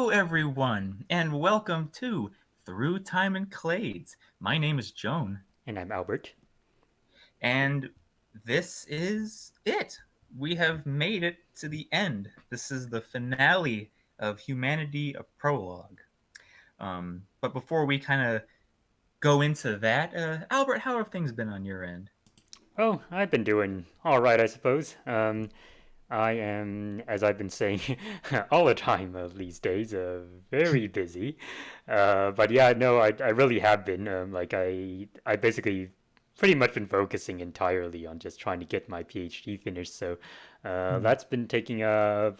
Hello, everyone, and welcome to Through Time and Clades. My name is Joan, And I'm Albert. and this is it. We have made it to the end. This is the finale of Humanity, a Prologue. But before we kind of go into that, Albert, how have things been on your end? Oh, I've been doing all right, I suppose. I am, as I've been saying all the time these days, very busy. But yeah, no, I really have been. I basically pretty much been focusing entirely on just trying to get my PhD finished. So Mhm. that's been taking up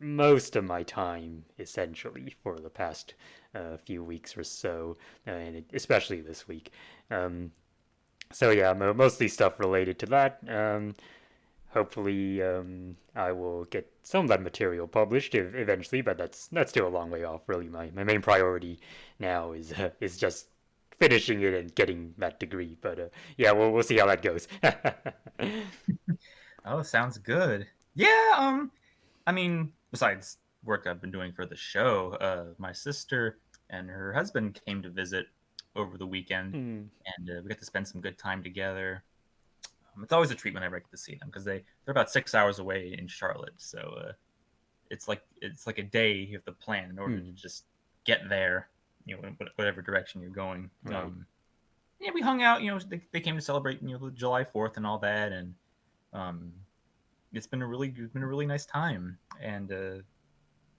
most of my time, essentially, for the past few weeks or so, and especially this week. Um, So yeah, mostly stuff related to that. Hopefully, I will get some of that material published eventually, but that's still a long way off. Really, my main priority now is just finishing it and getting that degree. But yeah, we'll see how that goes. Oh, sounds good. Yeah, I mean, besides work I've been doing for the show, my sister and her husband came to visit over the weekend, Hmm, and we got to spend some good time together. It's always a treat whenever I get to see them because they're about 6 hours away in Charlotte, so it's like a day you have to plan in order to hmm, just get there, in whatever direction you're going. right. Yeah, we hung out. They came to celebrate the July 4th and all that, and um, it's been a really nice time. And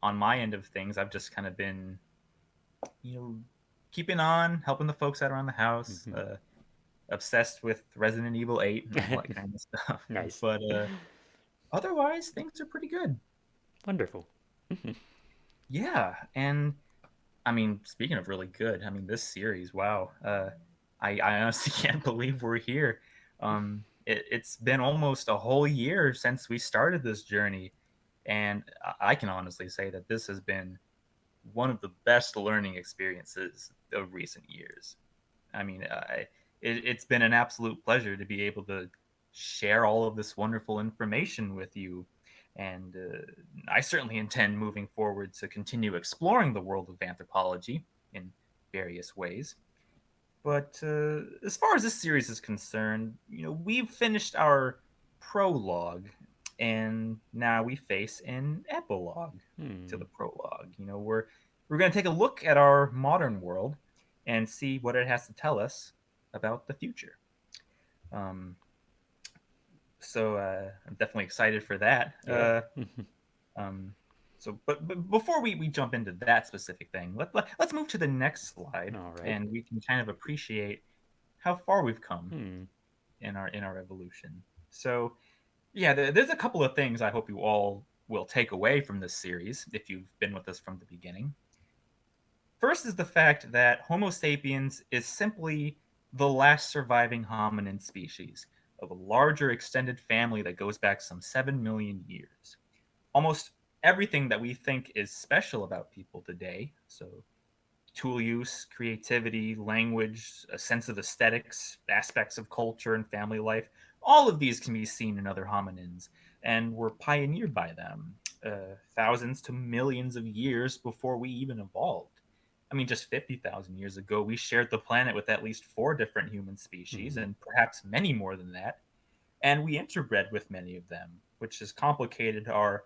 on my end of things, I've just kind of been you know keeping on, helping the folks out around the house, Hmm. obsessed with Resident Evil 8 and all that kind of stuff. Nice, But otherwise, things are pretty good. wonderful. Yeah, and I mean, speaking of really good, I mean this series, wow. I honestly can't believe we're here. It's been almost a whole year since we started this journey, and I can honestly say that this has been one of the best learning experiences of recent years. I mean, it's been an absolute pleasure to be able to share all of this wonderful information with you. And I certainly intend moving forward to continue exploring the world of anthropology in various ways. But as far as this series is concerned, we've finished our prologue, and now we face an epilogue to Hmm. the prologue. We're going to take a look at our modern world and see what it has to tell us about the future. Um, so I'm definitely excited for that. Yeah. Um, but before we jump into that specific thing, let's move to the next slide, All right. and we can kind of appreciate how far we've come Hmm. in our evolution. So yeah, there's a couple of things I hope you all will take away from this series if you've been with us from the beginning. First is the fact that Homo sapiens is simply the last surviving hominin species of a larger extended family that goes back some 7 million years. Almost everything that we think is special about people today, so tool use, creativity, language, a sense of aesthetics, aspects of culture and family life, all of these can be seen in other hominins and were pioneered by them thousands to millions of years before we even evolved. I mean, just 50,000 years ago, we shared the planet with at least four different human species, Hmm. and perhaps many more than that. And we interbred with many of them, which has complicated our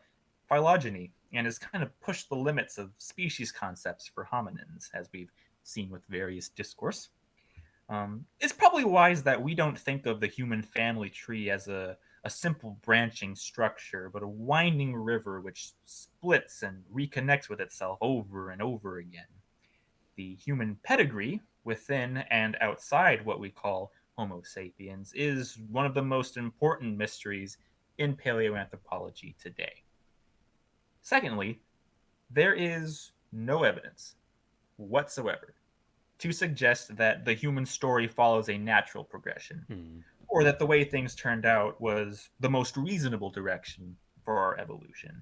phylogeny and has kind of pushed the limits of species concepts for hominins, as we've seen with various discourse. It's probably wise that we don't think of the human family tree as a simple branching structure, but a winding river which splits and reconnects with itself over and over again. The human pedigree within and outside what we call Homo sapiens is one of the most important mysteries in paleoanthropology today. Secondly, there is no evidence whatsoever to suggest that the human story follows a natural progression, Hmm. or that the way things turned out was the most reasonable direction for our evolution.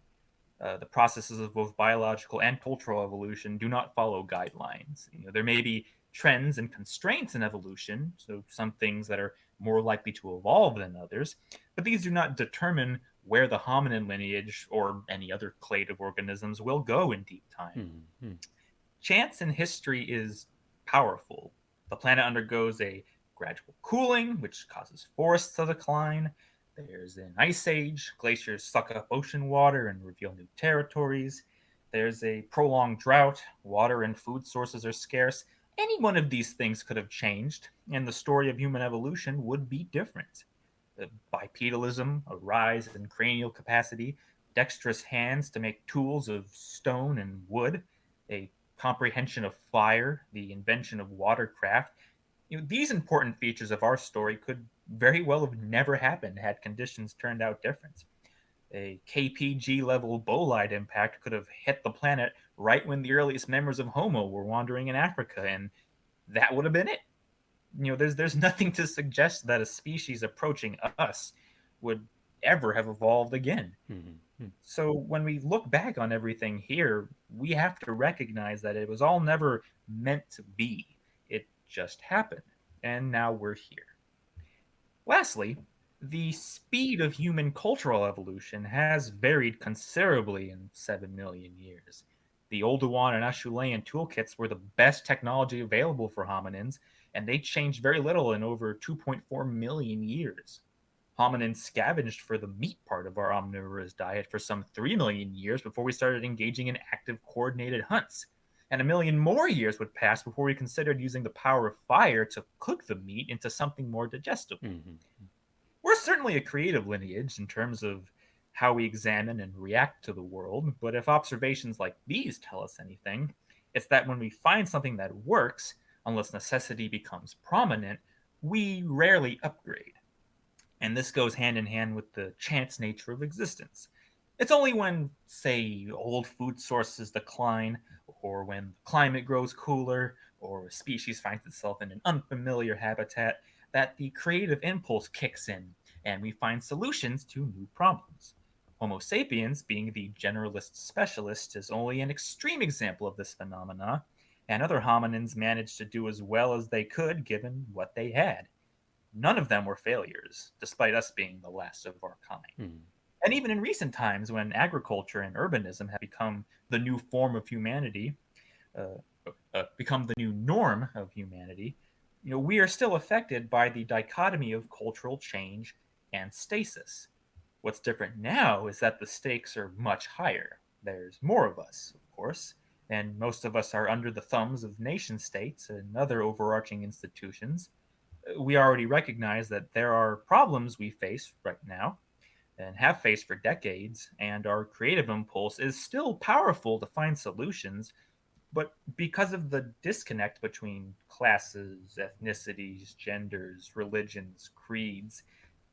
The processes of both biological and cultural evolution do not follow guidelines. There may be trends and constraints in evolution, so some things that are more likely to evolve than others, but these do not determine where the hominin lineage or any other clade of organisms will go in deep time. Mm-hmm. Chance in history is powerful. The planet undergoes a gradual cooling, which causes forests to decline. There's an ice age. Glaciers suck up ocean water and reveal new territories. There's a prolonged drought. Water and food sources are scarce. Any one of these things could have changed, and the story of human evolution would be different. Bipedalism, a rise in cranial capacity, dexterous hands to make tools of stone and wood, a comprehension of fire, the invention of watercraft. These important features of our story could very well have never happened had conditions turned out different. A KPG level bolide impact could have hit the planet right when the earliest members of Homo were wandering in Africa, and that would have been it. There's nothing to suggest that a species approaching us would ever have evolved again. Mm-hmm. So when we look back on everything here, we have to recognize that it was all never meant to be. It just happened. And now we're here. Lastly, the speed of human cultural evolution has varied considerably in 7 million years. The Oldowan and Acheulean toolkits were the best technology available for hominins, and they changed very little in over 2.4 million years. Hominins scavenged for the meat part of our omnivorous diet for some 3 million years before we started engaging in active coordinated hunts. And a million more years would pass before we considered using the power of fire to cook the meat into something more digestible. Mm-hmm. We're certainly a creative lineage in terms of how we examine and react to the world, but if observations like these tell us anything, it's that when we find something that works, unless necessity becomes prominent, we rarely upgrade. And this goes hand in hand with the chance nature of existence. It's only when, say, old food sources decline, or when the climate grows cooler, or a species finds itself in an unfamiliar habitat, that the creative impulse kicks in and we find solutions to new problems. Homo sapiens, being the generalist specialist, is only an extreme example of this phenomena, and other hominins managed to do as well as they could given what they had. None of them were failures, despite us being the last of our kind. Mm-hmm. And even in recent times, when agriculture and urbanism have become the new form of humanity, uh, become the new norm of humanity, we are still affected by the dichotomy of cultural change and stasis. What's different now is that the stakes are much higher. There's more of us, of course, and most of us are under the thumbs of nation states and other overarching institutions. We already recognize that there are problems we face right now and have faced for decades, and our creative impulse is still powerful to find solutions. But because of the disconnect between classes, ethnicities, genders, religions, creeds,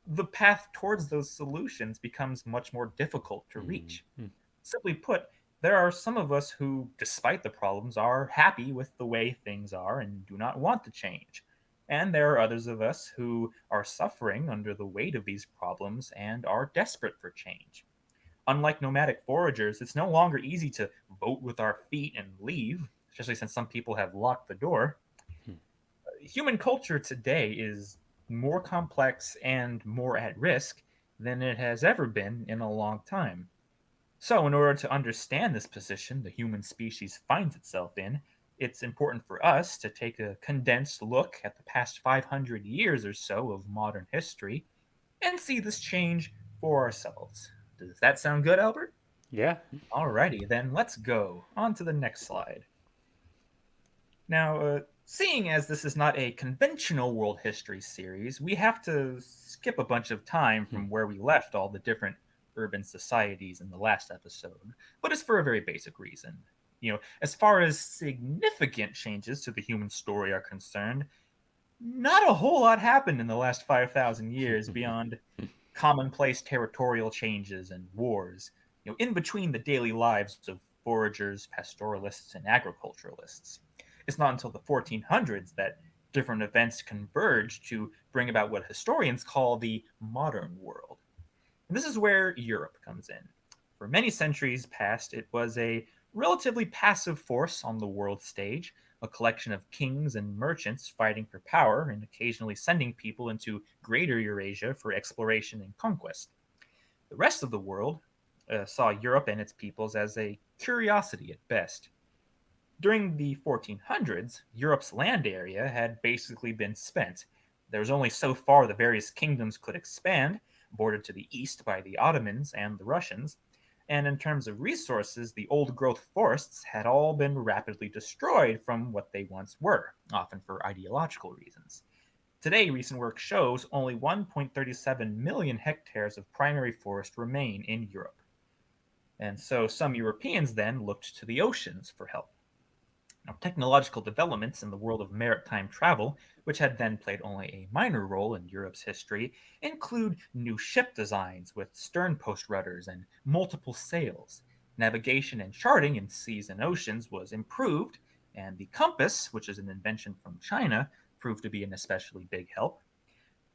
the path towards those solutions becomes much more difficult to reach. Mm-hmm. Simply put, there are some of us who, despite the problems, are happy with the way things are and do not want to change. And there are others of us who are suffering under the weight of these problems and are desperate for change. Unlike nomadic foragers, it's no longer easy to vote with our feet and leave, especially since some people have locked the door. Human culture today is more complex and more at risk than it has ever been in a long time. So, in order to understand this position the human species finds itself in, it's important for us to take a condensed look at the past 500 years or so of modern history and see this change for ourselves. Does that sound good, Albert? Yeah. Alrighty, then let's go on to the next slide. Now, seeing as this is not a conventional world history series, we have to skip a bunch of time from where we left all the different urban societies in the last episode, but it's for a very basic reason. As far as significant changes to the human story are concerned, not a whole lot happened in the last 5,000 years beyond commonplace territorial changes and wars, in between the daily lives of foragers, pastoralists, and agriculturalists. It's not until the 1400s that different events converge to bring about what historians call the modern world. And this is where Europe comes in. For many centuries past, it was a relatively passive force on the world stage, a collection of kings and merchants fighting for power and occasionally sending people into greater Eurasia for exploration and conquest. The rest of the world saw Europe and its peoples as a curiosity at best. During the 1400s, Europe's land area had basically been spent. There was only so far the various kingdoms could expand, bordered to the east by the Ottomans and the Russians, and in terms of resources, the old growth forests had all been rapidly destroyed from what they once were, often for ideological reasons. Today, recent work shows only 1.37 million hectares of primary forest remain in Europe. And so some Europeans then looked to the oceans for help. Now, technological developments in the world of maritime travel, which had then played only a minor role in Europe's history, include new ship designs with stern post rudders and multiple sails. Navigation and charting in seas and oceans was improved, and the compass, which is an invention from China, proved to be an especially big help.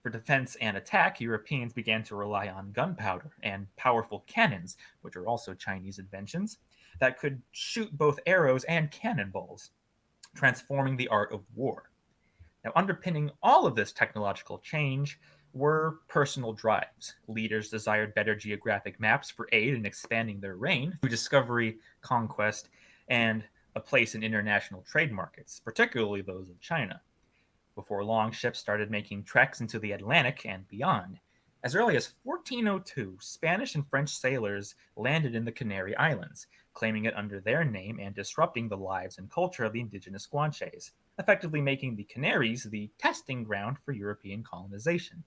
For defense and attack, Europeans began to rely on gunpowder and powerful cannons, which are also Chinese inventions, that could shoot both arrows and cannonballs, transforming the art of war. Now, underpinning all of this technological change were personal drives. Leaders desired better geographic maps for aid in expanding their reign through discovery, conquest, and a place in international trade markets, particularly those of China. Before long, ships started making treks into the Atlantic and beyond. As early as 1402, Spanish and French sailors landed in the Canary Islands, claiming it under their name and disrupting the lives and culture of the indigenous Guanches, effectively making the Canaries the testing ground for European colonization.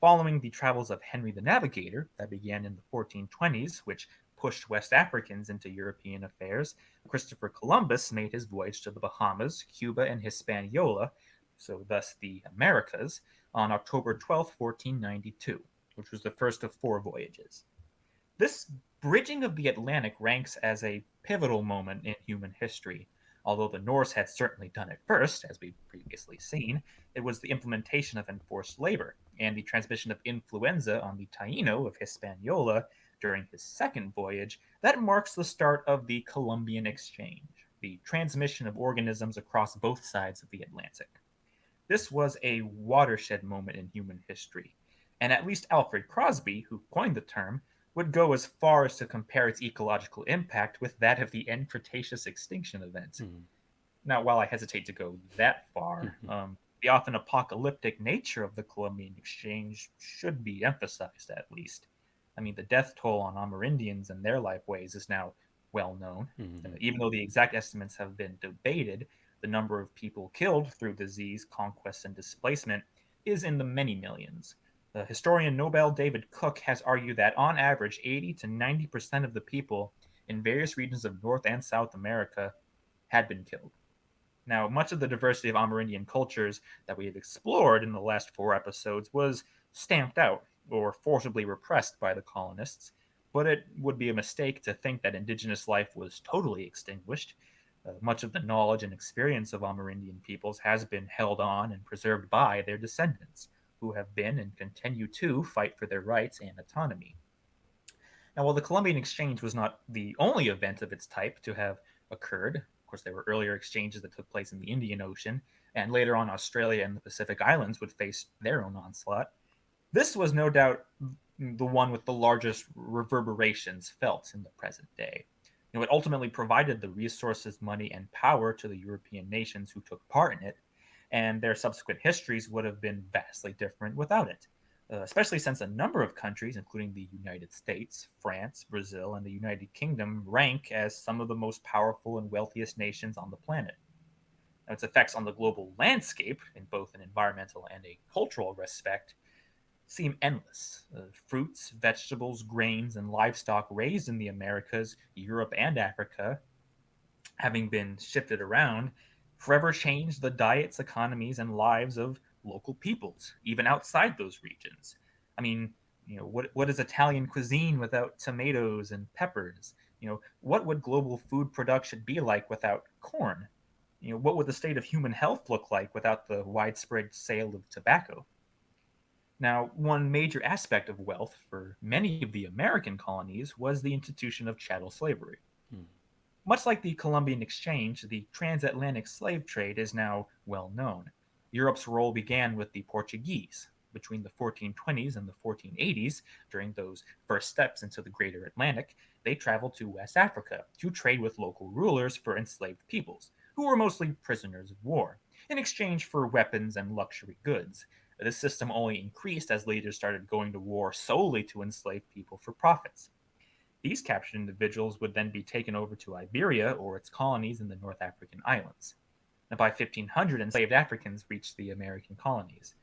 Following the travels of Henry the Navigator that began in the 1420s, which pushed West Africans into European affairs, Christopher Columbus made his voyage to the Bahamas, Cuba, and Hispaniola, so thus the Americas, on October 12th, 1492, which was the first of four voyages. This bridging of the Atlantic ranks as a pivotal moment in human history. Although the Norse had certainly done it first, as we've previously seen, it was the implementation of enforced labor and the transmission of influenza on the Taino of Hispaniola during his second voyage that marks the start of the Columbian Exchange, the transmission of organisms across both sides of the Atlantic. This was a watershed moment in human history, and at least Alfred Crosby, who coined the term, would go as far as to compare its ecological impact with that of the end Cretaceous extinction event. Mm. Now, while I hesitate to go that far, Mhm. the often apocalyptic nature of the Columbian Exchange should be emphasized at least. I mean, the death toll on Amerindians and their lifeways is now well known. Mhm. Even though the exact estimates have been debated, the number of people killed through disease, conquest, and displacement is in the many millions. The historian Nobel David Cook has argued that on average, 80 to 90% of the people in various regions of North and South America had been killed. Now, much of the diversity of Amerindian cultures that we have explored in the last four episodes was stamped out or forcibly repressed by the colonists, but it would be a mistake to think that indigenous life was totally extinguished. Much of the knowledge and experience of Amerindian peoples has been held on and preserved by their descendants, who have been and continue to fight for their rights and autonomy. Now, while the Columbian Exchange was not the only event of its type to have occurred, of course, there were earlier exchanges that took place in the Indian Ocean, and later on, Australia and the Pacific Islands would face their own onslaught. This was no doubt the one with the largest reverberations felt in the present day. It ultimately provided the resources, money, and power to the European nations who took part in it, and their subsequent histories would have been vastly different without it, especially since a number of countries, including the United States, France, Brazil, and the United Kingdom, rank as some of the most powerful and wealthiest nations on the planet. Now, its effects on the global landscape, in both an environmental and a cultural respect, seem endless. Fruits, vegetables, grains, and livestock raised in the Americas, Europe, and Africa, having been shifted around, forever changed the diets, economies, and lives of local peoples, even outside those regions. I mean, what is Italian cuisine without tomatoes and peppers? What would global food production be like without corn? What would the state of human health look like without the widespread sale of tobacco? Now, one major aspect of wealth for many of the American colonies was the institution of chattel slavery. Mm. Much like the Columbian Exchange, the transatlantic slave trade is now well known. Europe's role began with the Portuguese, between the 1420s and the 1480s, during those first steps into the greater Atlantic, they traveled to West Africa to trade with local rulers for enslaved peoples, who were mostly prisoners of war, in exchange for weapons and luxury goods. This system only increased as leaders started going to war solely to enslave people for profits. These captured individuals would then be taken over to Iberia or its colonies in the North African islands. Now, by 1500, enslaved Africans reached the American colonies.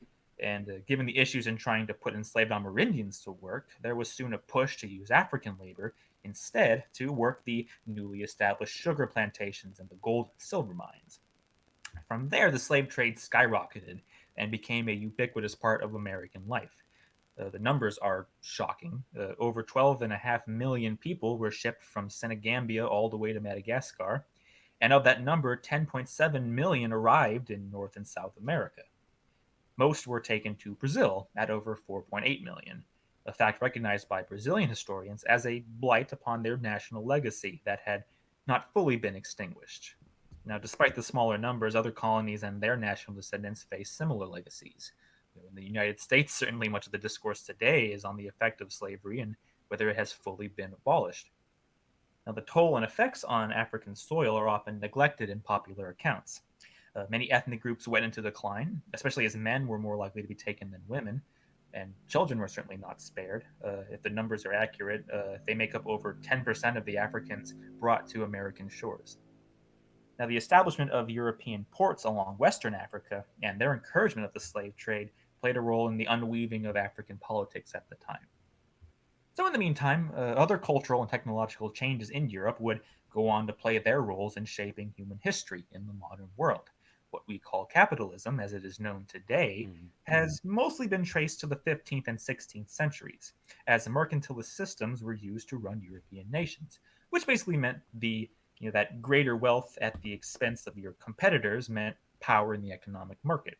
And given the issues in trying to put enslaved Amerindians to work, there was soon a push to use African labor instead to work the newly established sugar plantations and the gold and silver mines. From there, the slave trade skyrocketed and became a ubiquitous part of American life. The numbers are shocking. Over 12.5 million people were shipped from Senegambia all the way to Madagascar, and of that number, 10.7 million arrived in North and South America. Most were taken to Brazil at over 4.8 million, a fact recognized by Brazilian historians as a blight upon their national legacy that had not fully been extinguished. Now, despite the smaller numbers, other colonies and their national descendants face similar legacies. In the United States, certainly much of the discourse today is on the effect of slavery and whether it has fully been abolished. Now, the toll and effects on African soil are often neglected in popular accounts. Many ethnic groups went into decline, especially as men were more likely to be taken than women, and children were certainly not spared. If the numbers are accurate, they make up over 10% of the Africans brought to American shores. Now, the establishment of European ports along Western Africa and their encouragement of the slave trade played a role in the unweaving of African politics at the time. So, in the meantime, other cultural and technological changes in Europe would go on to play their roles in shaping human history in the modern world. What we call capitalism, as it is known today, Mm. has mostly been traced to the 15th and 16th centuries, as mercantilist systems were used to run European nations, which basically meant that greater wealth at the expense of your competitors meant power in the economic market.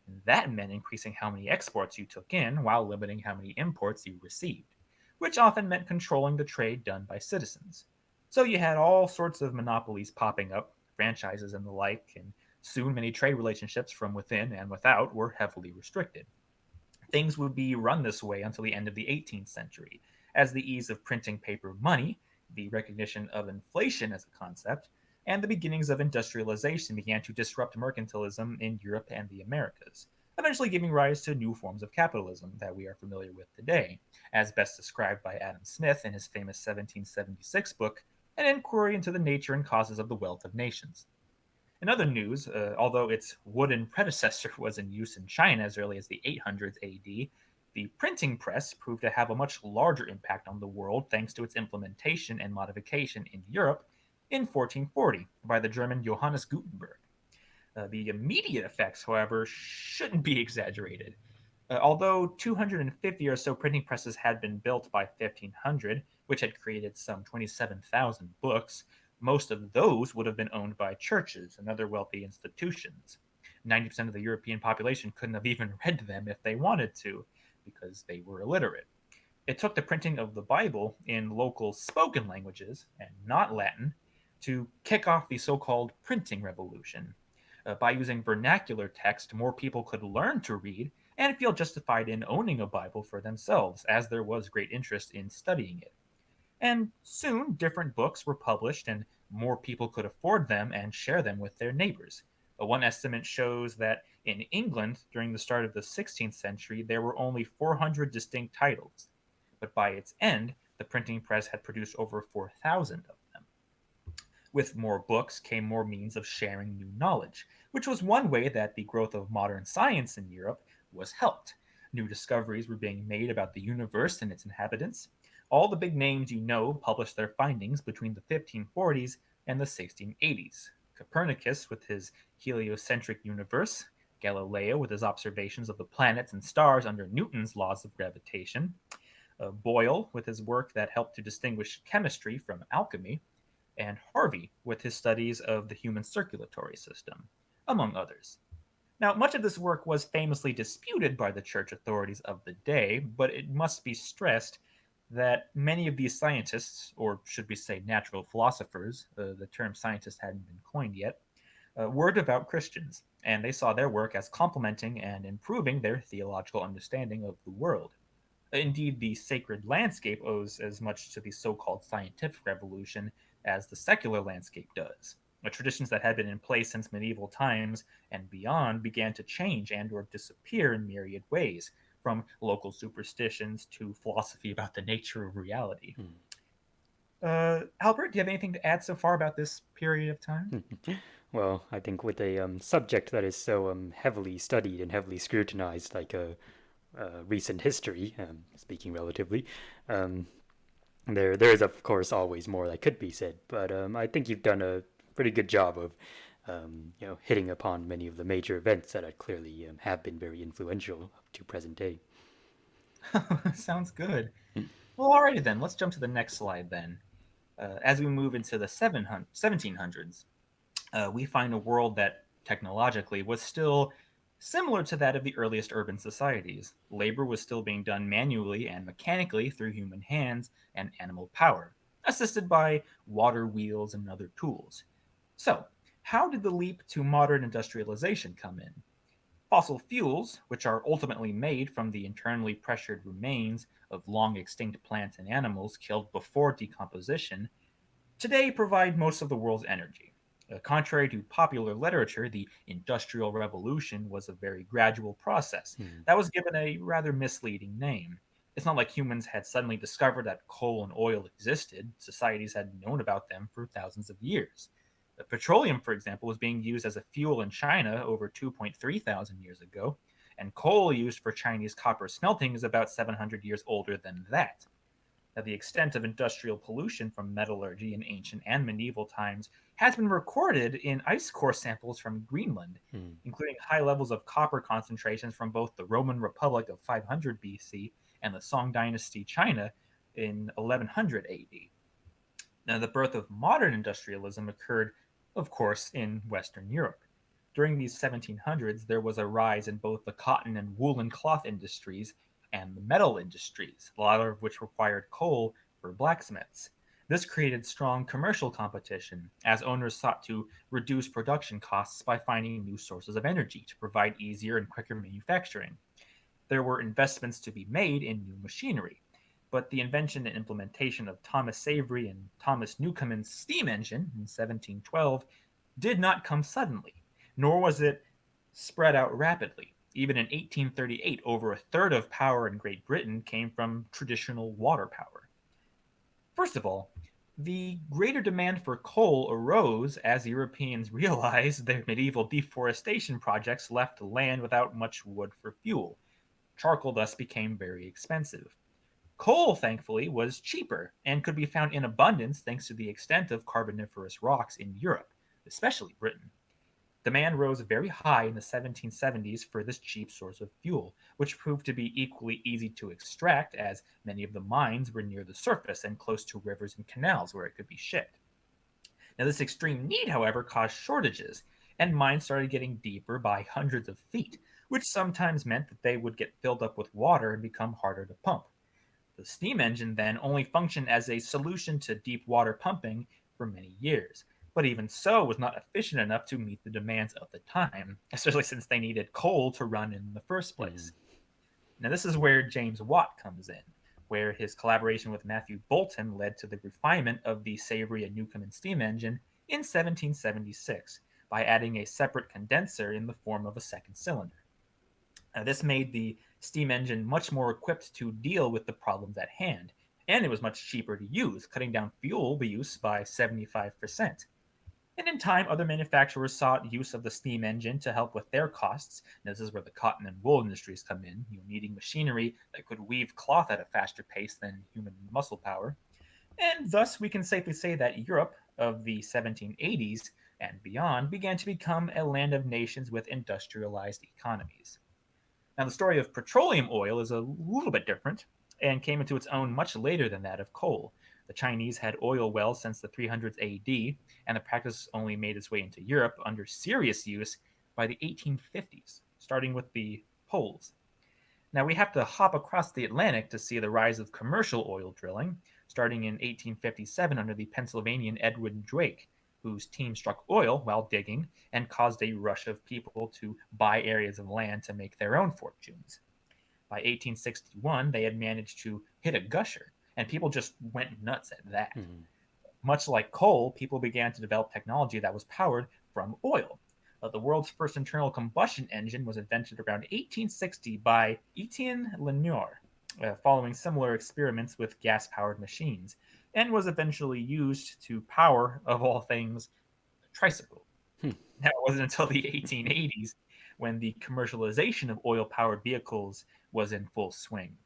And that meant increasing how many exports you took in while limiting how many imports you received, which often meant controlling the trade done by citizens. So you had all sorts of monopolies popping up, franchises and the like, and soon many trade relationships from within and without were heavily restricted. Things would be run this way until the end of the 18th century, as the ease of printing paper money, the recognition of inflation as a concept, and the beginnings of industrialization began to disrupt mercantilism in Europe and the Americas, eventually giving rise to new forms of capitalism that we are familiar with today, as best described by Adam Smith in his famous 1776 book, An Inquiry into the Nature and Causes of the Wealth of Nations. In other news, although its wooden predecessor was in use in China as early as the 800s AD, the printing press proved to have a much larger impact on the world thanks to its implementation and modification in Europe in 1440 by the German Johannes Gutenberg. The immediate effects, however, shouldn't be exaggerated. Although 250 or so printing presses had been built by 1500, which had created some 27,000 books, most of those would have been owned by churches and other wealthy institutions. 90% of the European population couldn't have even read them if they wanted to, because they were illiterate. It took the printing of the Bible in local spoken languages, and not Latin, to kick off the so called printing revolution. By using vernacular text, more people could learn to read and feel justified in owning a Bible for themselves, as there was great interest in studying it. And soon, different books were published, and more people could afford them and share them with their neighbors. One estimate shows that in England, during the start of the 16th century, there were only 400 distinct titles, but by its end, the printing press had produced over 4,000 of them. With more books came more means of sharing new knowledge, which was one way that the growth of modern science in Europe was helped. New discoveries were being made about the universe and its inhabitants. All the big names you know published their findings between the 1540s and the 1680s. Copernicus with his heliocentric universe, Galileo with his observations of the planets and stars under Newton's laws of gravitation, Boyle with his work that helped to distinguish chemistry from alchemy, and Harvey with his studies of the human circulatory system, among others. Now, much of this work was famously disputed by the church authorities of the day, but it must be stressed that many of these scientists, or should we say natural philosophers, the term scientist hadn't been coined yet, were devout Christians, and they saw their work as complementing and improving their theological understanding of the world. Indeed, the sacred landscape owes as much to the so called scientific revolution as the secular landscape does. The traditions that had been in place since medieval times and beyond began to change and or disappear in myriad ways, from local superstitions to philosophy about the nature of reality. Hmm. Albert, do you have anything to add so far about this period of time? Well, I think with a subject that is so heavily studied and heavily scrutinized, like recent history, speaking relatively, um, there is of course always more that could be said. But I think you've done a pretty good job of hitting upon many of the major events that are clearly have been very influential up to present day. Sounds good. Well, alrighty then. Let's jump to the next slide then. As we move into the 1700s, we find a world that technologically was still similar to that of the earliest urban societies. Labor was still being done manually and mechanically through human hands and animal power, assisted by water wheels and other tools. So, how did the leap to modern industrialization come in? Fossil fuels, which are ultimately made from the internally pressured remains of long extinct plants and animals killed before decomposition, today provide most of the world's energy. Contrary to popular literature, the Industrial Revolution was a very gradual process Hmm. that was given a rather misleading name. It's not like humans had suddenly discovered that coal and oil existed. Societies had known about them for thousands of years. Petroleum, for example, was being used as a fuel in China over 2.3 thousand years ago, and coal used for Chinese copper smelting is about 700 years older than that. Now, the extent of industrial pollution from metallurgy in ancient and medieval times has been recorded in ice core samples from Greenland, Hmm. including high levels of copper concentrations from both the Roman Republic of 500 BC and the Song Dynasty China in 1100 AD. Now, the birth of modern industrialism occurred, of course, in Western Europe. During these 1700s, there was a rise in both the cotton and woolen cloth industries and the metal industries, a lot of which required coal for blacksmiths. This created strong commercial competition as owners sought to reduce production costs by finding new sources of energy to provide easier and quicker manufacturing. There were investments to be made in new machinery, but the invention and implementation of Thomas Savery and Thomas Newcomen's steam engine in 1712 did not come suddenly, nor was it spread out rapidly. Even in 1838, over a third of power in Great Britain came from traditional water power. First of all, the greater demand for coal arose as Europeans realized their medieval deforestation projects left land without much wood for fuel. Charcoal thus became very expensive. Coal, thankfully, was cheaper and could be found in abundance thanks to the extent of carboniferous rocks in Europe, especially Britain. Demand rose very high in the 1770s for this cheap source of fuel, which proved to be equally easy to extract as many of the mines were near the surface and close to rivers and canals where it could be shipped. Now, this extreme need, however, caused shortages, and mines started getting deeper by hundreds of feet, which sometimes meant that they would get filled up with water and become harder to pump. The steam engine then only functioned as a solution to deep water pumping for many years, but even so was not efficient enough to meet the demands of the time, especially since they needed coal to run in the first Hmm. place. Now, this is where James Watt comes in, where his collaboration with Matthew Boulton led to the refinement of the Savery and Newcomen steam engine in 1776 by adding a separate condenser in the form of a second cylinder. This made the steam engine much more equipped to deal with the problems at hand, and it was much cheaper to use, cutting down fuel use by 75%. And in time, other manufacturers sought use of the steam engine to help with their costs. Now, this is where the cotton and wool industries come in, needing machinery that could weave cloth at a faster pace than human muscle power. And thus, we can safely say that Europe of the 1780s and beyond began to become a land of nations with industrialized economies. Now, the story of petroleum oil is a little bit different and came into its own much later than that of coal. The Chinese had oil wells since the 300s AD, and the practice only made its way into Europe under serious use by the 1850s, starting with the Poles. Now, we have to hop across the Atlantic to see the rise of commercial oil drilling, starting in 1857 under the Pennsylvanian Edwin Drake, whose team struck oil while digging and caused a rush of people to buy areas of land to make their own fortunes. By 1861, they had managed to hit a gusher, and people just went nuts at that. Hmm. Much like coal, people began to develop technology that was powered from oil. The world's first internal combustion engine was invented around 1860 by Etienne Lenoir, following similar experiments with gas powered machines, and was eventually used to power, of all things, a tricycle. Hmm. Now, it wasn't until the 1880s when the commercialization of oil powered vehicles was in full swing.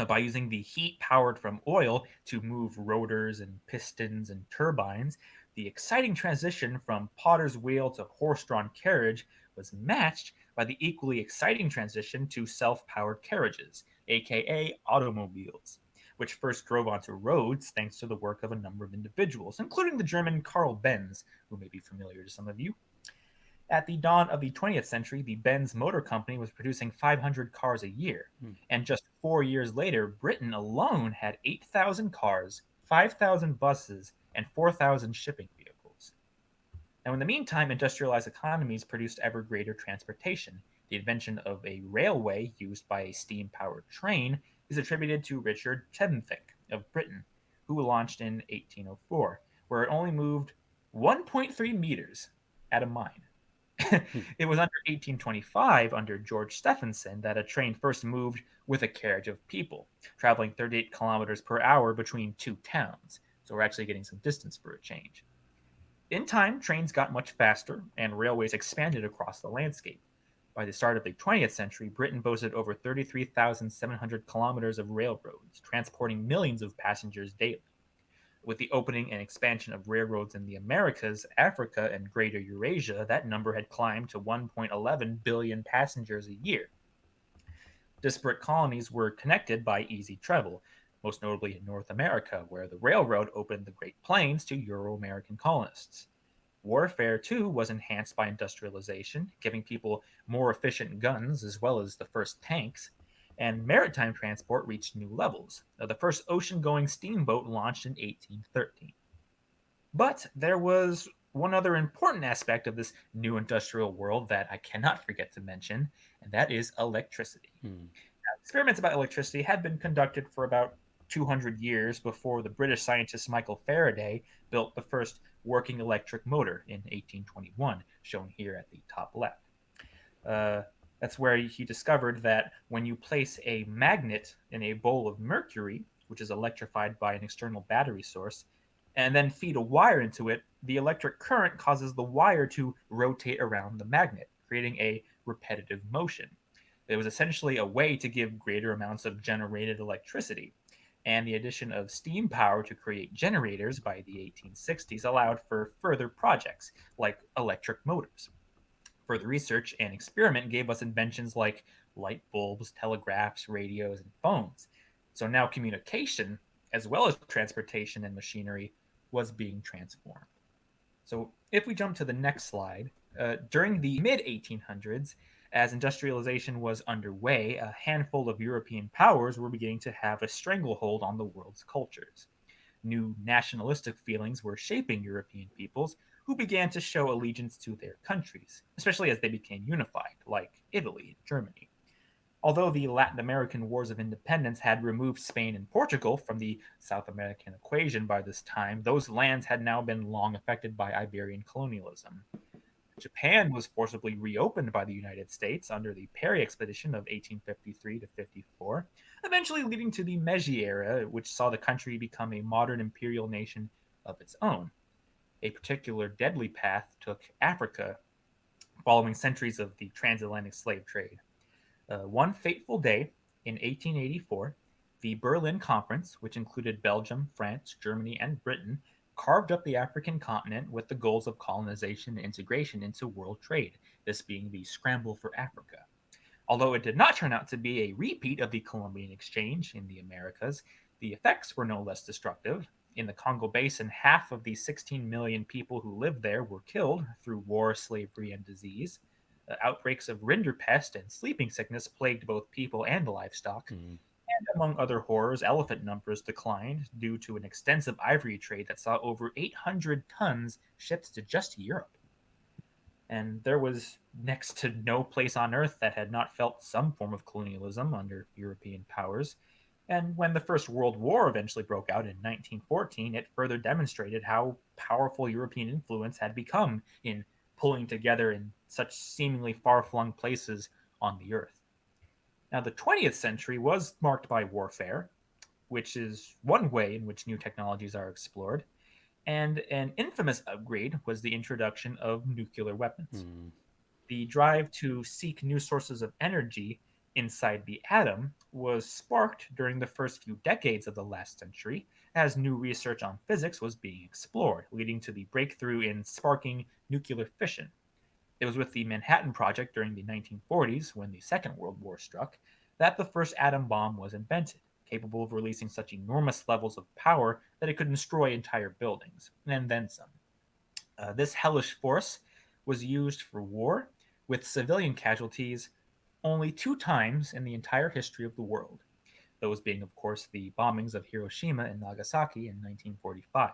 By using the heat powered from oil to move rotors and pistons and turbines, the exciting transition from potter's wheel to horse drawn carriage was matched by the equally exciting transition to self powered carriages, aka automobiles, which first drove onto roads thanks to the work of a number of individuals, including the German Karl Benz, who may be familiar to some of you. At the dawn of the 20th century, the Benz Motor Company was producing 500 cars a year. Hmm. And just 4 years later, Britain alone had 8,000 cars, 5,000 buses, and 4,000 shipping vehicles. Now, in the meantime, industrialized economies produced ever greater transportation. The invention of a railway used by a steam powered train is attributed to Richard Chevenix of Britain, who launched in 1804, where it only moved 1.3 meters at a mine. Hmm. It was under 1825, under George Stephenson, that a train first moved with a carriage of people, traveling 38 kilometers per hour between two towns. So we're actually getting some distance for a change. In time, trains got much faster and railways expanded across the landscape. By the start of the 20th century, Britain boasted over 33,700 kilometers of railroads, transporting millions of passengers daily. With the opening and expansion of railroads in the Americas, Africa, and Greater Eurasia, that number had climbed to 1.11 billion passengers a year. Disparate colonies were connected by easy travel, most notably in North America, where the railroad opened the Great Plains to Euro American colonists. Warfare, too, was enhanced by industrialization, giving people more efficient guns as well as the first tanks, and maritime transport reached new levels. The first ocean going steamboat launched in 1813. But there was one other important aspect of this new industrial world that I cannot forget to mention, and that is electricity. Hmm. Experiments about electricity had been conducted for about 200 years before the British scientist Michael Faraday built the first working electric motor in 1821, shown here at the top left. Uh, that's where he discovered that when you place a magnet in a bowl of mercury, which is electrified by an external battery source, and then feed a wire into it, the electric current causes the wire to rotate around the magnet, creating a repetitive motion. It was essentially a way to give greater amounts of generated electricity. And the addition of steam power to create generators by the 1860s allowed for further projects like electric motors. Further research and experiment gave us inventions like light bulbs, telegraphs, radios, and phones. So now communication, as well as transportation and machinery, was being transformed. So if we jump to the next slide, during the mid 1800s, as industrialization was underway, a handful of European powers were beginning to have a stranglehold on the world's cultures. New nationalistic feelings were shaping European peoples who began to show allegiance to their countries, especially as they became unified, like Italy and Germany. Although the Latin American wars of independence had removed Spain and Portugal from the South American equation by this time, those lands had now been long affected by Iberian colonialism. Japan was forcibly reopened by the United States under the Perry Expedition of 1853 to 54, eventually leading to the Meiji era, which saw the country become a modern imperial nation of its own. A particular deadly path took Africa following centuries of the transatlantic slave trade. One fateful day in 1884, the Berlin Conference, which included Belgium, France, Germany, and Britain, carved up the African continent with the goals of colonization and integration into world trade, this being the Scramble for Africa. Although it did not turn out to be a repeat of the Columbian Exchange in the Americas, the effects were no less destructive. In the Congo Basin, half of the 16 million people who lived there were killed through war, slavery, and disease. Outbreaks of rinderpest and sleeping sickness plagued both people and livestock. Hmm. Among other horrors, elephant numbers declined due to an extensive ivory trade that saw over 800 tons shipped to just Europe. And there was next to no place on Earth that had not felt some form of colonialism under European powers. And when the First World War eventually broke out in 1914, it further demonstrated how powerful European influence had become in pulling together in such seemingly far flung places on the Earth. Now, the 20th century was marked by warfare, which is one way in which new technologies are explored, and an infamous upgrade was the introduction of nuclear weapons. Mm, The drive to seek new sources of energy inside the atom was sparked during the first few decades of the last century as new research on physics was being explored, leading to the breakthrough in sparking nuclear fission. It was with the Manhattan Project during the 1940s, when the Second World War struck, that the first atom bomb was invented, capable of releasing such enormous levels of power that it could destroy entire buildings, and then some. This hellish force was used for war, with civilian casualties only two times in the entire history of the world, those being, of course, the bombings of Hiroshima and Nagasaki in 1945.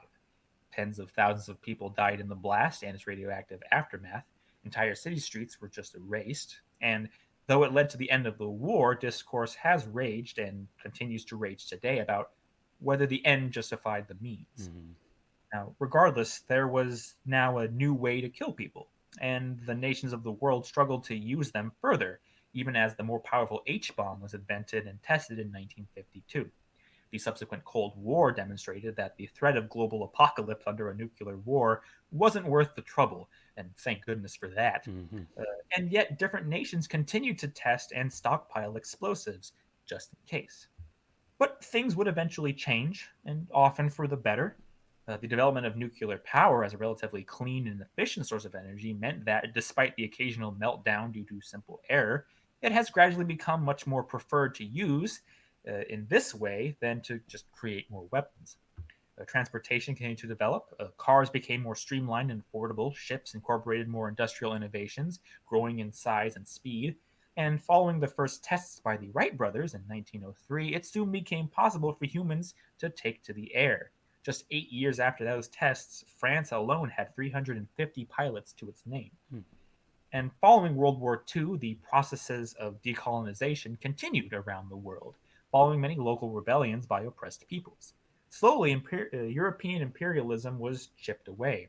Tens of thousands of people died in the blast and its radioactive aftermath. Entire city streets were just erased. And though it led to the end of the war, discourse has raged and continues to rage today about whether the end justified the means. mm, Now, regardless, there was now a new way to kill people, and the nations of the world struggled to use them further, even as the more powerful H bomb was invented and tested in 1952. The subsequent Cold War demonstrated that the threat of global apocalypse under a nuclear war wasn't worth the trouble, and thank goodness for that. mhm, Uh, and yet, different nations continued to test and stockpile explosives just in case. But things would eventually change, and often for the better. The development of nuclear power as a relatively clean and efficient source of energy meant that, despite the occasional meltdown due to simple error, it has gradually become much more preferred to use in this way than to just create more weapons. Transportation continued to develop. Cars became more streamlined and affordable. Ships incorporated more industrial innovations, growing in size and speed. And following the first tests by the Wright brothers in 1903, it soon became possible for humans to take to the air. Just 8 years after those tests, France alone had 350 pilots to its name. mm, And following World War II, the processes of decolonization continued around the world, following many local rebellions by oppressed peoples. Slowly, European imperialism was chipped away.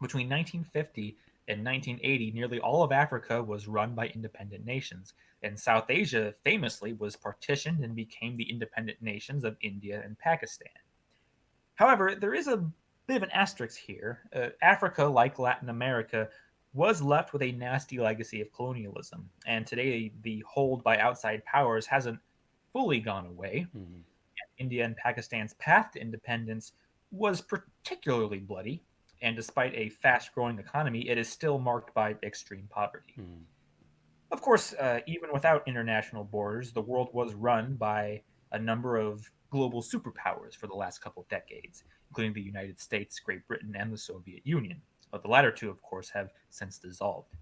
Between 1950 and 1980, nearly all of Africa was run by independent nations, and South Asia famously was partitioned and became the independent nations of India and Pakistan. However, there is a bit of an asterisk here. Africa, like Latin America, was left with a nasty legacy of colonialism, and today the hold by outside powers hasn't fully gone away. mm, India and Pakistan's path to independence was particularly bloody, and despite a fast growing economy, it is still marked by extreme poverty. mm, Of course, even without international borders, the world was run by a number of global superpowers for the last couple of decades, including the United States, Great Britain, and the Soviet Union. But the latter two, of course, have since dissolved.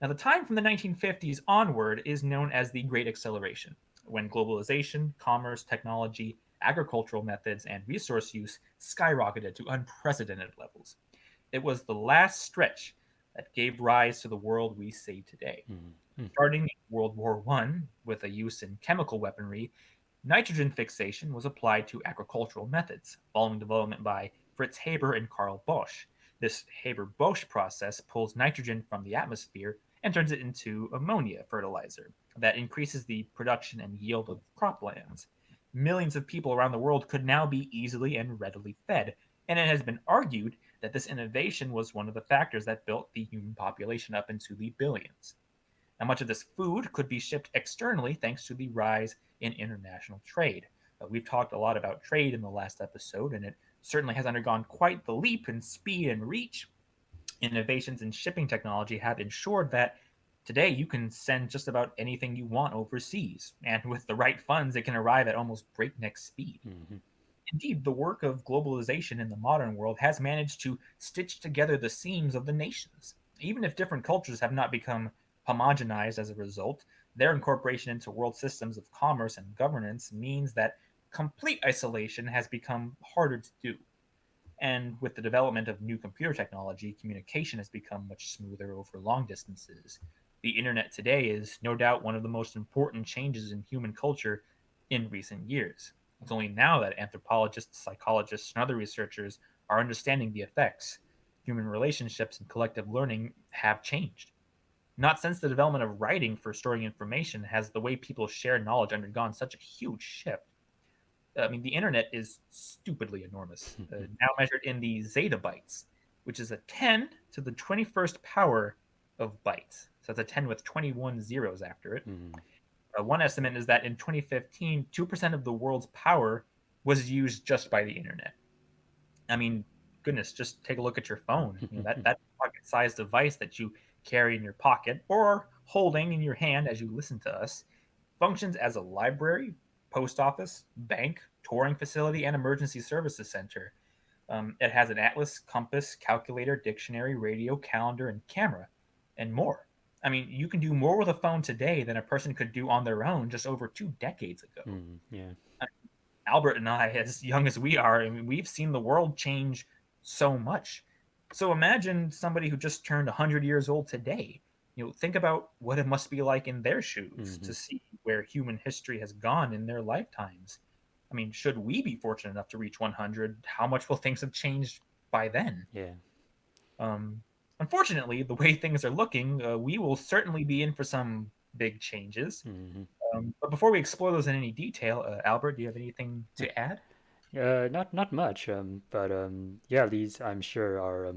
Now, the time from the 1950s onward is known as the Great Acceleration, when globalization, commerce, technology, agricultural methods, and resource use skyrocketed to unprecedented levels. It was the last stretch that gave rise to the world we see today. mm, mm, Starting in World War I with a use in chemical weaponry, nitrogen fixation was applied to agricultural methods, following development by Fritz Haber and Carl Bosch. This Haber-Bosch process pulls nitrogen from the atmosphere and turns it into ammonia fertilizer that increases the production and yield of croplands. Millions of people around the world could now be easily and readily fed, and it has been argued that this innovation was one of the factors that built the human population up into the billions. Now, much of this food could be shipped externally thanks to the rise in international trade. We've talked a lot about trade in the last episode, and it certainly has undergone quite the leap in speed and reach. Innovations in shipping technology have ensured that today you can send just about anything you want overseas, and with the right funds, it can arrive at almost breakneck speed. mhm, Indeed, the work of globalization in the modern world has managed to stitch together the seams of the nations. Even if different cultures have not become homogenized as a result, their incorporation into world systems of commerce and governance means that complete isolation has become harder to do. And with the development of new computer technology, communication has become much smoother over long distances. The internet today is no doubt one of the most important changes in human culture in recent years. It's only now that anthropologists, psychologists, and other researchers are understanding the effects. Human relationships and collective learning have changed. Not since the development of writing for storing information has the way people share knowledge undergone such a huge shift. I mean, the internet is stupidly enormous, now measured in the zettabytes, which is a 10 to the 21st power of bytes. So it's a 10 with 21 zeros after it. Mm. One estimate is that in 2015, 2% of the world's power was used just by the internet. I mean, goodness, just take a look at your phone. That pocket-sized device that you carry in your pocket or holding in your hand as you listen to us functions as a library, post office, bank, touring facility, and emergency services center. It has an atlas, compass, calculator, dictionary, radio, calendar, and camera, and more. I mean, you can do more with a phone today than a person could do on their own just over 2 decades ago. Mm. Yeah. Albert and I, as young as we are, I mean, we've seen the world change so much. So imagine somebody who just turned 100 years old today. Think about what it must be like in their shoes Mm-hmm. to see where human history has gone in their lifetimes. I mean, should we be fortunate enough to reach 100, how much will things have changed by then? Yeah. Um, Unfortunately, the way things are looking, we will certainly be in for some big changes. Mm-hmm. But before we explore those in any detail, Albert, do you have anything to add? Not much, but yeah, these I'm sure are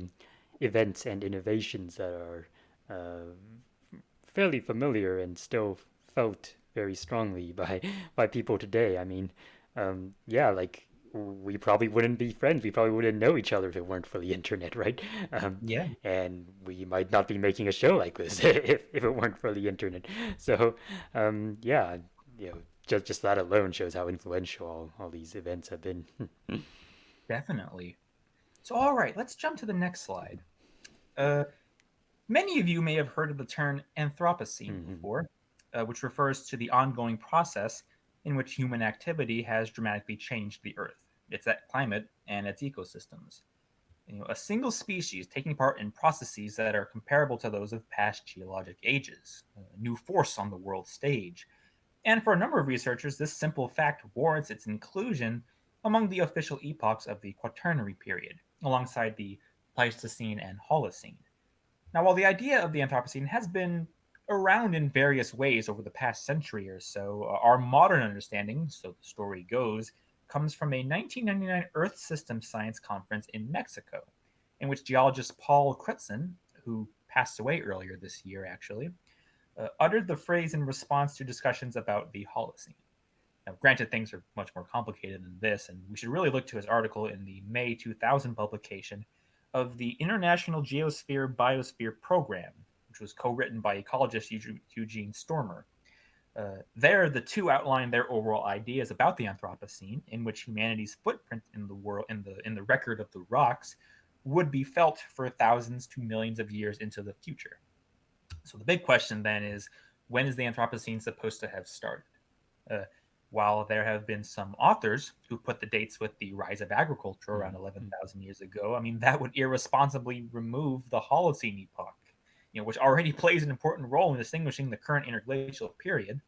events and innovations that are uh, fairly familiar and still felt very strongly by by people today. I mean, yeah, like we probably wouldn't be friends. We probably wouldn't know each other if it weren't for the internet, right? Um, Yeah. and we might not be making a show like this if it weren't for the internet. So, yeah, you know, just that alone shows how influential all these events have been. Definitely. So, all right, let's jump to the next slide. Uh, Many of you may have heard of the term Anthropocene Hmm. before, which refers to the ongoing process in which human activity has dramatically changed the Earth, its climate, and its ecosystems. A single species taking part in processes that are comparable to those of past geologic ages, a new force on the world stage. And for a number of researchers, this simple fact warrants its inclusion among the official epochs of the Quaternary period, alongside the Pleistocene and Holocene. Now, while the idea of the Anthropocene has been around in various ways over the past century or so, our modern understanding, so the story goes, comes from a 1999 Earth System Science Conference in Mexico, in which geologist Paul Crutzen, who passed away earlier this year actually, uttered the phrase in response to discussions about the Holocene. Now, granted, things are much more complicated than this, and we should really look to his article in the May 2000 publication of the International Geosphere Biosphere Program, which was co written by ecologist Eugene Stormer. There, the two outline their overall ideas about the Anthropocene, in which humanity's footprint in the world, in the record of the rocks, would be felt for thousands to millions of years into the future. So the big question then is, when is the Anthropocene supposed to have started? Uh, while there have been some authors who put the dates with the rise of agriculture around Mm-hmm. 11,000 years ago, I mean, that would irresponsibly remove the Holocene epoch, which already plays an important role in distinguishing the current interglacial period.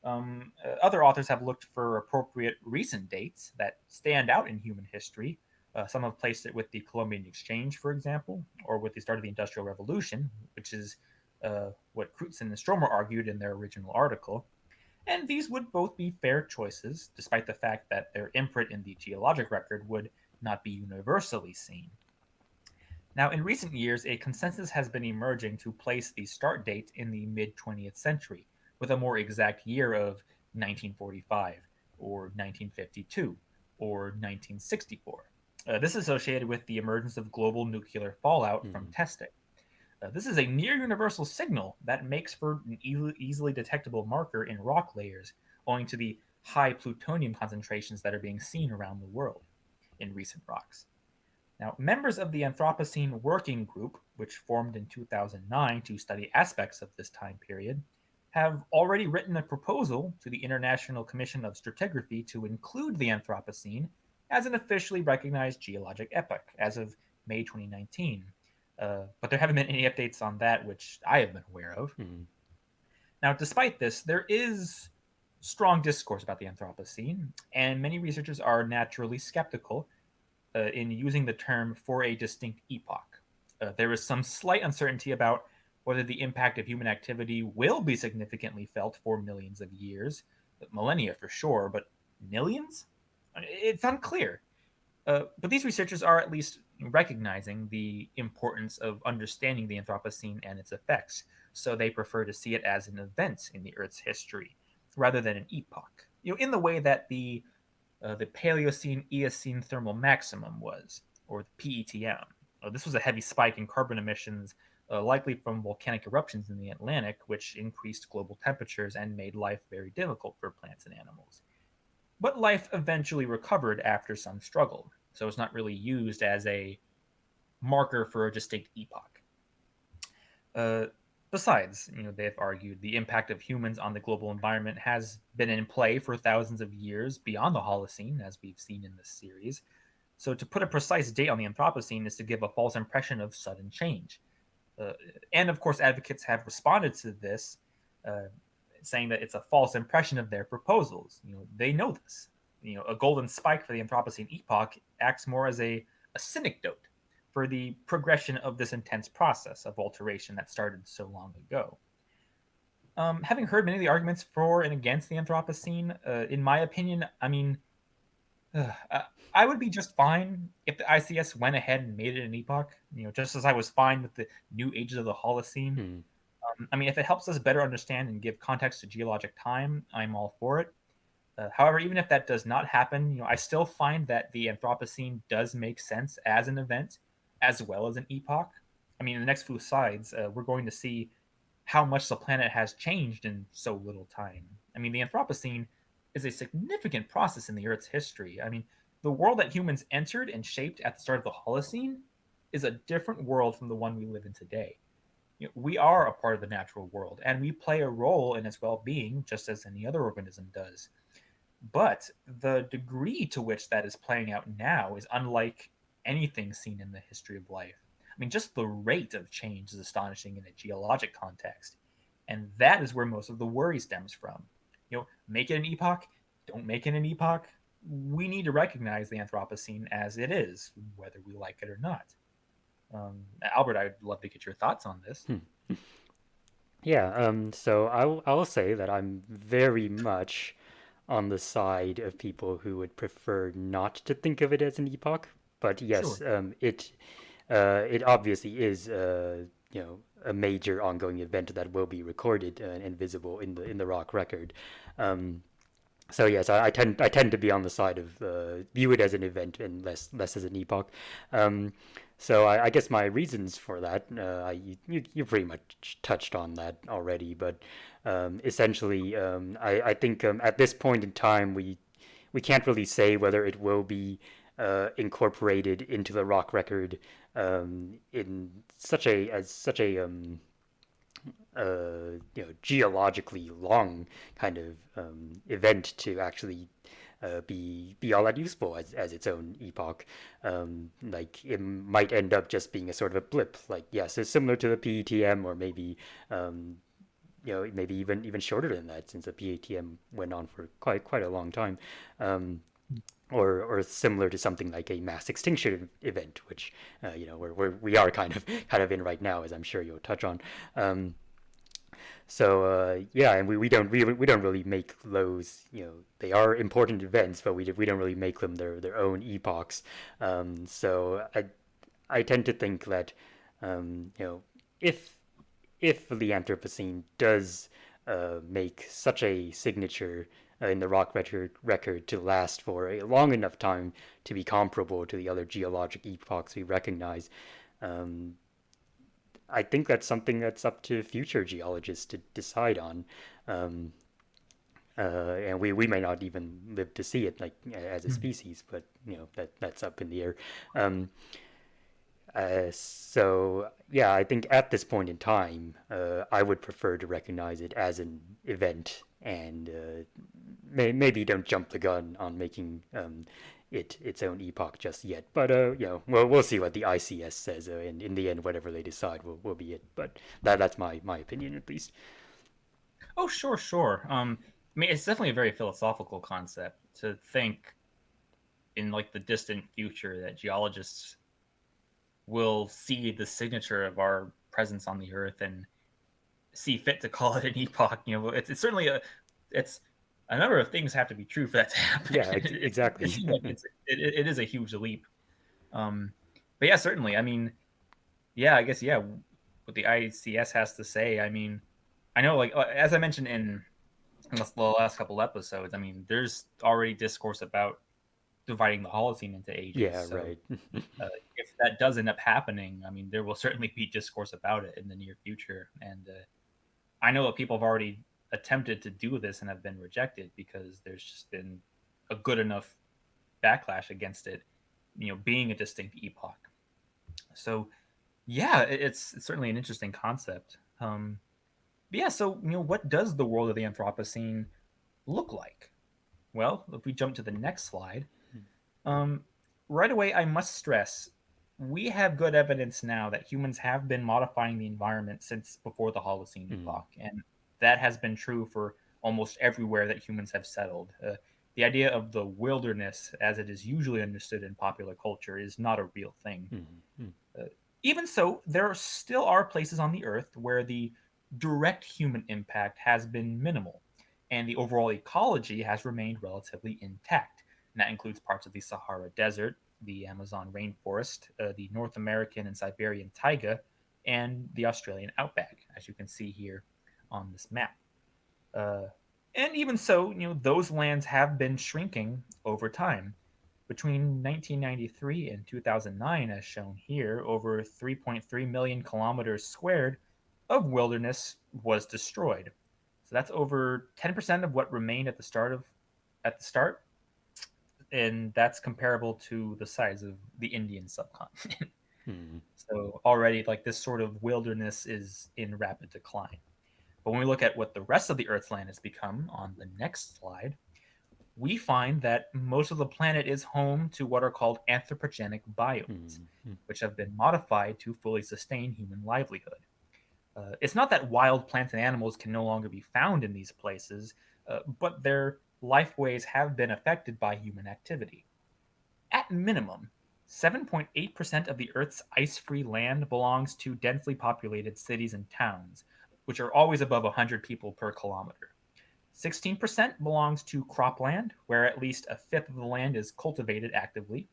Other authors have looked for appropriate recent dates that stand out in human history. Some have placed it with the Columbian Exchange, for example, or with the start of the Industrial Revolution, which is what Crutzen and Stromer argued in their original article. And these would both be fair choices, despite the fact that their imprint in the geologic record would not be universally seen. Now, in recent years, a consensus has been emerging to place the start date in the mid 20th century, with a more exact year of 1945, or 1952, or 1964. This is associated with the emergence of global nuclear fallout from Mm-hmm. testing. This is a near universal signal that makes for an easily detectable marker in rock layers, owing to the high plutonium concentrations that are being seen around the world in recent rocks. Now, members of the Anthropocene Working Group, which formed in 2009 to study aspects of this time period, have already written a proposal to the International Commission of Stratigraphy to include the Anthropocene as an officially recognized geologic epoch as of May 2019. But there haven't been any updates on that, which I have been aware of. Hmm. Now, despite this, there is strong discourse about the Anthropocene, and many researchers are naturally skeptical in using the term for a distinct epoch. There is some slight uncertainty about whether the impact of human activity will be significantly felt for millions of years, millennia for sure, but millions? It's unclear. But these researchers are at least recognizing the importance of understanding the Anthropocene and its effects, so they prefer to see it as an event in the Earth's history rather than an epoch. In the way that the Paleocene Eocene thermal maximum was, or the PETM. This was a heavy spike in carbon emissions, likely from volcanic eruptions in the Atlantic, which increased global temperatures and made life very difficult for plants and animals. But life eventually recovered after some struggle, so it's not really used as a marker for a distinct epoch. Uh, Besides, they've argued the impact of humans on the global environment has been in play for thousands of years beyond the Holocene, as we've seen in this series. So to put a precise date on the Anthropocene is to give a false impression of sudden change. Uh, and of course, advocates have responded to this, uh, saying that it's a false impression of their proposals. They know this. A golden spike for the Anthropocene epoch acts more as a synecdoche for the progression of this intense process of alteration that started so long ago. Having heard many of the arguments for and against the Anthropocene, in my opinion, uh, I would be just fine if the ICS went ahead and made it an epoch. Just as I was fine with the new ages of the Holocene. Hmm. If it helps us better understand and give context to geologic time, I'm all for it. However, even if that does not happen, I still find that the Anthropocene does make sense as an event, as well as an epoch. In the next few slides, we're going to see how much the planet has changed in so little time. The Anthropocene is a significant process in the Earth's history. The world that humans entered and shaped at the start of the Holocene is a different world from the one we live in today. We are a part of the natural world, and we play a role in its well being just as any other organism does. But the degree to which that is playing out now is unlike anything seen in the history of life. Just the rate of change is astonishing in a geologic context. And that is where most of the worry stems from. Make it an epoch, don't make it an epoch. We need to recognize the Anthropocene as it is, whether we like it or not. Albert, I'd love to get your thoughts on this. Hmm. Yeah, so I will say that I'm very much on the side of people who would prefer not to think of it as an epoch. But yes, Sure. it obviously is a major ongoing event that will be recorded and visible in the rock record. Um, so yes, I tend to be on the side of view it as an event and less as an epoch. Um, so I guess my reasons for that, you pretty much touched on that already, but essentially, I think at this point in time we can't really say whether it will be incorporated into the rock record in such a geologically long kind of event to actually be all that useful as its own epoch. Like it might end up just being a sort of a blip. Like yes, it's similar to the PETM, or maybe maybe even shorter than that, since the PETM went on for quite a long time. Or similar to something like a mass extinction event, which we are kind of in right now, as I'm sure you'll touch on. So yeah, and we don't really make those. They are important events, but we don't really make them their own epochs. So I tend to think that if the Anthropocene does make such a signature in the rock record to last for a long enough time to be comparable to the other geologic epochs we recognize, um, I think that's something that's up to future geologists to decide on. Um, and we may not even live to see it, like as a Hmm. species, but that's up in the air. Um, So yeah, I think at this point in time, I would prefer to recognize it as an event, and maybe don't jump the gun on making it its own epoch just yet. But well, we'll see what the ICS says, and in the end, whatever they decide will be it. But that's my opinion at least. Oh, sure, sure. I mean, it's definitely a very philosophical concept to think in like the distant future that geologists will see the signature of our presence on the Earth and see fit to call it an epoch. You know, it's certainly it's a number of things have to be true for that to happen. Yeah, It exactly. seems like it is a huge leap. Um, but yeah, certainly. I mean, yeah, I guess yeah. What the ICS has to say. I mean, I know, like as I mentioned in the last couple episodes. I mean, there's already discourse about dividing the Holocene into ages. Yeah, So right. if that does end up happening, I mean, there will certainly be discourse about it in the near future. And I know that people have already attempted to do this and have been rejected because there's just been a good enough backlash against it, you know, being a distinct epoch. So yeah, it's certainly an interesting concept. But yeah, so you know, what does the world of the Anthropocene look like? Well, if we jump to the next slide, um, right away, I must stress we have good evidence now that humans have been modifying the environment since before the Holocene Mm, epoch, and that has been true for almost everywhere that humans have settled. The idea of the wilderness, as it is usually understood in popular culture, is not a real thing. mm, mm, Uh, Even so, there still are places on the Earth where the direct human impact has been minimal, and the overall ecology has remained relatively intact. And that includes parts of the Sahara Desert, the Amazon rainforest, the North American and Siberian taiga, and the Australian outback, as you can see here on this map. Uh, and even so, you know, those lands have been shrinking over time. Between 1993 and 2009, as shown here, over 3.3 million kilometers squared of wilderness was destroyed. So that's over 10% of what remained at the start, and that's comparable to the size of the Indian subcontinent. mm, So already, like this sort of wilderness is in rapid decline. But when we look at what the rest of the Earth's land has become on the next slide, we find that most of the planet is home to what are called anthropogenic biomes, mm, mm, which have been modified to fully sustain human livelihood. It's not that wild plants and animals can no longer be found in these places, but their lifeways have been affected by human activity. At minimum, 7.8% of the Earth's ice free land belongs to densely populated cities and towns, which are always above 100 people per kilometer. 16% belongs to cropland, where at least a fifth of the land is cultivated actively.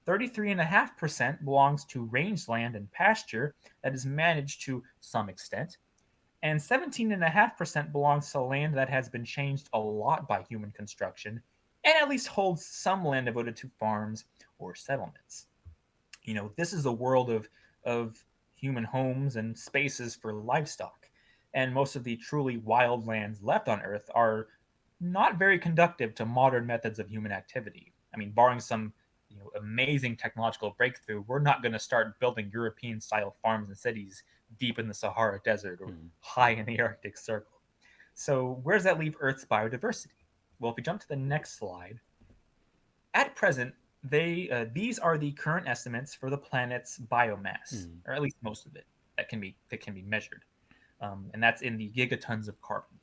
33.5% belongs to rangeland and pasture that is managed to some extent. And 17.5% belongs to land that has been changed a lot by human construction and at least holds some land devoted to farms or settlements. You know, this is a world of human homes and spaces for livestock, and most of the truly wild lands left on Earth are not very conductive to modern methods of human activity. I mean, barring some amazing technological breakthrough, we're not going to start building European style farms and cities deep in the Sahara Desert or mm, high in the Arctic Circle. So, where does that leave Earth's biodiversity? Well, if we jump to the next slide, at present, these are the current estimates for the planet's biomass, mm, or at least most of it that can be measured, and that's in the gigatons of carbon.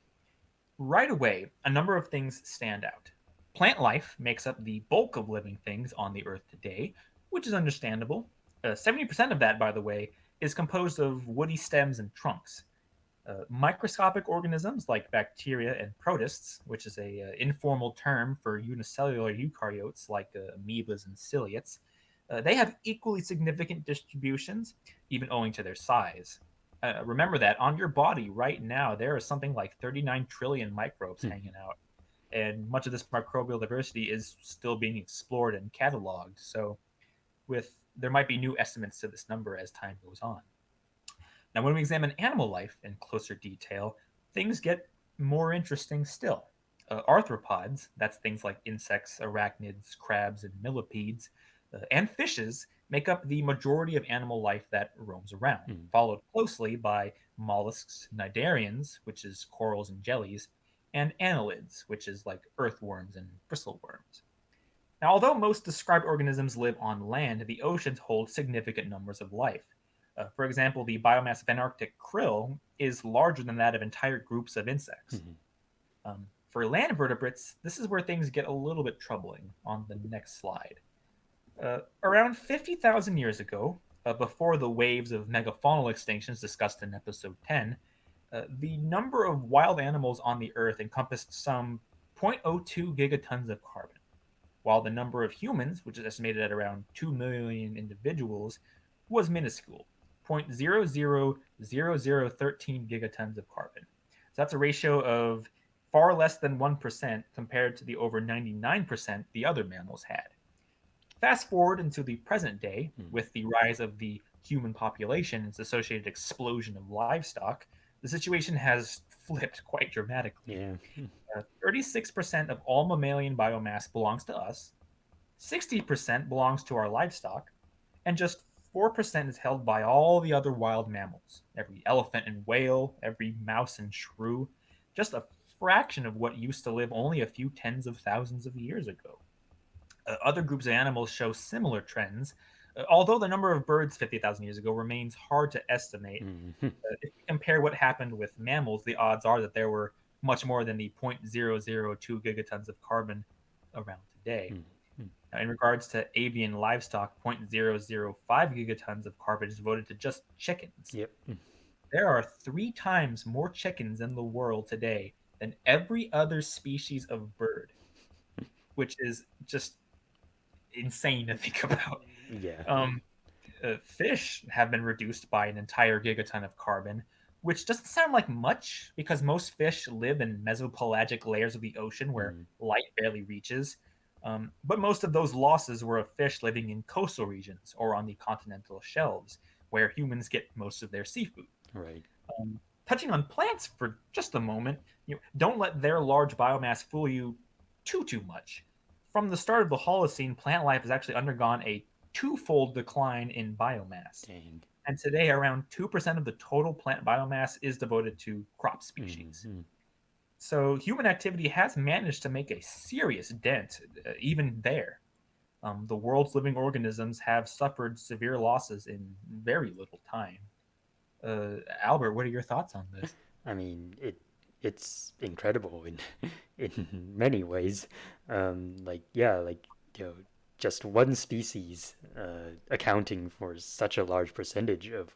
Right away, a number of things stand out. Plant life makes up the bulk of living things on the Earth today, which is understandable. 70% of that, by the way, is composed of woody stems and trunks. Microscopic organisms like bacteria and protists, which is a informal term for unicellular eukaryotes like amoebas and ciliates, they have equally significant distributions, even owing to their size. Remember that on your body right now, there is something like 39 trillion microbes mm. hanging out, and much of this microbial diversity is still being explored and cataloged. So, with there might be new estimates to this number as time goes on. Now, when we examine animal life in closer detail, things get more interesting still. Arthropods, that's things like insects, arachnids, crabs, and millipedes, and fishes make up the majority of animal life that roams around, Mm. followed closely by mollusks, cnidarians, which is corals and jellies, and annelids, which is like earthworms and bristleworms. Now, although most described organisms live on land, the oceans hold significant numbers of life. For example, the biomass of Antarctic krill is larger than that of entire groups of insects. Mm. For land vertebrates, this is where things get a little bit troubling on the next slide. Around 50,000 years ago, before the waves of megafaunal extinctions discussed in episode 10, the number of wild animals on the Earth encompassed some zero point zero 0.02 gigatons of carbon, while the number of humans, which is estimated at around 2 million individuals, was minuscule, 0.000013 gigatons of carbon. So that's a ratio of far less than 1% compared to the over 99% the other mammals had. Fast forward into the present day, Mm. with the rise of the human population and its associated explosion of livestock, the situation has flipped quite dramatically. Yeah. 36% of all mammalian biomass belongs to us, 60% belongs to our livestock, and just 4% is held by all the other wild mammals. Every elephant and whale, every mouse and shrew, just a fraction of what used to live only a few tens of thousands of years ago. Other groups of animals show similar trends, although the number of birds 50,000 years ago remains hard to estimate. Mm. If we compare what happened with mammals, the odds are that there were much more than the 0.002 gigatons of carbon around today. Mm. Mm. Now, in regards to avian livestock, 0.005 gigatons of carbon is devoted to just chickens. Yep. Mm. There are 3 times more chickens in the world today than every other species of bird, which is just insane to think about. Yeah. Um, Fish have been reduced by an entire gigaton of carbon, which doesn't sound like much because most fish live in mesopelagic layers of the ocean where Mm. light barely reaches. But most of those losses were of fish living in coastal regions or on the continental shelves, where humans get most of their seafood. Right. Um, Touching on plants for just a moment, don't let their large biomass fool you too much. From the start of the Holocene, plant life has actually undergone a twofold decline in biomass. Dang. And today, around 2% of the total plant biomass is devoted to crop Mm. species. Mm. So, human activity has managed to make a serious dent, even there. The world's living organisms have suffered severe losses in very little time. Albert, what are your thoughts on this? I mean, it's incredible in in many ways. Like yeah, like just one species accounting for such a large percentage of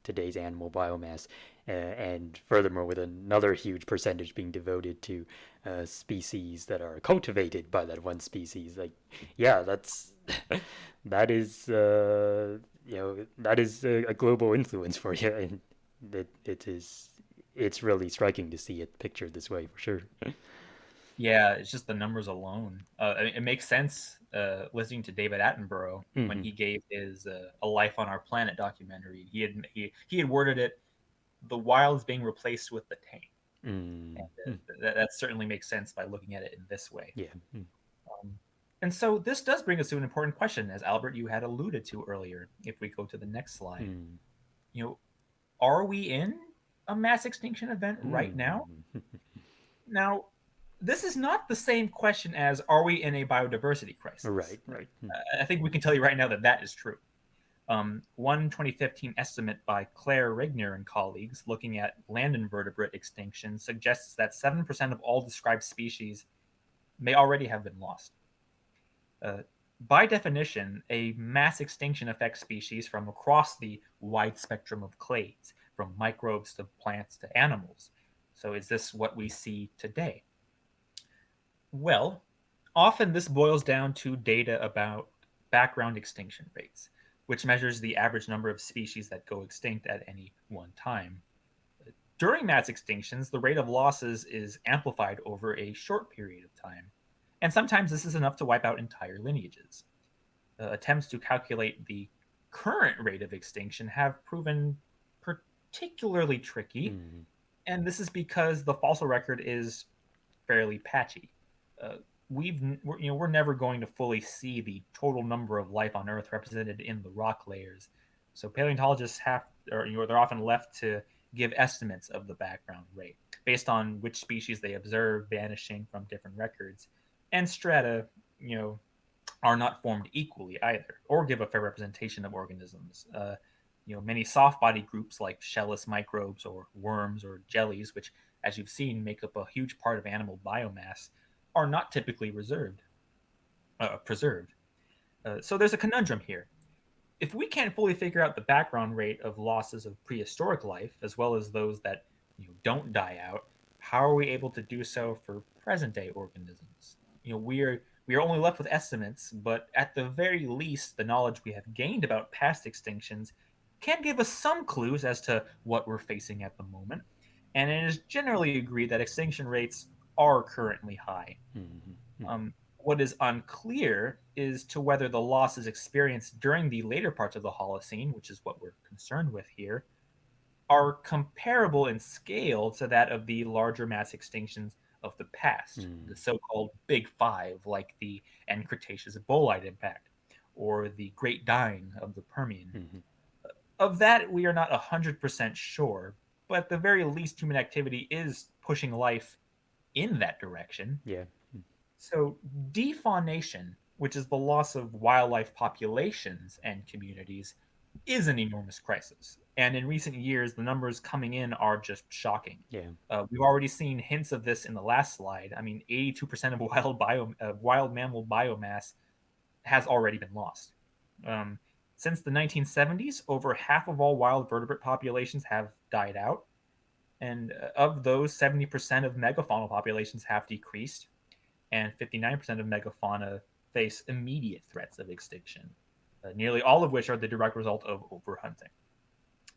today's animal biomass, and furthermore, with another huge percentage being devoted to species that are cultivated by that one species. Like, yeah, that's that is that is a global influence for you, and it's really striking to see it pictured this way for sure. Yeah, it's just the numbers alone. I mean, it makes sense listening to David Attenborough when Hmm. he gave his "A Life on Our Planet" documentary. He had worded it, "The wild is being replaced with the tame," and Mm. that certainly makes sense by looking at it in this way. Yeah. Mm. Um, and so this does bring us to an important question, as Albert you had alluded to earlier. If we go to the next slide, Mm. you know, are we in a mass extinction event right now? Mm. Now, this is not the same question as are we in a biodiversity crisis? Right. Right. Mm. I think we can tell you right now that that is true. One 2015 estimate by Claire Regner and colleagues looking at land invertebrate extinction suggests that 7% of all described species may already have been lost. Uh, by definition, a mass extinction affects species from across the wide spectrum of clades, from microbes to plants to animals. So, is this what we see today? Well, often this boils down to data about background extinction rates, which measures the average number of species that go extinct at any one time. During mass extinctions, the rate of losses is amplified over a short period of time, and sometimes this is enough to wipe out entire lineages. Attempts to calculate the current rate of extinction have proven particularly tricky, Mm. and this is because the fossil record is fairly patchy. we're never going to fully see the total number of life on Earth represented in the rock layers. So paleontologists have, or they're often left to give estimates of the background rate based on which species they observe vanishing from different records, and strata, you know, are not formed equally either, or give a fair representation of organisms. Many soft-body groups like shellless microbes or worms or jellies, which, as you've seen, make up a huge part of animal biomass, are not typically preserved. So there's a conundrum here. If we can't fully figure out the background rate of losses of prehistoric life, as well as those that don't die out, how are we able to do so for present day organisms? We are only left with estimates, but at the very least, the knowledge we have gained about past extinctions can give us some clues as to what we're facing at the moment. And it is generally agreed that extinction rates are currently high. Mm-hmm. What is unclear is to whether the losses experienced during the later parts of the Holocene, which is what we're concerned with here, are comparable in scale to that of the larger mass extinctions of the past, Mm-hmm. the so-called Big Five, like the end Cretaceous bolide impact, or the Great Dying of the Permian. Mm-hmm. Of that, we are not 100% sure, but at the very least, human activity is pushing life in that direction. Yeah. So, defaunation, which is the loss of wildlife populations and communities, is an enormous crisis. And in recent years, the numbers coming in are just shocking. Yeah. We've already seen hints of this in the last slide. I mean, 82% of wild mammal biomass has already been lost. Um, since the 1970s, over half of all wild vertebrate populations have died out. And of those, 70% of megafaunal populations have decreased, and 59% of megafauna face immediate threats of extinction, nearly all of which are the direct result of overhunting.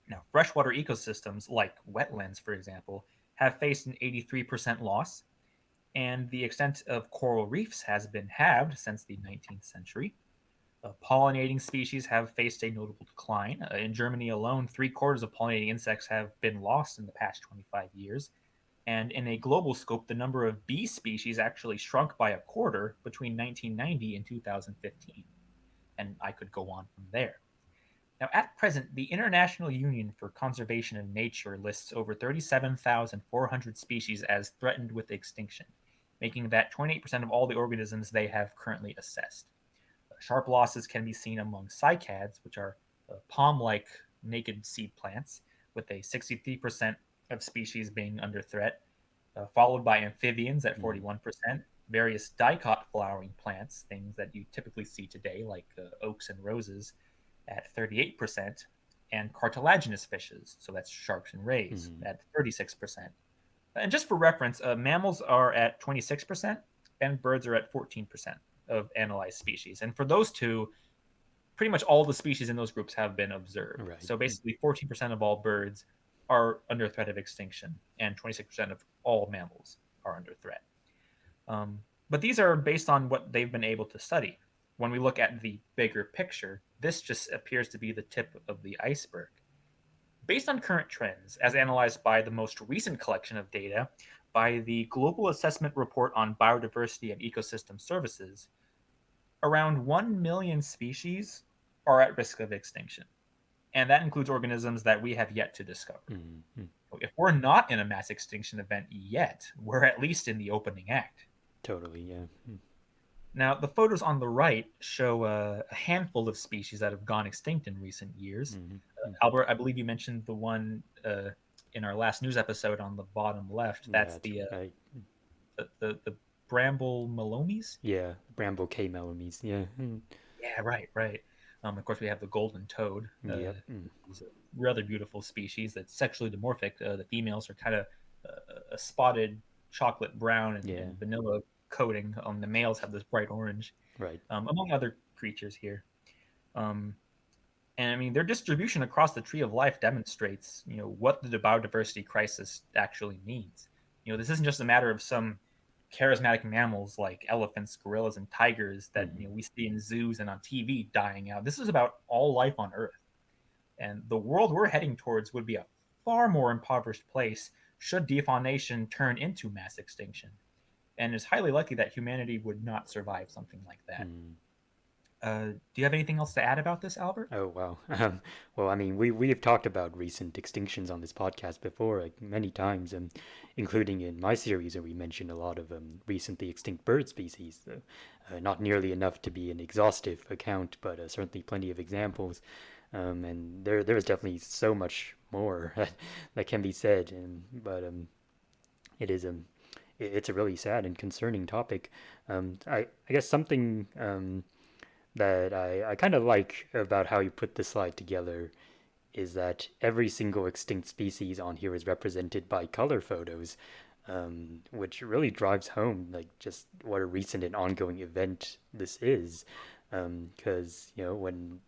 Now, freshwater ecosystems like wetlands, for example, have faced an 83% loss, and the extent of coral reefs has been halved since the 19th century. Pollinating species have faced a notable decline. In Germany alone, three-quarters of pollinating insects have been lost in the past 25 years, and in a global scope, the number of bee species actually shrunk by a quarter between 1990 and 2015. And I could go on from there. Now, at present, the International Union for Conservation of Nature lists over 37,400 species as threatened with extinction, making that 28% of all the organisms they have currently assessed. Sharp losses can be seen among cycads, which are palm like naked seed plants, with a 63% of species being under threat, followed by amphibians at Mm-hmm. 41%, various dicot flowering plants, things that you typically see today, like oaks and roses, at 38%, and cartilaginous fishes, so that's sharks and rays, Mm-hmm. at 36%. And just for reference, mammals are at 26%, and birds are at 14% of analyzed species. And for those two, pretty much all the species in those groups have been observed. Right. So basically, 14% of all birds are under threat of extinction, and 26% of all mammals are under threat. But these are based on what they've been able to study. When we look at the bigger picture, this just appears to be the tip of the iceberg. Based on current trends, as analyzed by the most recent collection of data by the Global Assessment Report on Biodiversity and Ecosystem Services, around 1 million species are at risk of extinction. And that includes organisms that we have yet to discover. Mm-hmm. If we're not in a mass extinction event yet, we're at least in the opening act. Totally. Yeah. Now, the photos on the right show a handful of species that have gone extinct in recent years. Mm-hmm. Albert, I believe you mentioned the one in our last news episode on the bottom left. Yeah. That's That's right. the bramble malomies. Yeah. Bramble K. Melamese. Yeah. Mm. Yeah, right, right. Of course, we have the golden toad. Yep. Mm. He's a rather beautiful species that's sexually dimorphic. The females are kind of a spotted chocolate brown Yeah. and vanilla coating. The males have this bright orange, Right. among other creatures here. Um, and I mean, their distribution across the tree of life demonstrates, what the biodiversity crisis actually means. This isn't just a matter of some charismatic mammals like elephants, gorillas, and tigers that Mm-hmm. we see in zoos and on TV dying out. This is about all life on Earth, and the world we're heading towards would be a far more impoverished place should defaunation turn into mass extinction. and it's highly likely that humanity would not survive something like that. Mm. Do you have anything else to add about this, Albert? Oh wow. Well, I mean, we've talked about recent extinctions on this podcast before, like many times, including in my series where we mentioned a lot of recently extinct bird species. Not nearly enough to be an exhaustive account, but certainly plenty of examples. And there's definitely so much more that can be said. But it is it's a really sad and concerning topic. I guess something that I kind of like about how you put the slide together is that every single extinct species on here is represented by color photos, which really drives home like just what a recent and ongoing event this is. Because you know when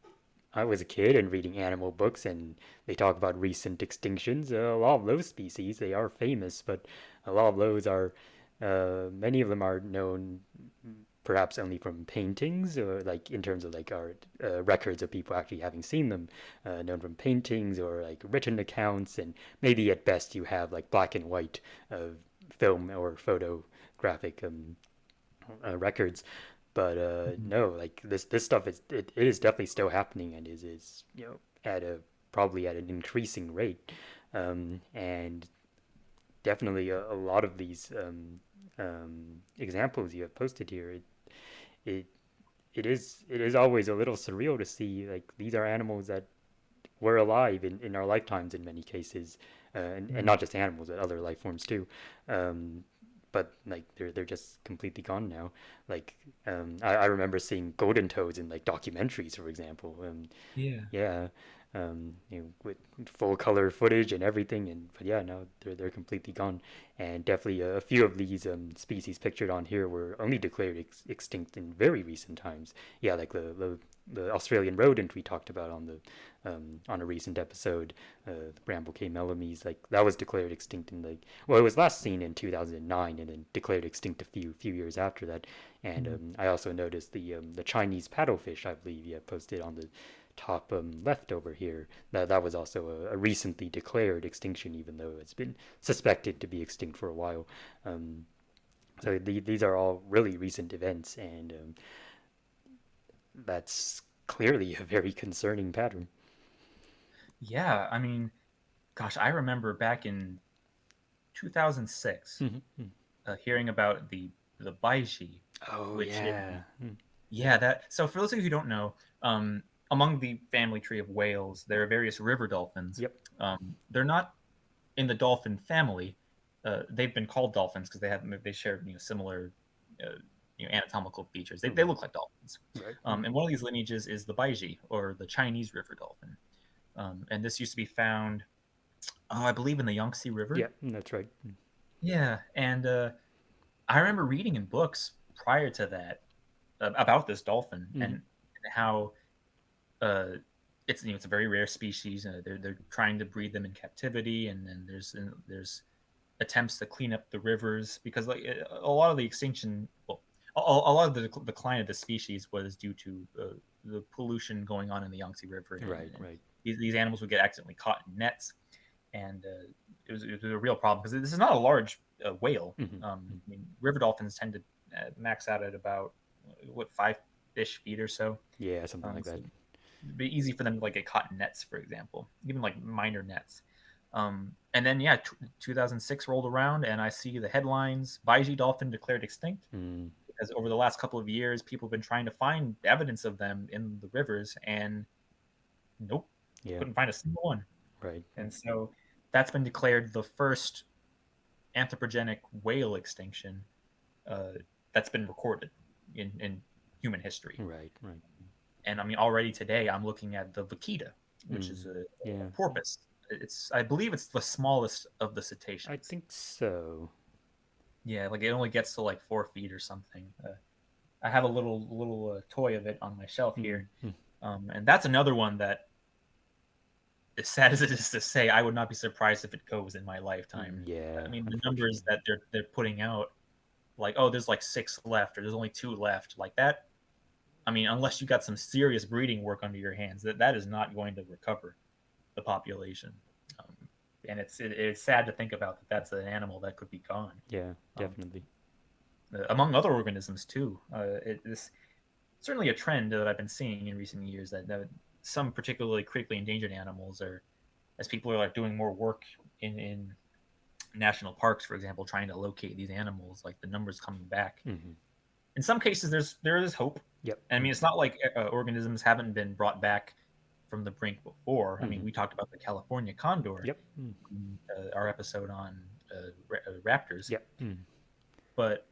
I was a kid and reading animal books and they talk about recent extinctions, a lot of those species they are famous, but a lot of those are many of them are known perhaps only from paintings or like in terms of like our records of people actually having seen them, known from paintings or like written accounts, and maybe at best you have like black and white film or photographic records. But Mhm. no, like this stuff it is definitely still happening and is at a probably at an increasing rate, and definitely a lot of these examples you have posted here, it it is always a little surreal to see like these are animals that were alive in our lifetimes in many cases, and Mhm. not just animals but other life forms too. Um, but like they're just completely gone now. Like I remember seeing golden toads in like documentaries, for example. Yeah. Yeah, with full color footage and everything. And but yeah, no, they're completely gone. And definitely a few of these species pictured on here were only declared extinct in very recent times. Yeah, like the Australian rodent we talked about on a recent episode, the Bramble K. melames, like that was declared extinct in like well, it was last seen in 2009 and then declared extinct a few years after that. And Mhm. I also noticed the Chinese paddlefish, I believe, yeah, posted on the top left over here. That was also a recently declared extinction, even though it's been suspected to be extinct for a while. Um, so these are all really recent events, and that's clearly a very concerning pattern. Yeah, I mean, gosh, I remember back in 2006 Mhm. hearing about the Baiji, Oh which is yeah. yeah that. So for those of you who don't know, among the family tree of whales, there are various river dolphins. Yep. They're not in the dolphin family. They've been called dolphins because they share similar uh, anatomical features. They Right. look like dolphins. Right. And one of these lineages is the Baiji or the Chinese river dolphin. And this used to be found, I believe, in the Yangtze River. Yeah, that's right. Yeah, and I remember reading in books prior to that about this dolphin Mm-hmm. and how uh, it's a very rare species. They're trying to breed them in captivity, and then there's attempts to clean up the rivers because like a lot of the extinction, well, a lot of the decline of the species was due to the pollution going on in the Yangtze River, Right. and Right. these animals would get accidentally caught in nets, and it was a real problem because this is not a large whale. Mm-hmm. I mean, river dolphins tend to max out at about what 5-ish feet or so. Yeah, something like So that. it'd be easy for them to like get caught in nets, for example, even like minor nets. And then yeah, 2006 rolled around, and I see the headlines: Baiji dolphin declared extinct. Mm, Because over the last couple of years, people have been trying to find evidence of them in the rivers, and nope, yeah. couldn't find a single one. Right. And so that's been declared the first anthropogenic whale extinction uh, that's been recorded in human history. Right. Right. And I mean, already today, I'm looking at the vaquita, which is Mm, a yeah. porpoise. I believe it's the smallest of the I cetaceans. think so. Yeah, like it only gets to like 4 feet or something. I have a little toy of it on my shelf Mm, here, mm, and that's another one that, as sad as it is to say, I would not be surprised if it goes in my lifetime. yeah. I mean, the numbers Unfortunately. that they're putting out, like, oh, there's like 6 left, or there's only 2 left, like that. I mean, unless you got some serious breeding work under your hands, that is not going to recover the population. Um, and it's sad to think about that that's an animal that could be gone. Yeah. Um, Definitely. among other organisms too. It's certainly a trend that I've been seeing in recent years that some particularly critically endangered animals are, as people are like doing more work in national parks, for example, trying to locate these animals, like the numbers coming back. Mm-hmm. In some cases, there is hope. Yep. I mean, it's not like organisms haven't been brought back from the brink before. I mean, Mm-hmm. we talked about the California condor Yep. Mm. in our episode on raptors, Yep. Mm. but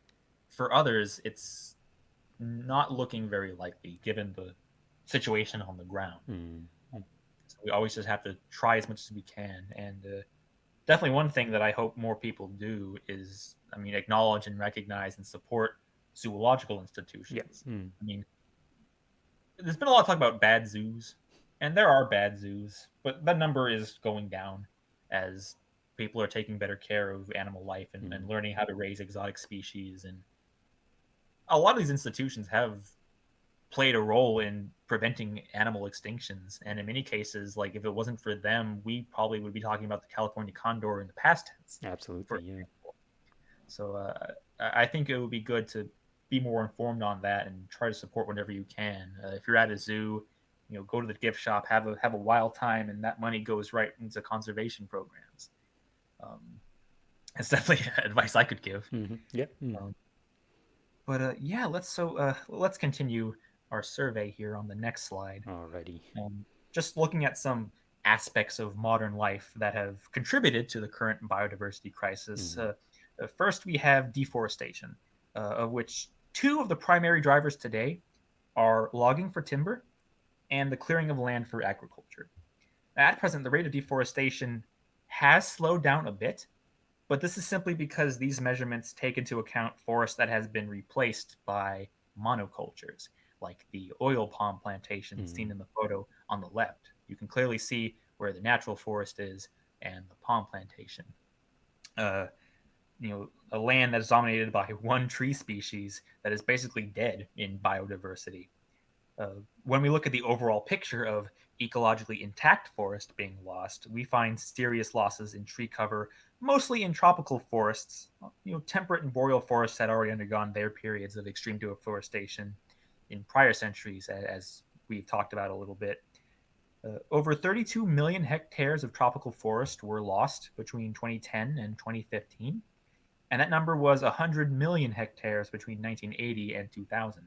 for others, it's not looking very likely given the situation on the ground. Mm. So we always just have to try as much as we can. And definitely one thing that I hope more people do is, I mean, acknowledge and recognize and support zoological Yep. institutions. Mm. I mean, there's been a lot of talk about bad zoos, and there are bad zoos, but that number is going down as people are taking better care of animal life and Mm. learning how to raise exotic species. And a lot of these institutions have played a role in preventing animal extinctions. And in many cases, like if it wasn't for them, we probably would be talking about the California condor in the past tense, Absolutely. for Yeah. example. So I think it would be good to be more informed on that and try to support whatever you can. If you're at a zoo, go to the gift shop, have a wild time, and that money goes right into conservation programs. Um, it's definitely advice I could give. Mm-hmm. Yep. Mm. Um, but yeah, let's continue our survey here on the next slide. Alrighty. Um, just looking at some aspects of modern life that have contributed to the current biodiversity crisis. Mm. First, we have deforestation, of which two of the primary drivers today are logging for timber and the clearing of land for agriculture. At present, the rate of deforestation has slowed down a bit, but this is simply because these measurements take into account forest that has been replaced by monocultures, like the oil palm plantation seen Mm. in the photo on the left. You can clearly see where the natural forest is and the palm plantation. Uh, a land that is dominated by one tree species that is basically dead in biodiversity. When we look at the overall picture of ecologically intact forest being lost, we find serious losses in tree cover, mostly in tropical forests. Temperate and boreal forests had already undergone their periods of extreme deforestation in prior centuries, as we've talked about a little bit. Over 32 million hectares of tropical forest were lost between 2010 and 2015, and that number was 100 million hectares between 1980 and 2000.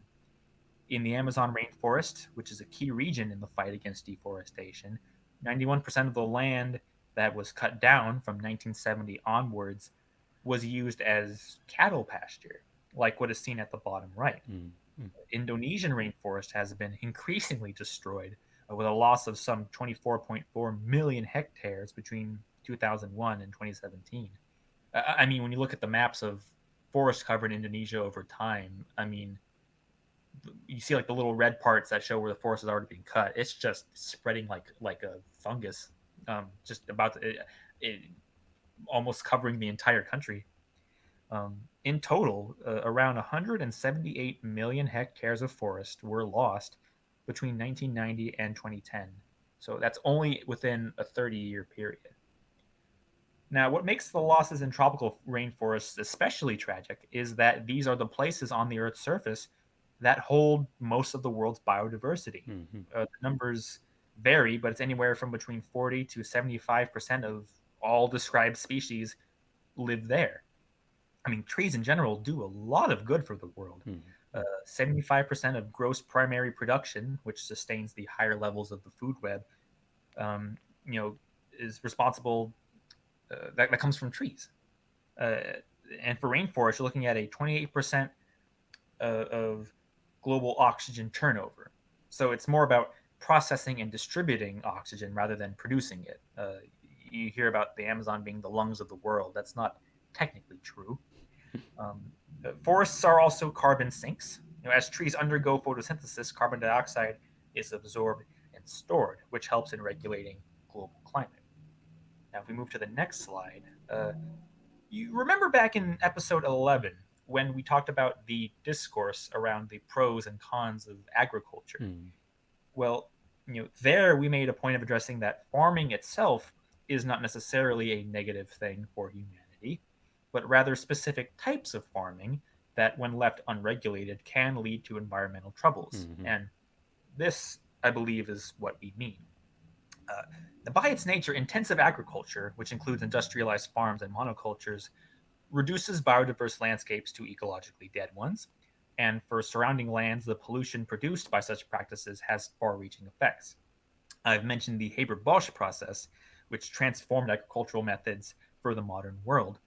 In the Amazon rainforest, which is a key region in the fight against deforestation, 91% of the land that was cut down from 1970 onwards was used as cattle pasture, like what is seen at the bottom right. Mm. Mm. Indonesian rainforest has been increasingly destroyed, with a loss of some 24.4 million hectares between 2001 and 2017. I mean, when you look at the maps of forest cover in Indonesia over time, I mean, you see like the little red parts that show where the forest has already been cut. It's just spreading like a fungus, just about it almost covering the entire country. In total, around 178 million hectares of forest were lost between 1990 and 2010. So that's only within a 30-year period. Now, what makes the losses in tropical rainforests especially tragic is that these are the places on the Earth's surface that hold most of the world's biodiversity. Mm-hmm. The numbers vary, but it's anywhere from between 40 to 75% of all described species live there. I mean, trees in general do a lot of good for the world. Mm. 75% of gross primary production, which sustains the higher levels of the food web, um, you know, is responsible. That comes from trees. Uh, and for rainforest, you're looking at a 28% of global oxygen turnover. So it's more about processing and distributing oxygen rather than producing it. You hear about the Amazon being the lungs of the world. That's not technically true. Um, Forests are also carbon sinks. As trees undergo photosynthesis, carbon dioxide is absorbed and stored, which helps in regulating global climate. Now, if we move to the next slide, you remember back in episode 11 when we talked about the discourse around the pros and cons of agriculture. Mm. Well, there we made a point of addressing that farming itself is not necessarily a negative thing for humanity, but rather specific types of farming that, when left unregulated, can lead to environmental troubles. Mm-hmm. And this, I believe, is what we mean. Uh, by its nature, intensive agriculture, which includes industrialized farms and monocultures, reduces biodiverse landscapes to ecologically dead ones. And for surrounding lands, the pollution produced by such practices has far reaching effects. I've mentioned the Haber Bosch process, which transformed agricultural methods for the modern world.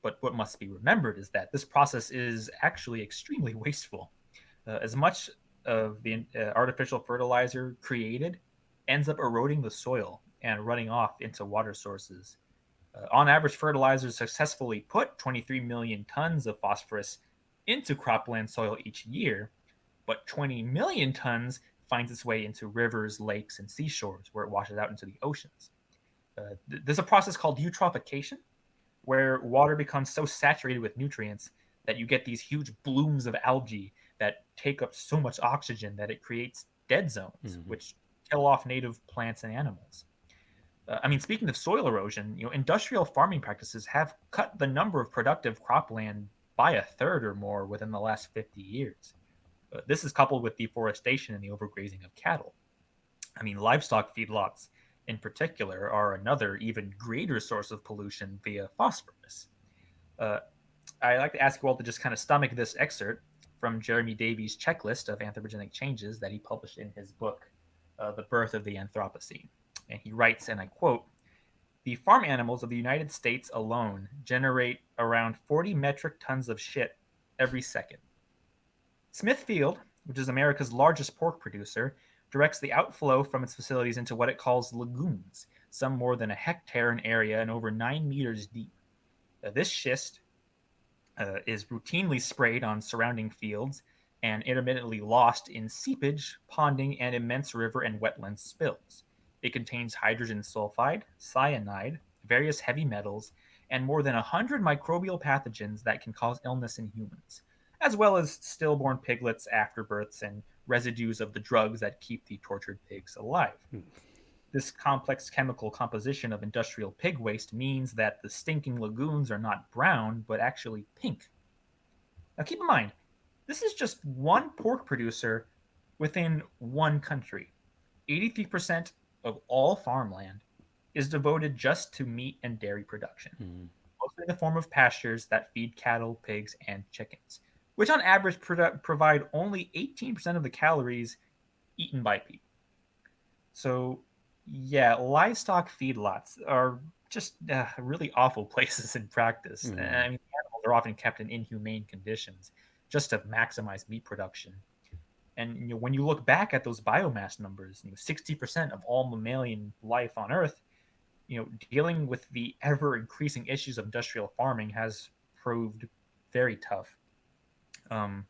But what must be remembered is that this process is actually extremely wasteful. As much of the artificial fertilizer created ends up eroding the soil and running off into water sources. On average, fertilizers successfully put 23 million tons of phosphorus into cropland soil each year, but 20 million tons finds its way into rivers, lakes, and seashores where it washes out into the oceans. There's a process called eutrophication, where water becomes so saturated with nutrients that you get these huge blooms of algae that take up so much oxygen that it creates dead zones, Mm-hmm. which kill off native plants and animals. Speaking of soil erosion, industrial farming practices have cut the number of productive cropland by a third or more within the last 50 years. This is coupled with deforestation and the overgrazing of cattle. Livestock feedlots in particular are another, even greater source of pollution via phosphorus. Uh, I like to ask you all to just kind of stomach this excerpt from Jeremy Davies' checklist of anthropogenic changes that he published in his book, The Birth of the Anthropocene. And he writes, and I quote, "The farm animals of the United States alone generate around 40 metric tons of shit every second. Smithfield, which is America's largest pork producer, directs the outflow from its facilities into what it calls lagoons, some more than a hectare in area and over 9 meters deep. This schist is routinely sprayed on surrounding fields and intermittently lost in seepage, ponding, and immense river and wetland spills. It contains hydrogen sulfide, cyanide, various heavy metals, and more than 100 microbial pathogens that can cause illness in humans, as well as stillborn piglets, afterbirths, and residues of the drugs that keep the tortured pigs alive. This complex chemical composition of industrial pig waste means that the stinking lagoons are not brown, but actually pink. Now, keep in mind, this is just one pork producer within one country. 83% of all farmland is devoted just to meat and dairy production, Mm-hmm. mostly in the form of pastures that feed cattle, pigs, and chickens, which on average provide only 18% of the calories eaten by people. So, yeah, livestock feedlots are just really awful places in practice. Mm-hmm. Animals are often kept in inhumane conditions just to maximize meat production. And when you look back at those biomass numbers, 60% of all mammalian life on Earth, dealing with the ever increasing issues of industrial farming has proved very tough. Um,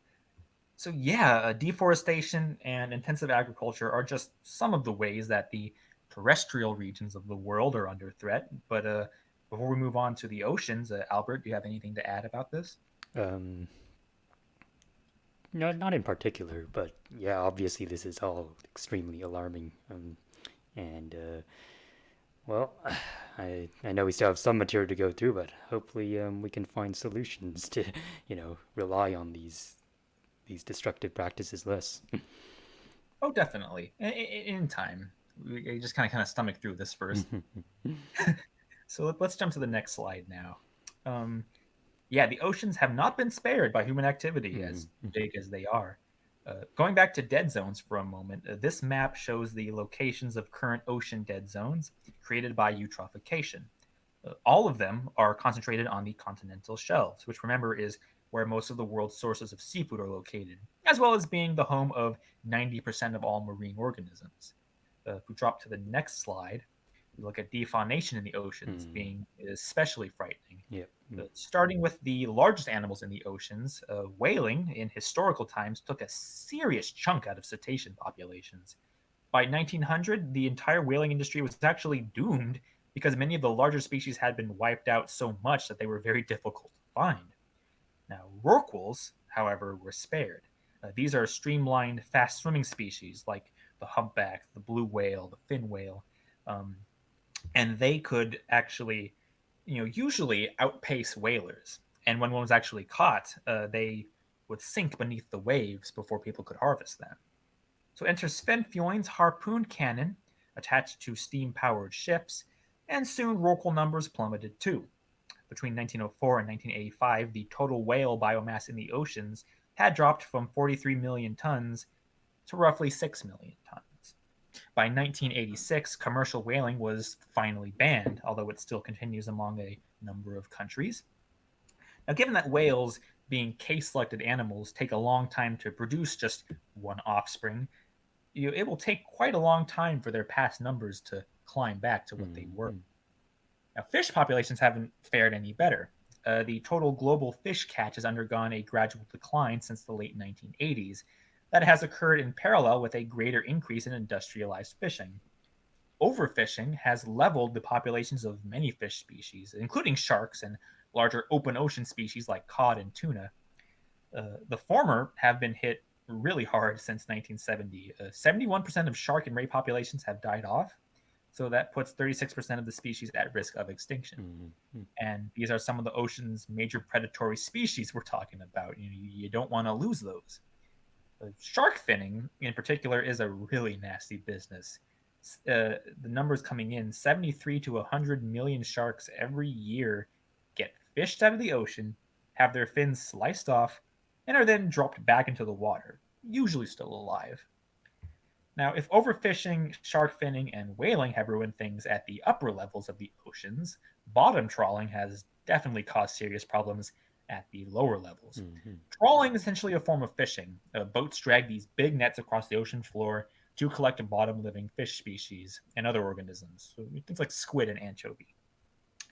so yeah, deforestation and intensive agriculture are just some of the ways that the terrestrial regions of the world are under threat. But before we move on to the oceans, Albert, do you have anything to add about this? Um, no, not in particular, but yeah, obviously this is all extremely alarming. And well, I know we still have some material to go through, but hopefully we can find solutions to rely on these destructive practices less. Oh, definitely. In time, we just kind of stomach through this first. So let's jump to the next slide now. Um, yeah, the oceans have not been spared by human activity, as big as they are. Going back to dead zones for a moment, this map shows the locations of current ocean dead zones created by eutrophication. All of them are concentrated on the continental shelves, which, remember, is where most of the world's sources of seafood are located, as well as being the home of 90% of all marine organisms. If we drop to the next slide, we look at defaunation in the oceans Mm, being especially frightening. yep. Starting with the largest animals in the oceans, whaling in historical times took a serious chunk out of cetacean populations. By 1900, the entire whaling industry was actually doomed because many of the larger species had been wiped out so much that they were very difficult to find. Now, rorquals, however, were spared. These are streamlined, fast swimming species like the humpback, the blue whale, the fin whale, um, and they could actually, usually outpace whalers. And when one was actually caught, they would sink beneath the waves before people could harvest them. So enter Sven Fioin's harpoon cannon, attached to steam powered ships, and soon rorqual numbers plummeted too. Between 1904 and 1985, the total whale biomass in the oceans had dropped from 43 million tons to roughly 6 million tons. By 1986, commercial whaling was finally banned, although it still continues among a number of countries. Now, given that whales, being case selected animals, take a long time to produce just one offspring, it will take quite a long time for their past numbers to climb back to what they were. Mm-hmm. Now, fish populations haven't fared any better. The total global fish catch has undergone a gradual decline since the late 1980s. That has occurred in parallel with a greater increase in industrialized fishing. Overfishing has leveled the populations of many fish species, including sharks and larger open ocean species like cod and tuna. The former have been hit really hard since 1970. 71% of shark and ray populations have died off, so that puts 36% of the species at risk of extinction. Mm-hmm. And these are some of the ocean's major predatory species we're talking about. You don't want to lose those. Shark finning, in particular, is a really nasty business. The numbers coming in 73 to 100 million sharks every year get fished out of the ocean, have their fins sliced off, and are then dropped back into the water, usually still alive. Now, if overfishing, shark finning, and whaling have ruined things at the upper levels of the oceans, bottom trawling has definitely caused serious problems at the lower levels. Mm-hmm. Trawling is essentially a form of fishing. Boats drag these big nets across the ocean floor to collect bottom living fish species and other organisms, so things like squid and anchovy.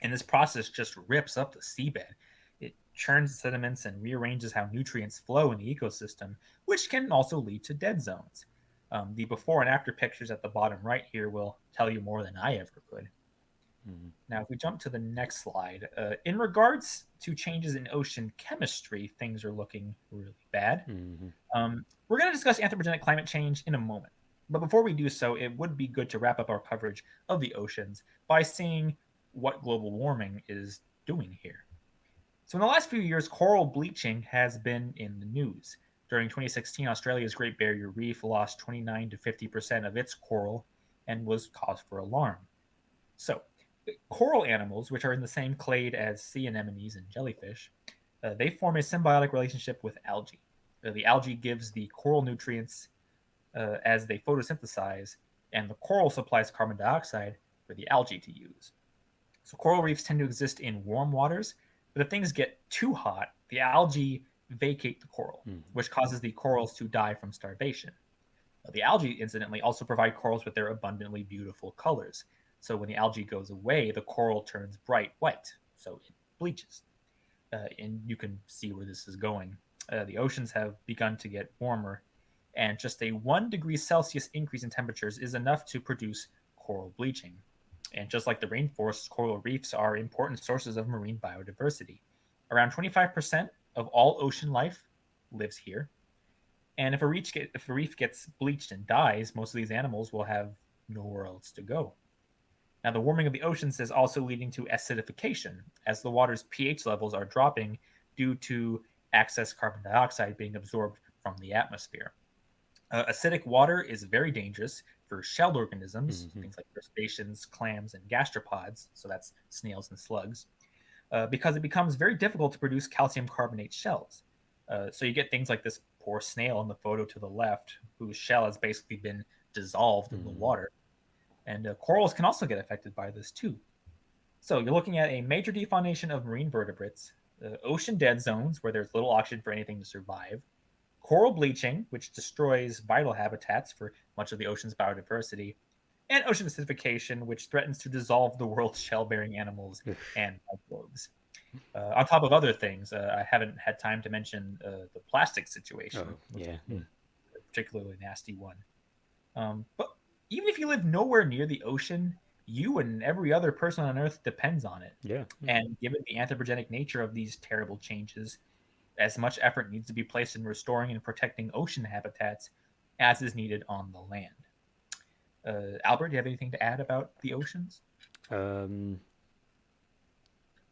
And this process just rips up the seabed. It churns sediments and rearranges how nutrients flow in the ecosystem, which can also lead to dead zones. The before and after pictures at the bottom right here will tell you more than I ever could. Mm-hmm. Now, if we jump to the next slide, in regards to changes in ocean chemistry, things are looking really bad. Mm-hmm. We're going to discuss anthropogenic climate change in a moment. But before we do so, it would be good to wrap up our coverage of the oceans by seeing what global warming is doing here. So, in the last few years, coral bleaching has been in the news. During 2016, Australia's Great Barrier Reef lost 29 to 50% of its coral and was cause for alarm. So, coral animals, which are in the same clade as sea anemones and jellyfish, they form a symbiotic relationship with algae. The algae gives the coral nutrients as they photosynthesize, and the coral supplies carbon dioxide for the algae to use. So coral reefs tend to exist in warm waters, but if things get too hot, the algae vacate the coral, Mm-hmm. which causes the corals to die from starvation. The algae, incidentally, also provide corals with their abundantly beautiful colors. So when the algae goes away, the coral turns bright white, so it bleaches. And you can see where this is going. The oceans have begun to get warmer, and just a 1 degree Celsius increase in temperatures is enough to produce coral bleaching. And just like the rainforests, coral reefs are important sources of marine biodiversity. Around 25% of all ocean life lives here. And if a reef gets bleached and dies, most of these animals will have nowhere else to go. Now, the warming of the oceans is also leading to acidification, as the water's pH levels are dropping due to excess carbon dioxide being absorbed from the atmosphere. Acidic water is very dangerous for shelled organisms, Mm-hmm. things like crustaceans, clams, and gastropods, so that's snails and slugs, because it becomes very difficult to produce calcium carbonate shells. So you get things like this poor snail in the photo to the left, whose shell has basically been dissolved in the Mm-hmm. water. And corals can also get affected by this too. So you're looking at a major defaunation of marine vertebrates, ocean dead zones where there's little oxygen for anything to survive, coral bleaching, which destroys vital habitats for much of the ocean's biodiversity, and ocean acidification, which threatens to dissolve the world's shell bearing animals and microbes. On top of other things, I haven't had time to mention the plastic situation, Oh, which yeah. is a particularly nasty one. But even if you live nowhere near the ocean, you and every other person on Earth depends on it. Yeah. And given the anthropogenic nature of these terrible changes, as much effort needs to be placed in restoring and protecting ocean habitats as is needed on the land. Albert, do you have anything to add about the oceans? Um,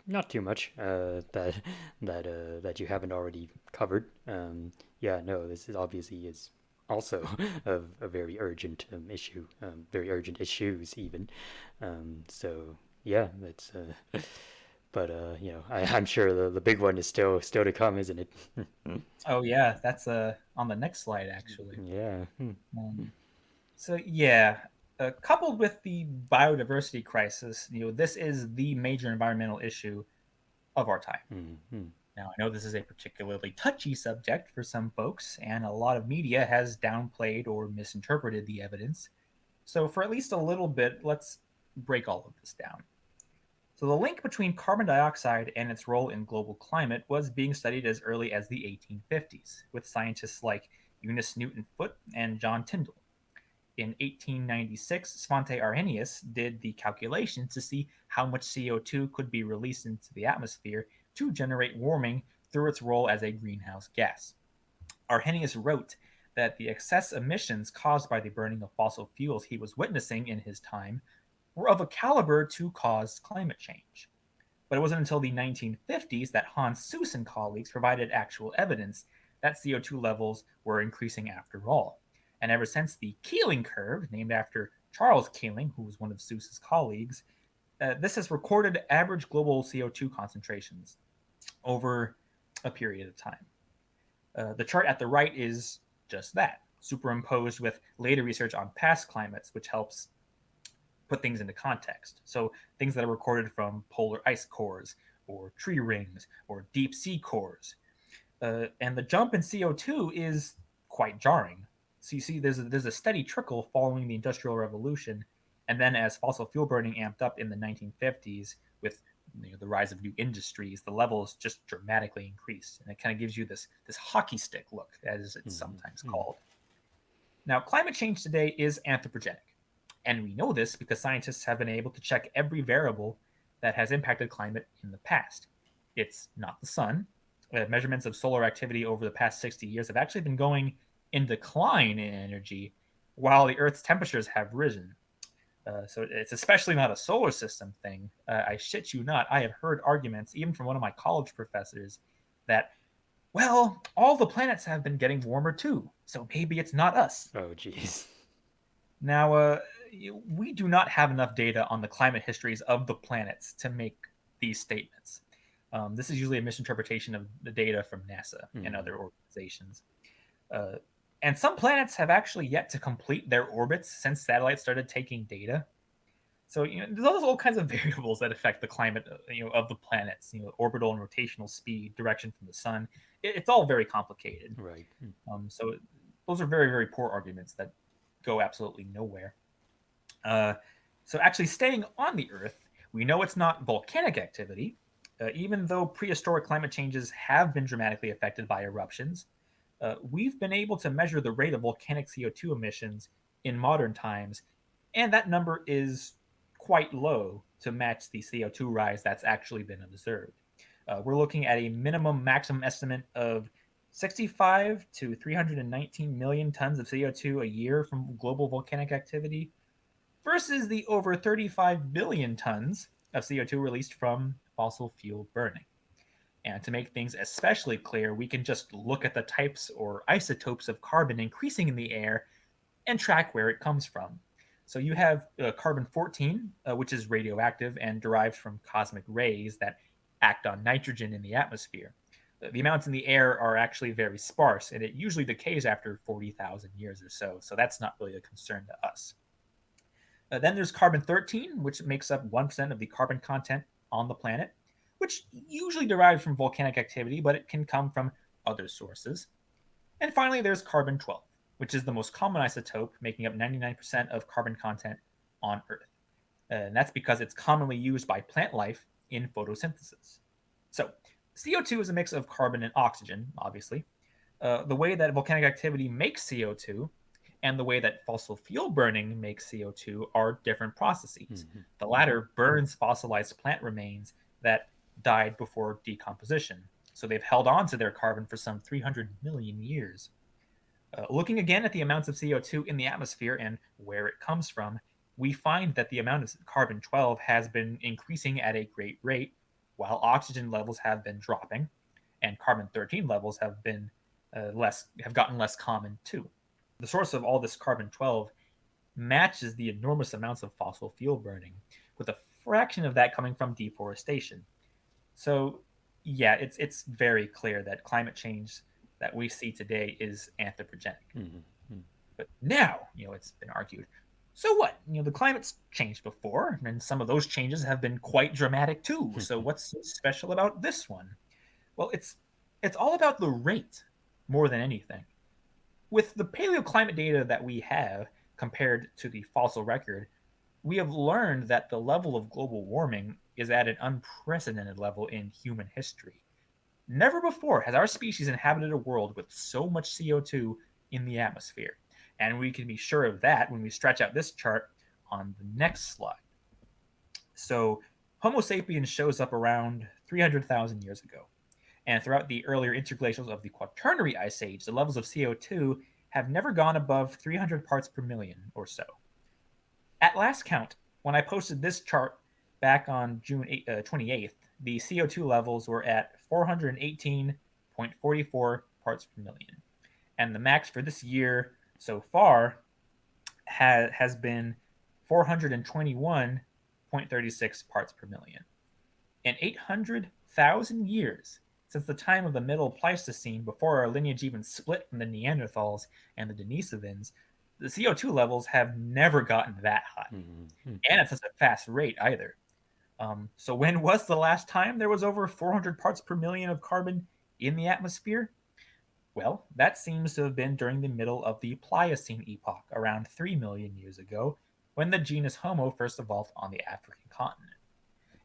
Not too much that you haven't already covered. Yeah, no, this is obviously is also a very urgent issue, very urgent issues even. So yeah, that's. But I'm sure the big one is still to come, isn't it? Oh yeah, that's on the next slide actually. Yeah. Um, so yeah, coupled with the biodiversity crisis, this is the major environmental issue of our time. Mm-hmm. Now, I know this is a particularly touchy subject for some folks, and a lot of media has downplayed or misinterpreted the evidence. So, for at least a little bit, let's break all of this down. So, the link between carbon dioxide and its role in global climate was being studied as early as the 1850s, with scientists like Eunice Newton Foote and John Tyndall. In 1896, Svante Arrhenius did the calculations to see how much CO2 could be released into the atmosphere to generate warming through its role as a greenhouse gas. Arrhenius wrote that the excess emissions caused by the burning of fossil fuels he was witnessing in his time were of a caliber to cause climate change. But it wasn't until the 1950s that Hans Suess and colleagues provided actual evidence that CO2 levels were increasing after all. And ever since the Keeling curve, named after Charles Keeling, who was one of Suess's colleagues, this has recorded average global CO2 concentrations over a period of time. The chart at the right is just that, superimposed with later research on past climates, which helps put things into context. So things that are recorded from polar ice cores or tree rings or deep sea cores. And the jump in CO2 is quite jarring. So you see, there's a steady trickle following the Industrial Revolution, and then as fossil fuel burning amped up in the 1950s with the rise of new industries, the levels just dramatically increased, and it kind of gives you this hockey stick look, as it's sometimes Mm-hmm. called. Now, climate change today is anthropogenic, and we know this because scientists have been able to check every variable that has impacted climate in the past. It's not the sun. Measurements of solar activity over the past 60 years have actually been going in decline in energy while the Earth's temperatures have risen. So it's especially not a solar system thing. I shit you not. I have heard arguments, even from one of my college professors, that, well, all the planets have been getting warmer too, so maybe it's not us. Oh, jeez. Now, we do not have enough data on the climate histories of the planets to make these statements. This is usually a misinterpretation of the data from NASA and Mm. other organizations. Uh, and some planets have actually yet to complete their orbits since satellites started taking data. So there's all kinds of variables that affect the climate, of the planets. Orbital and rotational speed, direction from the sun. It's all very complicated. Right. So those are very, very poor arguments that go absolutely nowhere. Uh, so actually, staying on the Earth, we know it's not volcanic activity, even though prehistoric climate changes have been dramatically affected by eruptions. We've been able to measure the rate of volcanic CO2 emissions in modern times, and that number is quite low to match the CO2 rise that's actually been observed. We're looking at a minimum maximum estimate of 65 to 319 million tons of CO2 a year from global volcanic activity versus the over 35 billion tons of CO2 released from fossil fuel burning. And to make things especially clear, we can just look at the types or isotopes of carbon increasing in the air and track where it comes from. So you have carbon 14, which is radioactive and derived from cosmic rays that act on nitrogen in the atmosphere. The amounts in the air are actually very sparse, and it usually decays after 40,000 years or so. So that's not really a concern to us. Then there's carbon 13, which makes up 1% of the carbon content on the planet, which usually derives from volcanic activity, but it can come from other sources. And finally, there's carbon 12, which is the most common isotope, making up 99% of carbon content on Earth. And that's because it's commonly used by plant life in photosynthesis. So, CO2 is a mix of carbon and oxygen, obviously. The way that volcanic activity makes CO2 and the way that fossil fuel burning makes CO2 are different processes. Mm-hmm. The latter burns fossilized plant remains that died before decomposition. So they've held on to their carbon for some 300 million years. Looking again at the amounts of CO2 in the atmosphere and where it comes from, we find that the amount of carbon 12 has been increasing at a great rate, while oxygen levels have been dropping, and carbon 13 levels have gotten less common too. The source of all this carbon 12 matches the enormous amounts of fossil fuel burning, with a fraction of that coming from deforestation. So, yeah, it's very clear that climate change that we see today is anthropogenic. Mm-hmm. But now, it's been argued. So what? The climate's changed before, and some of those changes have been quite dramatic too. So what's so special about this one? Well, it's all about the rate more than anything. With the paleoclimate data that we have compared to the fossil record, we have learned that the level of global warming is at an unprecedented level in human history. Never before has our species inhabited a world with so much CO2 in the atmosphere. And we can be sure of that when we stretch out this chart on the next slide. So, Homo sapiens shows up around 300,000 years ago. And throughout the earlier interglacials of the Quaternary Ice Age, the levels of CO2 have never gone above 300 parts per million or so. At last count, when I posted this chart back on June 28th, the CO2 levels were at 418.44 parts per million. And the max for this year so far has been 421.36 parts per million. In 800,000 years, since the time of the Middle Pleistocene, before our lineage even split from the Neanderthals and the Denisovans, the CO2 levels have never gotten that high. Mm-hmm. And at such a fast rate either. So when was the last time there was over 400 parts per million of carbon in the atmosphere? Well, that seems to have been during the middle of the Pliocene epoch, around 3 million years ago, when the genus Homo first evolved on the African continent.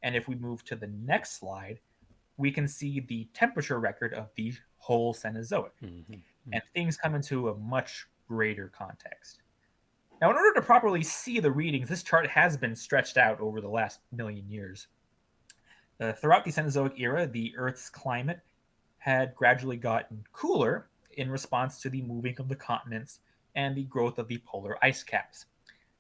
And if we move to the next slide, we can see the temperature record of the whole Cenozoic. Mm-hmm. And things come into a much greater context. Now, in order to properly see the readings, this chart has been stretched out over the last million years. Throughout the Cenozoic era, the Earth's climate had gradually gotten cooler in response to the moving of the continents and the growth of the polar ice caps.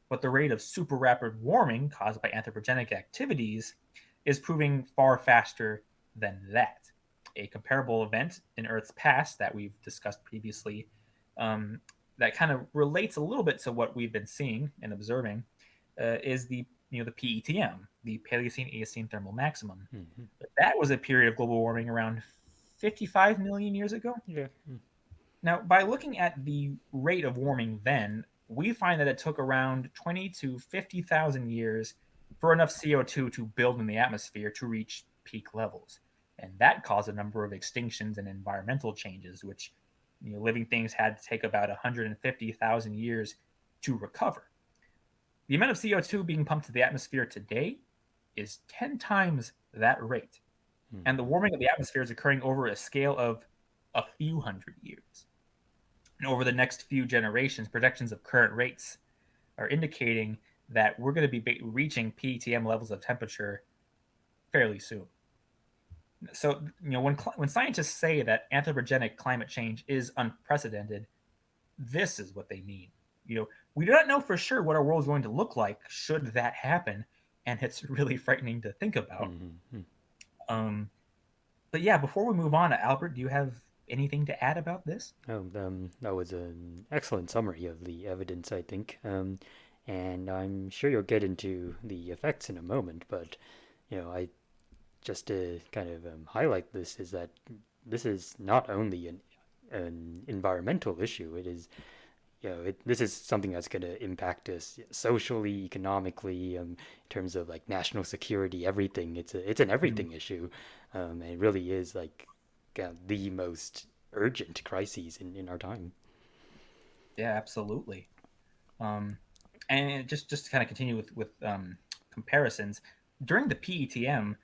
But the rate of super rapid warming caused by anthropogenic activities is proving far faster than that. A comparable event in Earth's past that we've discussed previously, that kind of relates a little bit to what we've been seeing and observing, is the PETM, the Paleocene Eocene thermal maximum. Mm-hmm. But that was a period of global warming around 55 million years ago. Yeah. Now, by looking at the rate of warming then, we find that it took around 20 to 50,000 years for enough CO2 to build in the atmosphere to reach peak levels. And that caused a number of extinctions and environmental changes, which living things had to take about 150,000 years to recover. The amount of CO2 being pumped to the atmosphere today is 10 times that rate. And the Mm-hmm. warming of the atmosphere is occurring over a scale of a few hundred years. And over the next few generations, projections of current rates are indicating that we're going to be reaching PETM levels of temperature fairly soon. So, when scientists say that anthropogenic climate change is unprecedented, this is what they mean. We do not know for sure what our world is going to look like should that happen, and it's really frightening to think about. Mm-hmm. Um, but yeah, before we move on, Albert, do you have anything to add about this? Oh, that was an excellent summary of the evidence, I think. And I'm sure you'll get into the effects in a moment, but I just to kind of highlight this is that this is not only an environmental issue. It is this is something that's going to impact us socially, economically, in terms of like national security, everything. It's an Mm, everything issue, and it really is like the most urgent crises in our time. yeah, absolutely. Um, and just to kind of continue with comparisons, during the PETM,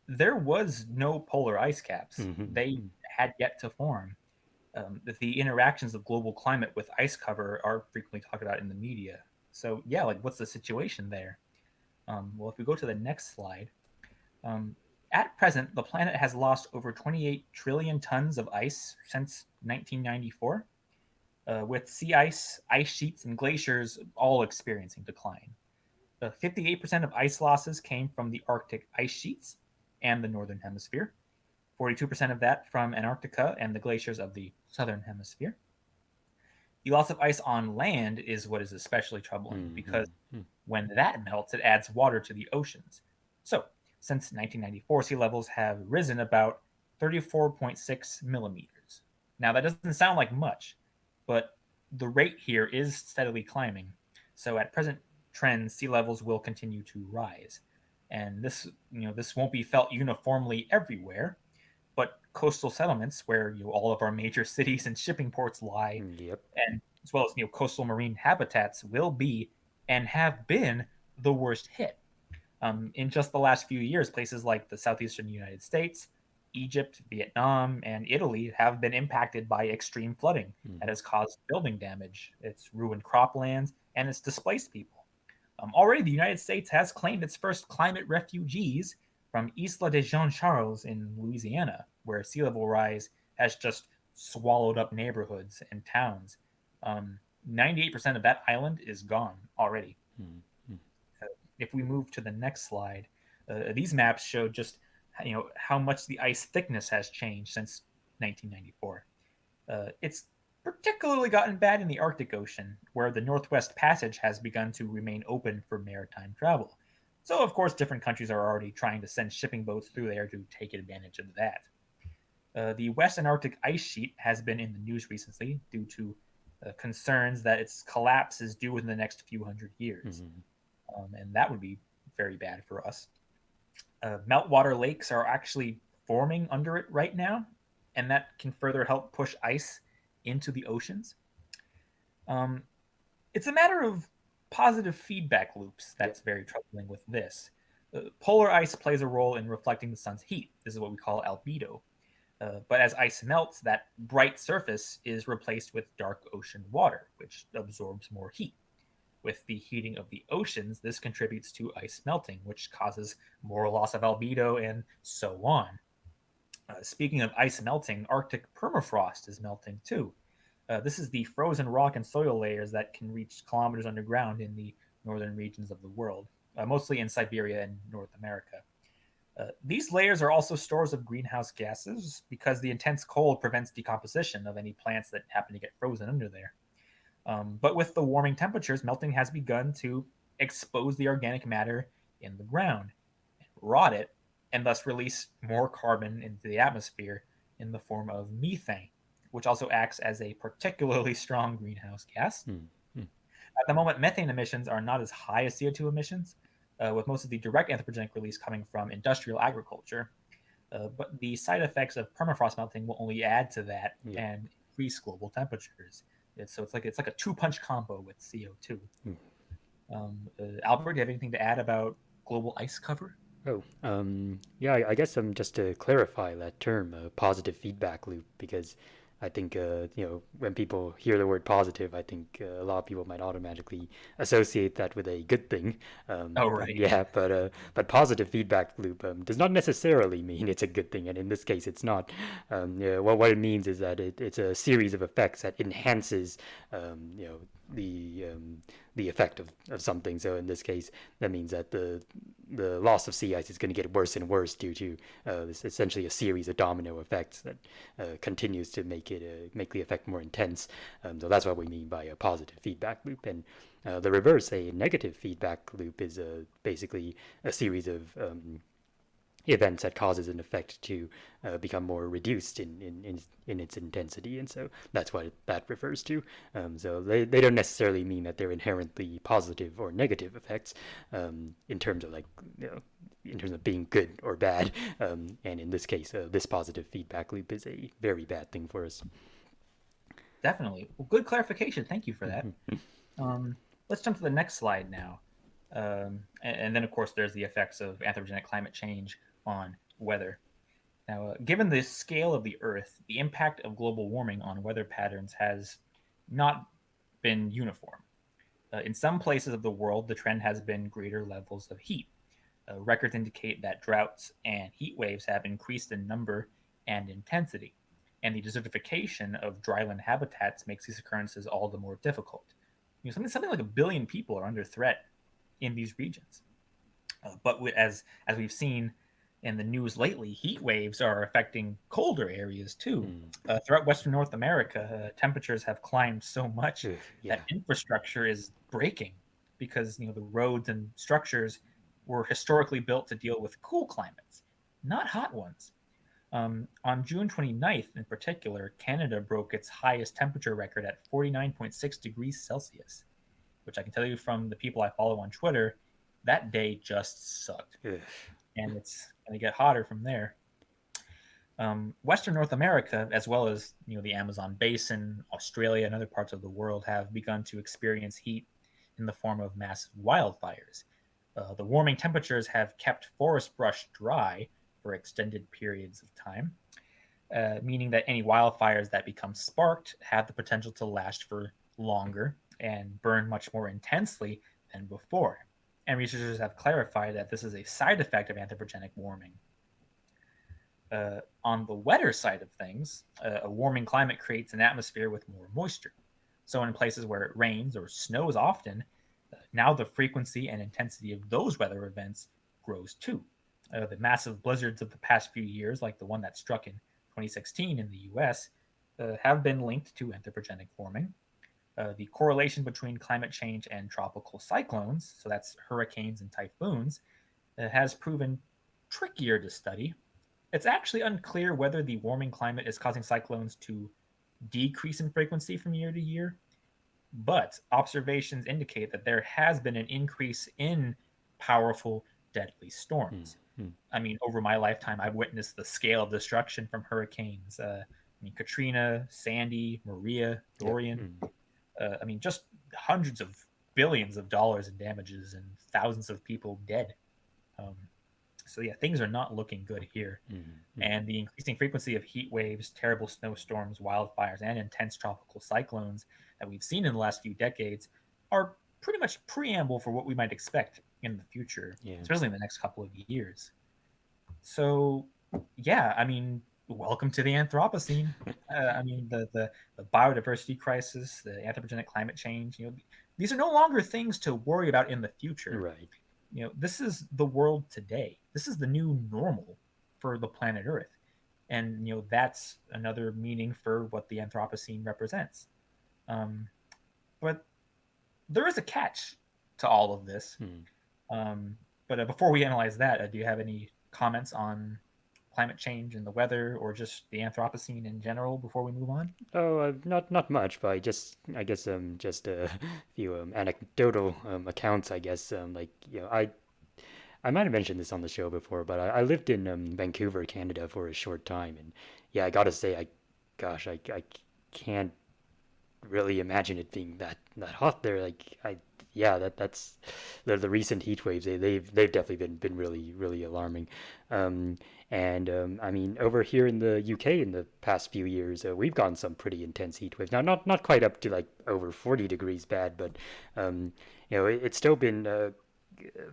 there was no polar ice caps. They Mm-hmm. had yet to form. The interactions of global climate with ice cover are frequently talked about in the media. So yeah, like what's the situation there? Well, if we go to the next slide, um, at present, the planet has lost over 28 trillion tons of ice since 1994, with sea ice, ice sheets, and glaciers all experiencing decline. 58% of ice losses came from the Arctic ice sheets, and the northern hemisphere, 42% of that from Antarctica and the glaciers of the southern hemisphere. The loss of ice on land is what is especially troubling because Mm-hmm. when that melts, it adds water to the oceans. So, since 1994, sea levels have risen about 34.6 millimeters. Now, that doesn't sound like much, but the rate here is steadily climbing. So, at present trends, sea levels will continue to rise. And this won't be felt uniformly everywhere, but coastal settlements where all of our major cities and shipping ports lie, Yep. and as well as coastal marine habitats will be and have been the worst hit. In just the last few years, places like the southeastern United States, Egypt, Vietnam, and Italy have been impacted by extreme flooding that Mm-hmm. has caused building damage. It's ruined croplands and it's displaced people. Already, the United States has claimed its first climate refugees from Isla de Jean Charles in Louisiana, where sea level rise has just swallowed up neighborhoods and towns. 98% of that island is gone already. Mm-hmm. Uh, if we move to the next slide, these maps show just how much the ice thickness has changed since 1994. It's particularly gotten bad in the Arctic Ocean, where the Northwest Passage has begun to remain open for maritime travel. So, of course, different countries are already trying to send shipping boats through there to take advantage of that. The Western Arctic ice sheet has been in the news recently due to concerns that its collapse is due within the next few hundred years. Mm-hmm. And that would be very bad for us. Meltwater lakes are actually forming under it right now, and that can further help push ice into the oceans. Um, it's a matter of positive feedback loops Yep. that's very troubling with this. Polar ice plays a role in reflecting the sun's heat. This is what we call albedo. But as ice melts, that bright surface is replaced with dark ocean water, which absorbs more heat. With the heating of the oceans, this contributes to ice melting, which causes more loss of albedo and so on. Speaking of ice melting, Arctic permafrost is melting too. This is the frozen rock and soil layers that can reach kilometers underground in the northern regions of the world, mostly in Siberia and North America. These layers are also stores of greenhouse gases because the intense cold prevents decomposition of any plants that happen to get frozen under there. But with the warming temperatures, melting has begun to expose the organic matter in the ground, rot it, and thus release more carbon into the atmosphere in the form of methane, which also acts as a particularly strong greenhouse gas. Mm-hmm. At the moment, methane emissions are not as high as CO2 emissions, with most of the direct anthropogenic release coming from industrial agriculture. But the side effects of permafrost melting will only add to that Yep. and increase global temperatures. So it's like a two-punch combo with CO2. Albert, do you have anything to add about global ice cover? Oh, yeah, I guess just to clarify that term, positive feedback loop, because I think, when people hear the word positive, I think a lot of people might automatically associate that with a good thing. Oh, But right. yeah, but positive feedback loop does not necessarily mean it's a good thing, and in this case, it's not. Yeah, what it means is that it's a series of effects that enhances, um, you know, the um, the effect of something. So in this case, that means that the loss of sea ice is going to get worse and worse due to this essentially a series of domino effects that continues to make the effect more intense. So that's what we mean by a positive feedback loop. And the reverse, a negative feedback loop, is basically a series of events that causes an effect to become more reduced in its intensity, and so that's what that refers to. So they don't necessarily mean that they're inherently positive or negative effects in terms of in terms of being good or bad. And in this case, this positive feedback loop is a very bad thing for us. Definitely. Well, good clarification. Thank you for that. Um, let's jump to the next slide now. And then, of course, there's the effects of anthropogenic climate change on weather. Now, given the scale of the Earth, the impact of global warming on weather patterns has not been uniform. In some places of the world, the trend has been greater levels of heat. Records indicate that droughts and heat waves have increased in number and intensity, and the desertification of dryland habitats makes these occurrences all the more difficult. Something like a billion people are under threat in these regions. But as we've seen, In the news lately, heat waves are affecting colder areas too. Mm. Throughout Western North America, temperatures have climbed so much Ugh, that yeah. infrastructure is breaking because the roads and structures were historically built to deal with cool climates, not hot ones. On June 29th, in particular, Canada broke its highest temperature record at 49.6 degrees Celsius, which I can tell you from the people I follow on Twitter, that day just sucked. Ugh. And it's going to get hotter from there. Western North America, as well as the Amazon basin, Australia, and other parts of the world, have begun to experience heat in the form of massive wildfires. The warming temperatures have kept forest brush dry for extended periods of time, meaning that any wildfires that become sparked have the potential to last for longer and burn much more intensely than before. And researchers have clarified that this is a side effect of anthropogenic warming. On the wetter side of things, a warming climate creates an atmosphere with more moisture. So, in places where it rains or snows often, now the frequency and intensity of those weather events grows too. The massive blizzards of the past few years, like the one that struck in 2016 in the US, have been linked to anthropogenic warming. The correlation between climate change and tropical cyclones, so that's hurricanes and typhoons, has proven trickier to study. It's actually unclear whether the warming climate is causing cyclones to decrease in frequency from year to year, but observations indicate that there has been an increase in powerful, deadly Mm. storms. Mm. I mean, over my lifetime, I've witnessed the scale of destruction from hurricanes. Katrina, Sandy, Maria, Yep. Dorian. Mm. Just hundreds of billions of dollars in damages and thousands of people dead. Um, so yeah, things are not looking good here. Mm. Mm. And the increasing frequency of heat waves, terrible snowstorms, wildfires, and intense tropical cyclones that we've seen in the last few decades are pretty much preamble for what we might expect in the future, Yeah. especially in the next couple of years. So, yeah, welcome to the Anthropocene. The biodiversity crisis, the anthropogenic climate change. These are no longer things to worry about in the future. Right. This is the world today. This is the new normal for the planet Earth. And that's another meaning for what the Anthropocene represents. Um, but there is a catch to all of this. Mm. But before we analyze that, do you have any comments on climate change and the weather, or just the Anthropocene in general before we move on? Oh, not much, but I guess just a few anecdotal accounts. I guess like I might have mentioned this on the show before, but I lived in Vancouver, Canada, for a short time, and yeah, I gotta say, gosh, I can't really imagine it being that hot there. Yeah, that's the recent heat waves. They've definitely been really alarming. Um, and I mean, over here in the UK, in the past few years, we've gotten some pretty intense heat waves. Now, not quite up to like over 40 degrees bad, but um, it's still been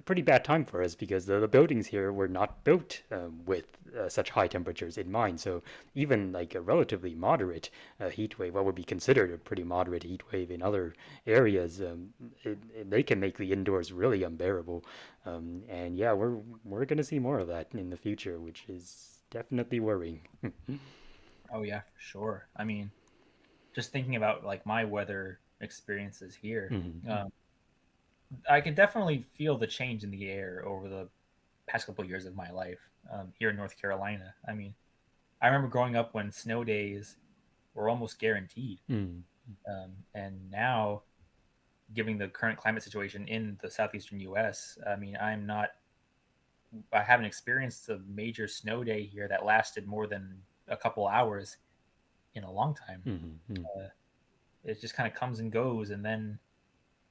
pretty bad time for us because the buildings here were not built with such high temperatures in mind. So even like a relatively moderate heat wave, what would be considered a pretty moderate heat wave in other areas, they can make the indoors really unbearable. And yeah, we're gonna see more of that in the future, which is definitely worrying. Oh yeah, for sure. Just thinking about like my weather experiences here, Mhm. um, I can definitely feel the change in the air over the past couple of years of my life here in North Carolina. I remember growing up when snow days were almost guaranteed, Mm. and now, given the current climate situation in the southeastern U.S., I haven't experienced a major snow day here that lasted more than a couple hours in a long time. Mhm. Mm. Uh, it just kind of comes and goes, and then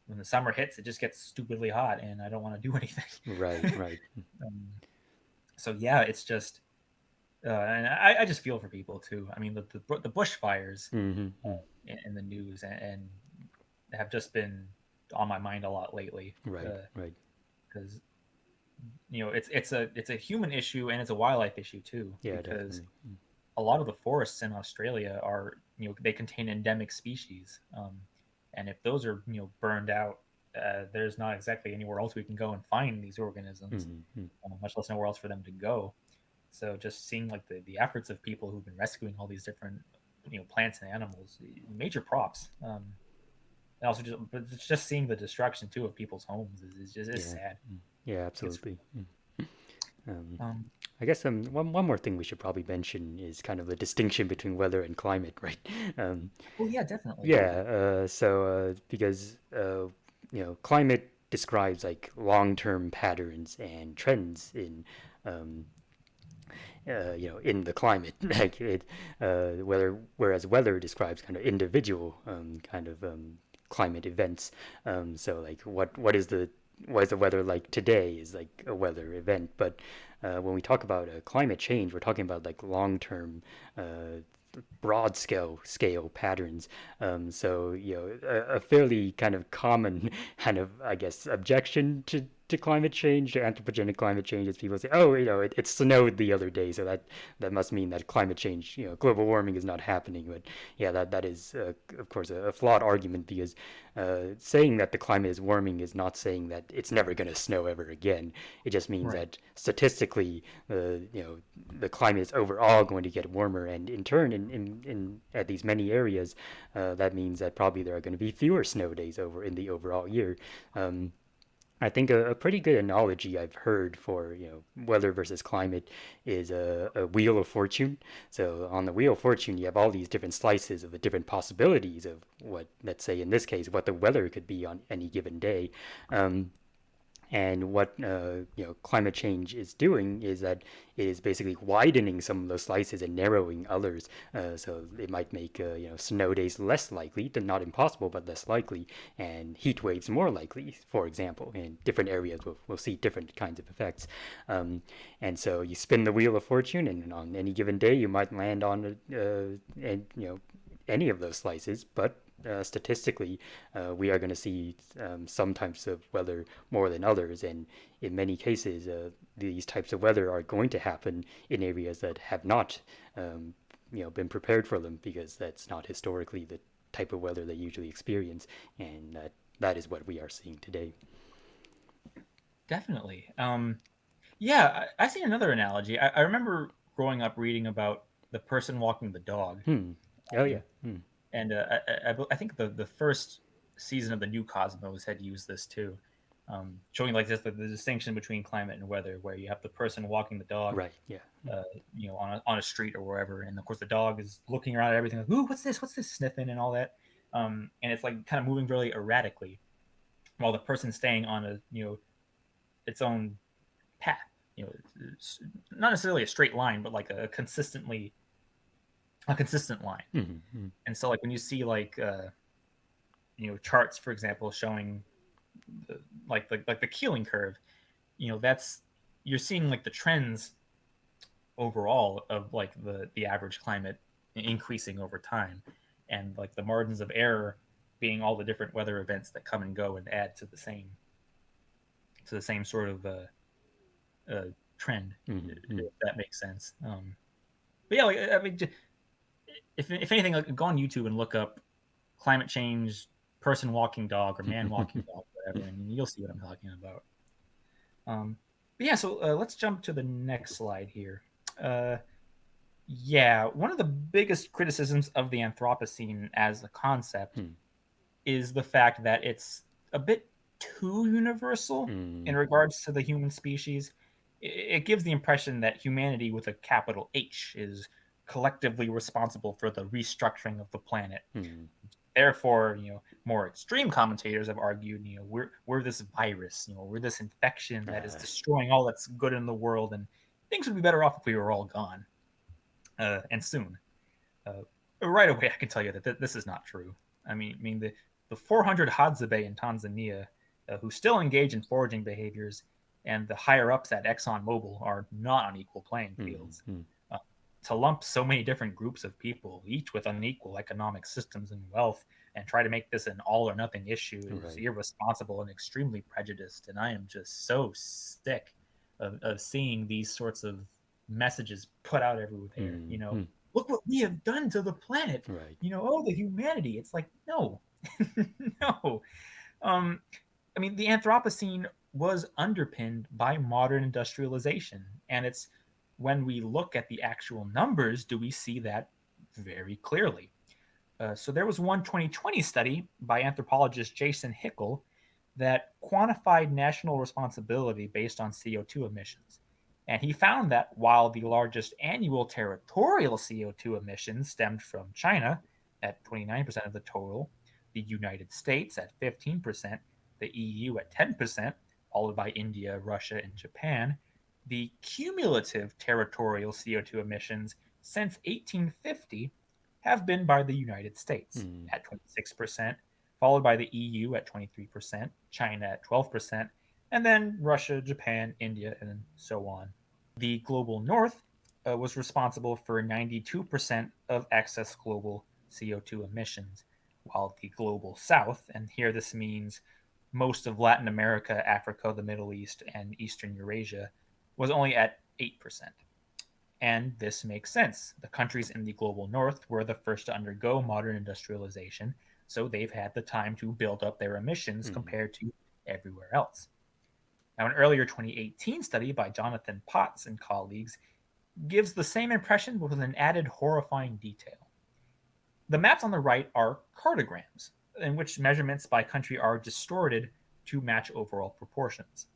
when the summer hits, it just gets stupidly hot, and I don't want to do anything. Right, right. um, so yeah, it's just, and I just feel for people too. The bushfires Mhm. Mm. in the news and have just been on my mind a lot lately Right, right. because it's a human issue and it's a wildlife issue too Yeah, because definitely. a lot of the forests in Australia are they contain endemic species, and if those are burned out, there's not exactly anywhere else we can go and find these organisms, Mhm. Mm. much less nowhere else for them to go. So just seeing like the efforts of people who've been rescuing all these different plants and animals, major props. And also just seeing the destruction too of people's homes is just is Yeah. sad. Yeah, It's absolutely. Um, um I guess one more thing we should probably mention is kind of the distinction between weather and climate, right? Um, oh yeah, definitely. yeah. Because climate describes like long-term patterns and trends in um, in the climate, like whether whereas weather describes kind of individual climate events. So like what is the weather like today is like a weather event, but when we talk about climate change, we're talking about like long term. Broad scale patterns. So a fairly kind of common kind of I guess objection to climate change, to anthropogenic climate change, is people say, oh, it snowed the other day, so that must mean that climate change, global warming is not happening. But yeah, that is of course a flawed argument, because saying that the climate is warming is not saying that it's never going to snow ever again. It just means Right. that statistically, the climate is overall going to get warmer, and in turn, in at these many areas, that means that probably there are going to be fewer snow days over in the overall year. Um, I think a pretty good analogy I've heard for weather versus climate is a wheel of fortune. So on the wheel of fortune, you have all these different slices of the different possibilities of what, let's say in this case, what the weather could be on any given day. Um, and what climate change is doing is that it is basically widening some of those slices and narrowing others. So it might make snow days less likely, not impossible, but less likely, and heat waves more likely. For example, in different areas, we'll see different kinds of effects. And so you spin the wheel of fortune, and on any given day, you might land on any of those slices, but statistically, we are going to see some types of weather more than others, and in many cases, these types of weather are going to happen in areas that have not, been prepared for them, because that's not historically the type of weather they usually experience, and that is what we are seeing today. Definitely. Yeah, I seen another analogy. I remember growing up reading about the person walking the dog. Hmm. Oh yeah. Um, and I think the first season of the new Cosmos had used this too, showing like just the distinction between climate and weather, where you have the person walking the dog, Right. Yeah. uh, on a street or wherever, and of course the dog is looking around at everything like, "Ooh, what's this? What's this?" sniffing and all that, and it's like kind of moving really erratically, while the person's staying on a its own path. It's not necessarily a straight line, but like a consistent line. Mm-hmm. And so like when you see like charts, for example, showing the, like the Keeling curve, that's you're seeing like the trends overall of like the average climate increasing over time, and like the margins of error being all the different weather events that come and go and add to the same sort of uh, trend, Mm-hmm. if that makes sense. But yeah, like I mean, if anything, like go on YouTube and look up climate change, person walking dog, or man walking dog, whatever, and you'll see what I'm talking about. But yeah, so let's jump to the next slide here. Uh, yeah, one of the biggest criticisms of the Anthropocene as a concept is the fact that it's a bit too universal in Mm-hmm. regards to the human species. It gives the impression that humanity with a capital H is collectively responsible for the restructuring of the planet. Mm-hmm. Therefore, more extreme commentators have argued, we're this virus, we're this infection that is destroying all that's good in the world, and things would be better off if we were all gone, and soon. Uh, right away, I can tell you that this is not true. I mean the 400 Hadzabe in Tanzania, who still engage in foraging behaviors, and the higher ups at ExxonMobil are not on equal playing fields. Mm-hmm. Uh, to lump so many different groups of people, each with unequal economic systems and wealth, and try to make this an all or nothing issue is Right. irresponsible and extremely prejudiced. And I am just so sick of seeing these sorts of messages put out everywhere. Mm-hmm. Look what we have done to the planet. Right. Oh, the humanity. It's like, no, no. Um, I mean, the Anthropocene was underpinned by modern industrialization, and it's when we look at the actual numbers, do we see that very clearly. So there was one 2020 study by anthropologist Jason Hickel that quantified national responsibility based on CO2 emissions. And he found that while the largest annual territorial CO2 emissions stemmed from China at 29% of the total, the United States at 15%, the EU at 10%, followed by India, Russia, and Japan, the cumulative territorial CO2 emissions since 1850 have been by the United States Mm. at 26%, followed by the EU at 23%, China at 12%, and then Russia, Japan, India, and so on. The global north was responsible for 92% of excess global CO2 emissions, while the global south, and here this means most of Latin America, Africa, the Middle East, and Eastern Eurasia, was only at 8%. And this makes sense. The countries in the global north were the first to undergo modern industrialization, so they've had the time to build up their emissions Mm. compared to everywhere else. Now, an earlier 2018 study by Jonathan Potts and colleagues gives the same impression but with an added horrifying detail. The maps on the right are cartograms, in which measurements by country are distorted to match overall proportions.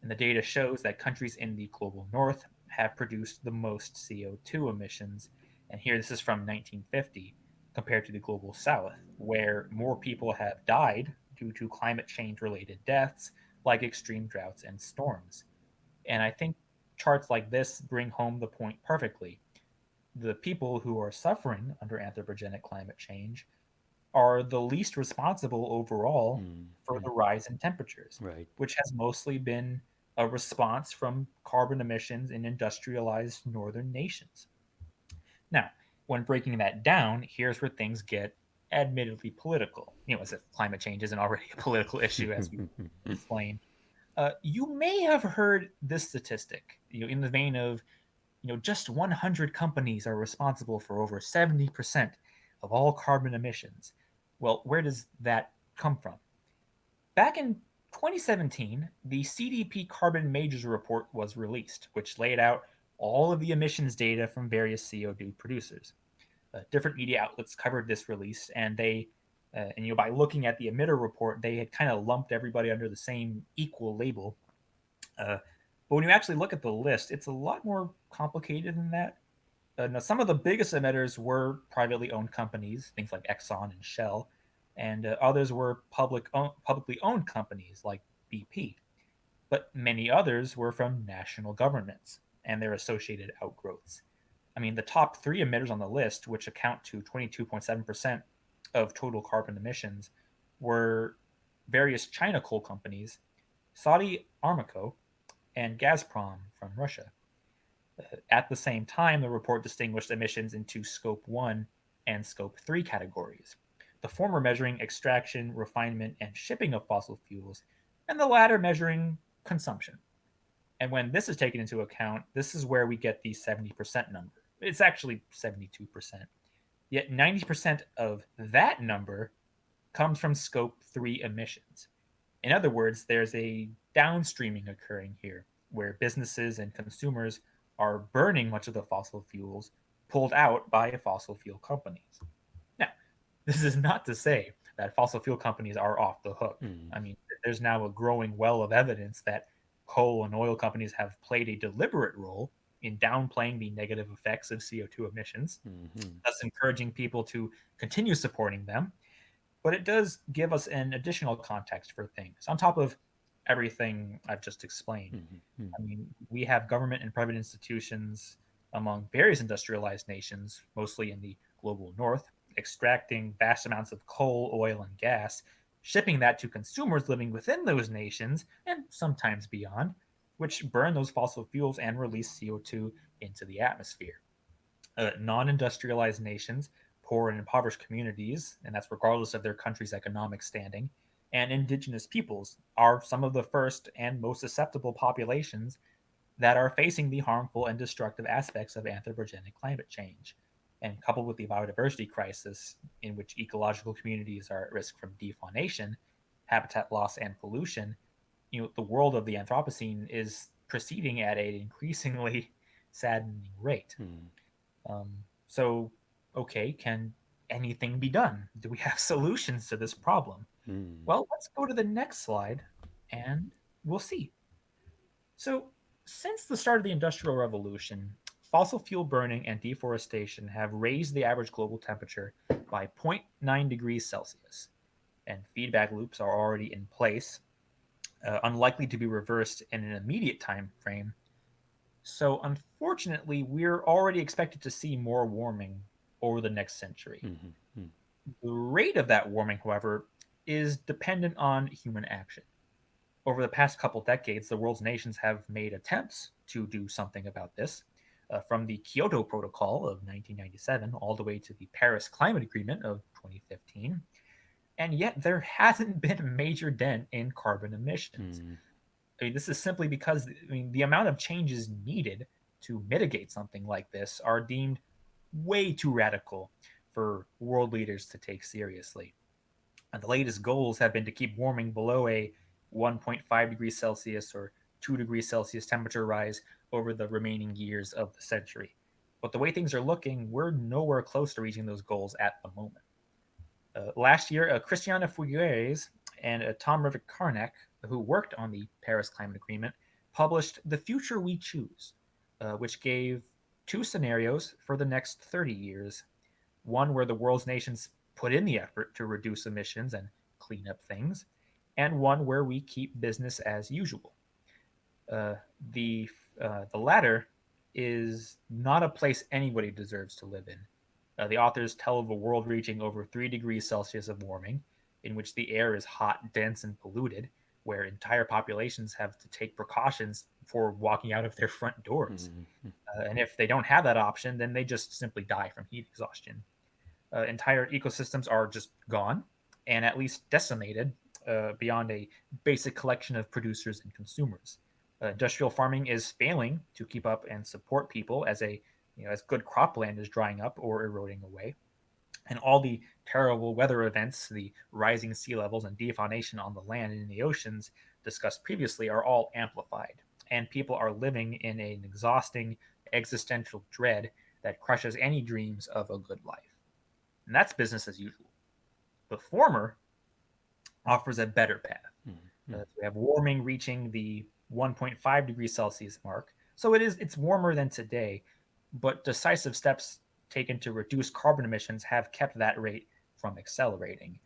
And the data shows that countries in the global north have produced the most CO2 emissions. And here this is from 1950 compared to the global south, where more people have died due to climate change related deaths like extreme droughts and storms. And I think charts like this bring home the point perfectly. The people who are suffering under anthropogenic climate change are the least responsible overall Mm. for Mm. the rise in temperatures, Right. which has mostly been a response from carbon emissions in industrialized northern nations. Now, when breaking that down, here's where things get admittedly political, as if climate change isn't already a political issue, as we explained. You may have heard this statistic, in the vein of, just 100 companies are responsible for over 70% of all carbon emissions. Well, where does that come from? Back in 2017, the CDP Carbon Majors Report was released, which laid out all of the emissions data from various CO2 producers. Different media outlets covered this release, and by looking at the emitter report, they had kind of lumped everybody under the same equal label. But when you actually look at the list, it's a lot more complicated than that. Now, some of the biggest emitters were privately owned companies, things like Exxon and Shell, and others were publicly owned companies like BP. But many others were from national governments and their associated outgrowths. I mean, the top three emitters on the list, which account to 22.7% of total carbon emissions, were various China coal companies, Saudi Aramco, and Gazprom from Russia. At the same time, the report distinguished emissions into Scope 1 and Scope 3 categories, the former measuring extraction, refinement, and shipping of fossil fuels, and the latter measuring consumption. And when this is taken into account, this is where we get the 70% number. It's actually 72%. Yet 90% of that number comes from Scope 3 emissions. In other words, there's a downstreaming occurring here where businesses and consumers are burning much of the fossil fuels pulled out by fossil fuel companies. Now, this is not to say that fossil fuel companies are off the hook. Mm. I mean, there's now a growing well of evidence that coal and oil companies have played a deliberate role in downplaying the negative effects of CO2 emissions, Mm-hmm. thus encouraging people to continue supporting them, but it does give us an additional context for things on top of everything I've just explained. Mm-hmm. I mean, we have government and private institutions among various industrialized nations, mostly in the global north, extracting vast amounts of coal, oil, and gas, shipping that to consumers living within those nations and sometimes beyond, which burn those fossil fuels and release CO2 into the atmosphere. Non industrialized nations, poor and impoverished communities, and that's regardless of their country's economic standing, and indigenous peoples are some of the first and most susceptible populations that are facing the harmful and destructive aspects of anthropogenic climate change. And coupled with the biodiversity crisis, in which ecological communities are at risk from defaunation, habitat loss, and pollution, the world of the Anthropocene is proceeding at an increasingly saddening rate. mm, So, okay, can anything be done? Do we have solutions to this problem? mm, Well, let's go to the next slide and we'll see. So, since the start of the Industrial Revolution, fossil fuel burning and deforestation have raised the average global temperature by zero point 0.9 degrees Celsius, and feedback loops are already in place, unlikely to be reversed in an immediate time frame. So, unfortunately, we're already expected to see more warming over the next century. mm, mm, The rate of that warming, however, is dependent on human action. Over the past couple decades, the world's nations have made attempts to do something about this, from the Kyoto Protocol of 1997 all the way to the Paris Climate Agreement of 2015. And yet, there hasn't been a major dent in carbon emissions. mm, I mean, this is simply because the amount of changes needed to mitigate something like this are deemed way too radical for world leaders to take seriously. And the latest goals have been to keep warming below a 1.5 degrees Celsius or 2 degrees Celsius temperature rise over the remaining years of the century. But the way things are looking, we're nowhere close to reaching those goals at the moment. Last year, Christiana Figueres and Tom Rivik-Carnac, who worked on the Paris Climate Agreement, published The Future We Choose, which gave two scenarios for the next 30 years. One where the world's nations put in the effort to reduce emissions and clean up things, and one where we keep business as usual. Uh, the the latter is not a place anybody deserves to live in. The authors tell of a world reaching over 3 degrees Celsius of warming, in which the air is hot, dense, and polluted, where entire populations have to take precautions before walking out of their front doors. mm, And if they don't have that option, then they just simply die from heat exhaustion. Entire ecosystems are just gone and at least decimated beyond a basic collection of producers and consumers. Industrial farming is failing to keep up and support people as as good cropland is drying up or eroding away. And all the terrible weather events, the rising sea levels and defaunation on the land and in the oceans discussed previously are all amplified. And people are living in an exhausting existential dread that crushes any dreams of a good life. And that's business as usual. The former offers a better path. mm, mm, So we have warming reaching the 1.5 degrees Celsius mark. So it's warmer than today, but decisive steps taken to reduce carbon emissions have kept that rate from accelerating.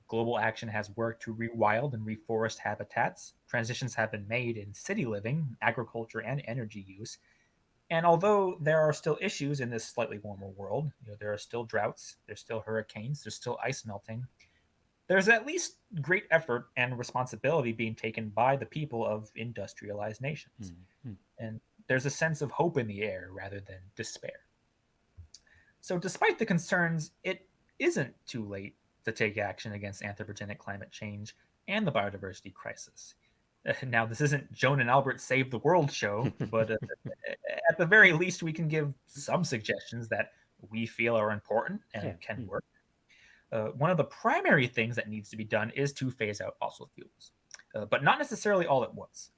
Global action has worked to rewild and reforest habitats. Transitions have been made in city living, agriculture, and energy use. And although there are still issues in this slightly warmer world, there are still droughts, there's still hurricanes, there's still ice melting. There's at least great effort and responsibility being taken by the people of industrialized nations. mm, mm. And there's a sense of hope in the air rather than despair. So, despite the concerns, it isn't too late to take action against anthropogenic climate change and the biodiversity crisis. Now, this isn't Joan and Albert Save the World show, but at the very least, we can give some suggestions that we feel are important Yeah. and can Mm, work. One of the primary things that needs to be done is to phase out fossil fuels, but not necessarily all at once.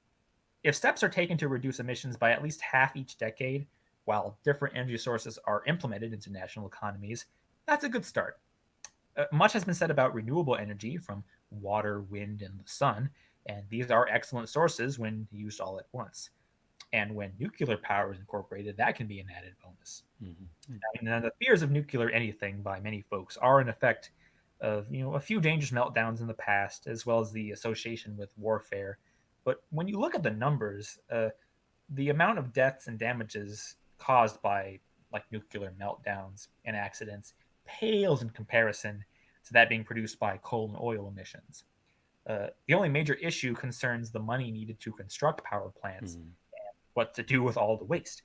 If steps are taken to reduce emissions by at least half each decade, while different energy sources are implemented into national economies, that's a good start. Much has been said about renewable energy from water, wind, and the sun, and these are excellent sources when used all at once. And when nuclear power is incorporated, that can be an added bonus. mm, mm. I mean, the fears of nuclear anything by many folks are an effect of a few dangerous meltdowns in the past, as well as the association with warfare. But when you look at the numbers, the amount of deaths and damages caused by like nuclear meltdowns and accidents pales in comparison to that being produced by coal and oil emissions. The only major issue concerns the money needed to construct power plants, Mm, what to do with all the waste.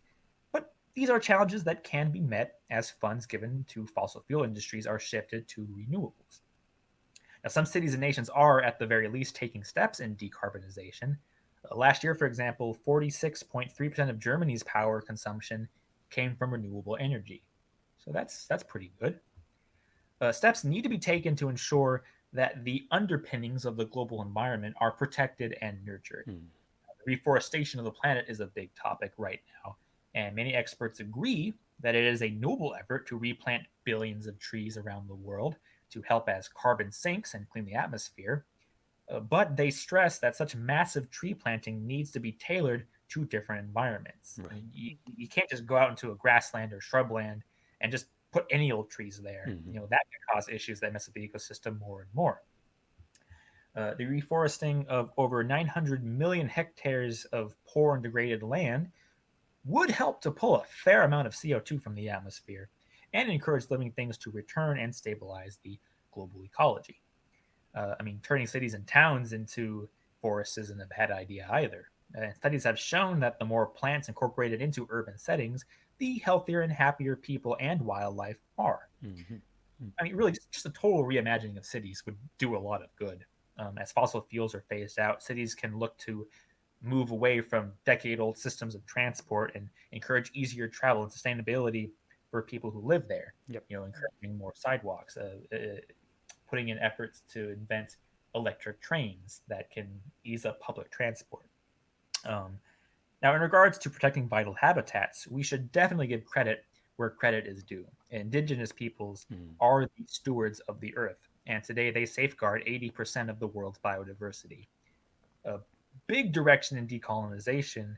But these are challenges that can be met as funds given to fossil fuel industries are shifted to renewables. Now, some cities and nations are, at the very least, taking steps in decarbonization. Last year, for example, 46.3% of Germany's power consumption came from renewable energy. So that's pretty good. Steps need to be taken to ensure that the underpinnings of the global environment are protected and nurtured. mm, Reforestation of the planet is a big topic right now, And many experts agree that it is a noble effort to replant billions of trees around the world to help as carbon sinks and clean the atmosphere. But they stress that such massive tree planting needs to be tailored to different environments. Right. You can't just go out into a grassland or shrubland and just put any old trees there. Mm-hmm. That can cause issues that mess with the ecosystem more and more. The reforesting of over 900 million hectares of poor and degraded land would help to pull a fair amount of CO2 from the atmosphere and encourage living things to return and stabilize the global ecology. Turning cities and towns into forests isn't a bad idea either. Studies have shown that the more plants incorporated into urban settings, the healthier and happier people and wildlife are. Mm-hmm. Really, just a total reimagining of cities would do a lot of good. As fossil fuels are phased out, cities can look to move away from decade old systems of transport and encourage easier travel and sustainability for people who live there. Yep. Encouraging more sidewalks, putting in efforts to invent electric trains that can ease up public transport. Um, Now, in regards to protecting vital habitats, we should definitely give credit where credit is due. Indigenous peoples Mm-hmm. are the stewards of the earth, and today they safeguard 80% of the world's biodiversity. A big direction in decolonization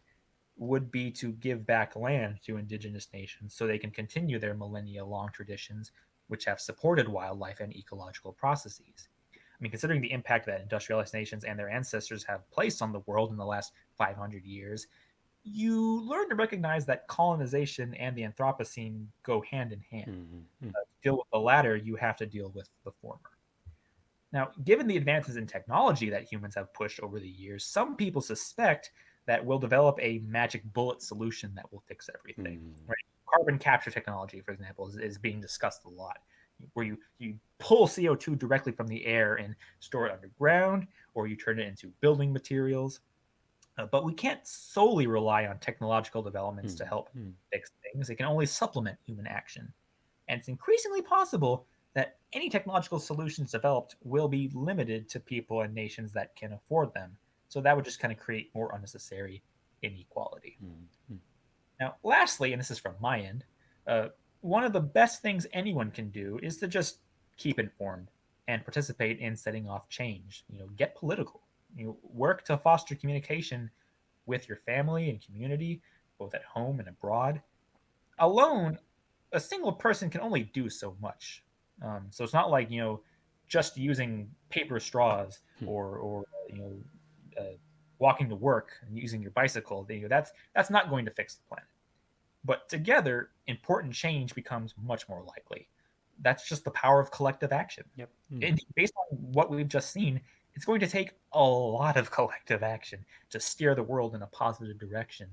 would be to give back land to indigenous nations so they can continue their millennia long traditions, which have supported wildlife and ecological processes. Considering the impact that industrialized nations and their ancestors have placed on the world in the last 500 years, you learn to recognize that colonization and the Anthropocene go hand in hand. Mm-hmm. To deal with the latter, you have to deal with the former. Now, given the advances in technology that humans have pushed over the years, some people suspect that we'll develop a magic bullet solution that will fix everything. Mm-hmm. Right? Carbon capture technology, for example, is being discussed a lot, where you pull CO2 directly from the air and store it underground, or you turn it into building materials. But we can't solely rely on technological developments to help Mm-hmm. fix things. It can only supplement human action. And it's increasingly possible that any technological solutions developed will be limited to people and nations that can afford them. So that would just kind of create more unnecessary inequality. Mm-hmm. Now, lastly, and this is from my end, uh, one of the best things anyone can do is to just keep informed and participate in setting off change. Get political. Work to foster communication with your family and community, both at home and abroad. Alone, a single person can only do so much. So it's not like just using paper straws or walking to work and using your bicycle. That's not going to fix the planet. But together, important change becomes much more likely. That's just the power of collective action. Yep. Mm-hmm. And based on what we've just seen, it's going to take a lot of collective action to steer the world in a positive direction.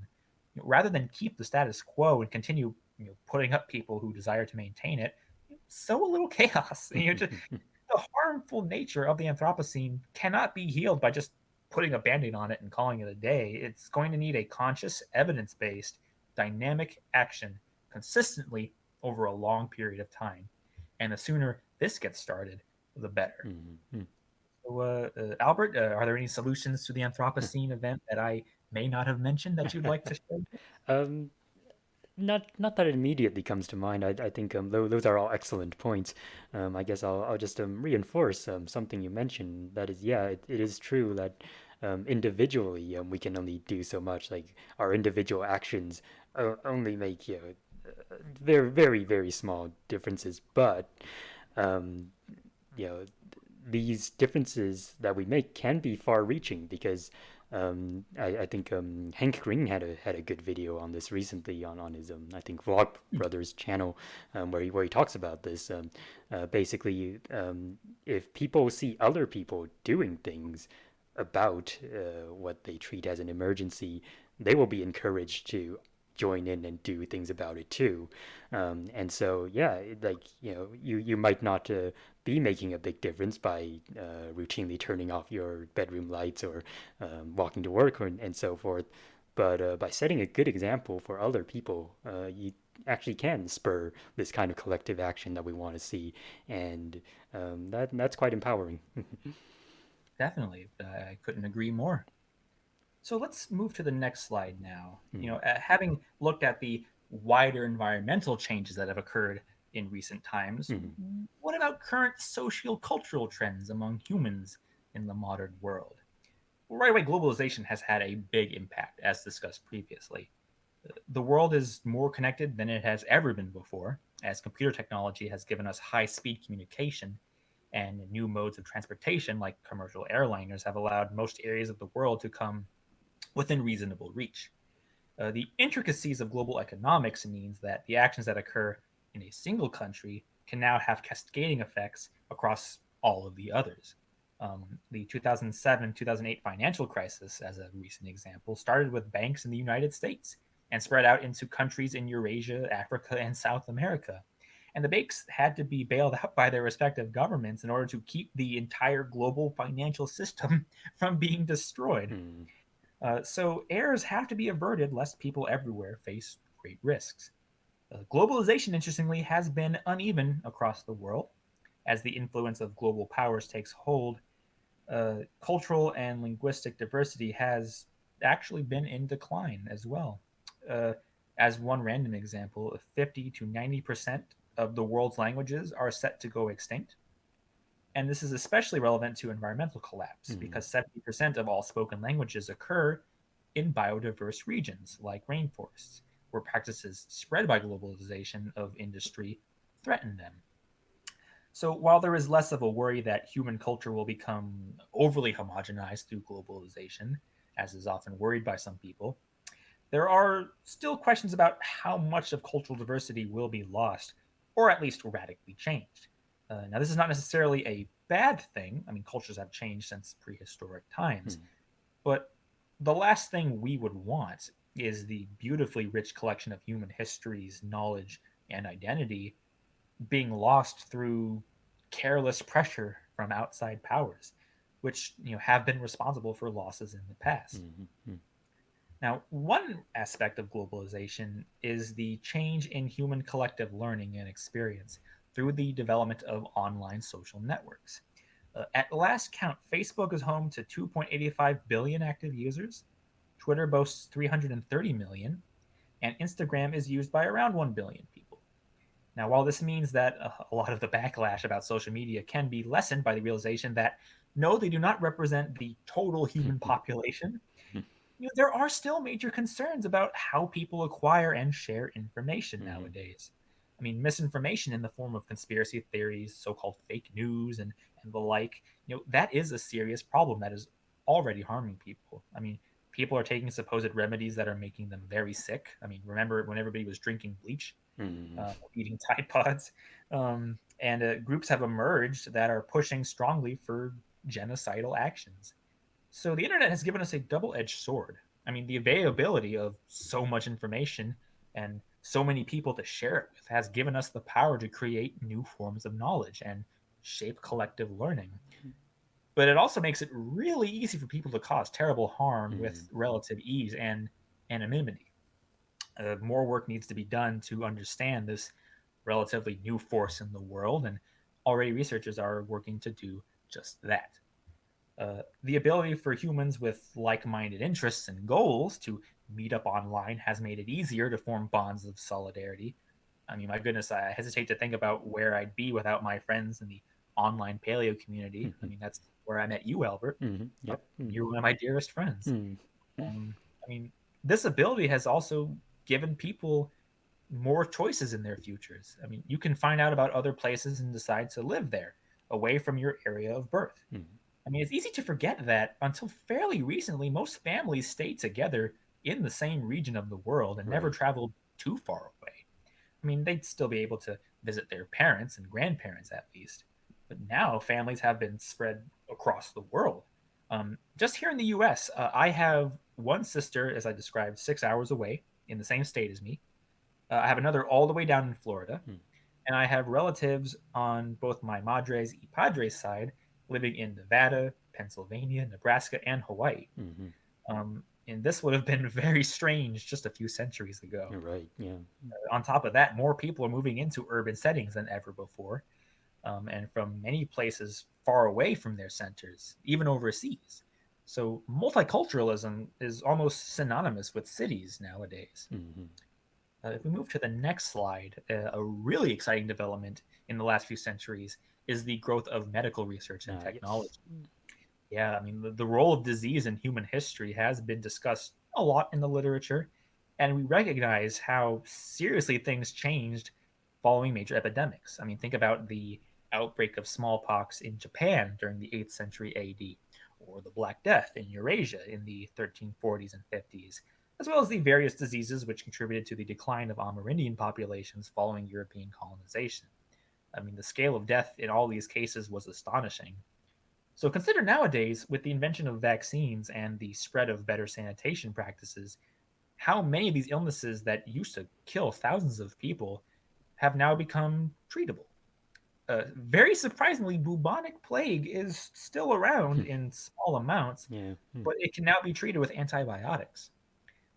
Rather than keep the status quo and continue, putting up people who desire to maintain it, sow a little chaos. The harmful nature of the Anthropocene cannot be healed by just putting a band-aid on it and calling it a day. It's going to need a conscious, evidence-based, dynamic action consistently over a long period of time. And the sooner this gets started, the better. Mm-hmm. So, Albert, are there any solutions to the Anthropocene event that I may not have mentioned that you'd like to share? um, not that it immediately comes to mind. I think those are all excellent points. I guess I'll just reinforce something you mentioned. That is, yeah, it is true that individually we can only do so much. Like our individual actions only make very very small differences. But um, you know these differences that we make can be far-reaching because I think Hank Green had a good video on this recently on his I think Vlog Brothers channel where he talks about this. Basically, if people see other people doing things about what they treat as an emergency, they will be encouraged to join in and do things about it too. And so, yeah, like you might not be making a big difference by routinely turning off your bedroom lights or walking to work and so forth. But by setting a good example for other people, you actually can spur this kind of collective action that we want to see, and that's quite empowering. Definitely. I couldn't agree more. So let's move to the next slide now. Mm, Having looked at the wider environmental changes that have occurred in recent times, mm, what about current socio-cultural trends among humans in the modern world? Well, right away, globalization has had a big impact, as discussed previously. The world is more connected than it has ever been before, as computer technology has given us high speed communication, and new modes of transportation, like commercial airliners, have allowed most areas of the world to come within reasonable reach. The intricacies of global economics means that the actions that occur in a single country can now have cascading effects across all of the others. The 2007-2008 financial crisis, as a recent example, started with banks in the United States and spread out into countries in Eurasia, Africa, and South America. And the banks had to be bailed out by their respective governments in order to keep the entire global financial system from being destroyed. mm, So errors have to be averted lest people everywhere face great risks. Globalization, interestingly, has been uneven across the world. As the influence of global powers takes hold, cultural and linguistic diversity has actually been in decline as well. Uh, as one random example, 50 to 90% of the world's languages are set to go extinct. And this is especially relevant to environmental collapse mm, because 70% of all spoken languages occur in biodiverse regions like rainforests, where practices spread by globalization of industry threaten them. So, while there is less of a worry that human culture will become overly homogenized through globalization, as is often worried by some people, there are still questions about how much of cultural diversity will be lost, or at least radically changed. Now, this is not necessarily a bad thing. I mean, cultures have changed since prehistoric times, mm, but the last thing we would want is the beautifully rich collection of human histories, knowledge, and identity being lost through careless pressure from outside powers, which have been responsible for losses in the past. mm, mm, Now, one aspect of globalization is the change in human collective learning and experience through the development of online social networks. At last count, Facebook is home to 2.85 billion active users, Twitter boasts 330 million, and Instagram is used by around 1 billion people. Now, while this means that a lot of the backlash about social media can be lessened by the realization that no, they do not represent the total human population, there are still major concerns about how people acquire and share information mm, nowadays. I mean, misinformation in the form of conspiracy theories, so-called fake news, and the like, that is a serious problem that is already harming people. I mean, people are taking supposed remedies that are making them very sick. I mean, remember when everybody was drinking bleach, mm, eating Tide Pods, and groups have emerged that are pushing strongly for genocidal actions. So the internet has given us a double-edged sword. I mean, the availability of so much information and so many people to share it with has given us the power to create new forms of knowledge and shape collective learning. But it also makes it really easy for people to cause terrible harm with mm, relative ease and anonymity. More work needs to be done to understand this relatively new force in the world, and already researchers are working to do just that. The ability for humans with like minded interests and goals to meet up online has made it easier to form bonds of solidarity. I mean, my goodness, I hesitate to think about where I'd be without my friends in the online paleo community. I mm, mean, that's where I met you, Albert. mm, Uh, yep. Mm, You're one of my dearest friends. mm, I mean, this ability has also given people more choices in their futures. I mean, you can find out about other places and decide to live there, away from your area of birth. mm, I mean, it's easy to forget that until fairly recently, most families stayed together in the same region of the world and never right. traveled too far away. I mean, they'd still be able to visit their parents and grandparents at least. But now families have been spread across the world. Just here in the US, I have one sister, as I described, 6 hours away in the same state as me. I have another all the way down in Florida, Mm, and I have relatives on both my madres y padres side living in Nevada, Pennsylvania, Nebraska, and Hawaii. mm, And this would have been very strange just a few centuries ago. right. Yeah. On top of that, more people are moving into urban settings than ever before, and from many places far away from their centers, even overseas. So multiculturalism is almost synonymous with cities nowadays. Mm-hmm. If we move to the next slide, a really exciting development in the last few centuries is the growth of medical research and Ah, yes. technology. Yeah, I mean, the role of disease in human history has been discussed a lot in the literature, and we recognize how seriously things changed following major epidemics. I mean, think about the outbreak of smallpox in Japan during the 8th century AD, or the Black Death in Eurasia in the 1340s and 50s, as well as the various diseases which contributed to the decline of Amerindian populations following European colonization. I mean, the scale of death in all these cases was astonishing. So consider nowadays, with the invention of vaccines and the spread of better sanitation practices, how many of these illnesses that used to kill thousands of people have now become treatable. Very surprisingly, bubonic plague is still around in small amounts, Yeah. but it can now be treated with antibiotics.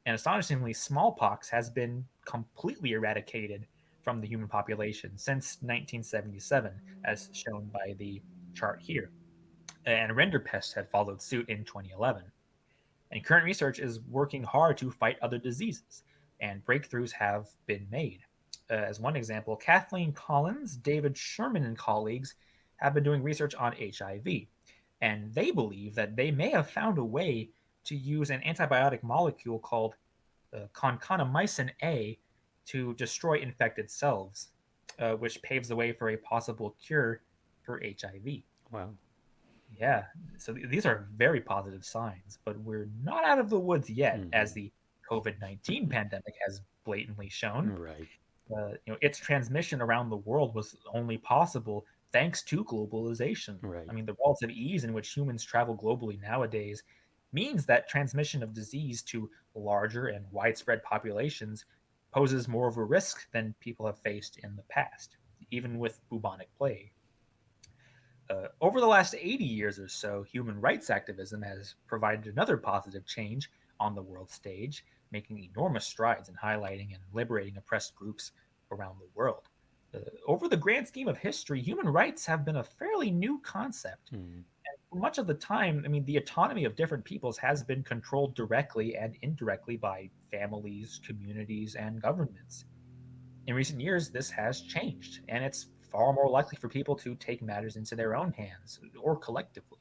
And astonishingly, smallpox has been completely eradicated from the human population since 1977, as shown by the chart here. And Renderpest had followed suit in 2011. And current research is working hard to fight other diseases, and breakthroughs have been made. As one example, Kathleen Collins, David Sherman, and colleagues have been doing research on HIV, and they believe that they may have found a way to use an antibiotic molecule called concanamycin A to destroy infected cells, which paves the way for a possible cure for HIV. Wow. Yeah, so these are very positive signs, but we're not out of the woods yet, as Mm-hmm. the COVID-19 pandemic has blatantly shown. Right. Its transmission around the world was only possible thanks to globalization. I Right. mean, the relative ease in which humans travel globally nowadays means that transmission of disease to larger and widespread populations poses more of a risk than people have faced in the past, even with bubonic plague. Over the last 80 years or so, human rights activism has provided another positive change on the world stage, making enormous strides in highlighting and liberating oppressed groups around the world. Over the grand scheme of history, human rights have been a fairly new concept. Mm. For much of the time, I mean, the autonomy of different peoples has been controlled directly and indirectly by families, communities, and governments. In recent years, this has changed, and it's far more likely for people to take matters into their own hands or collectively.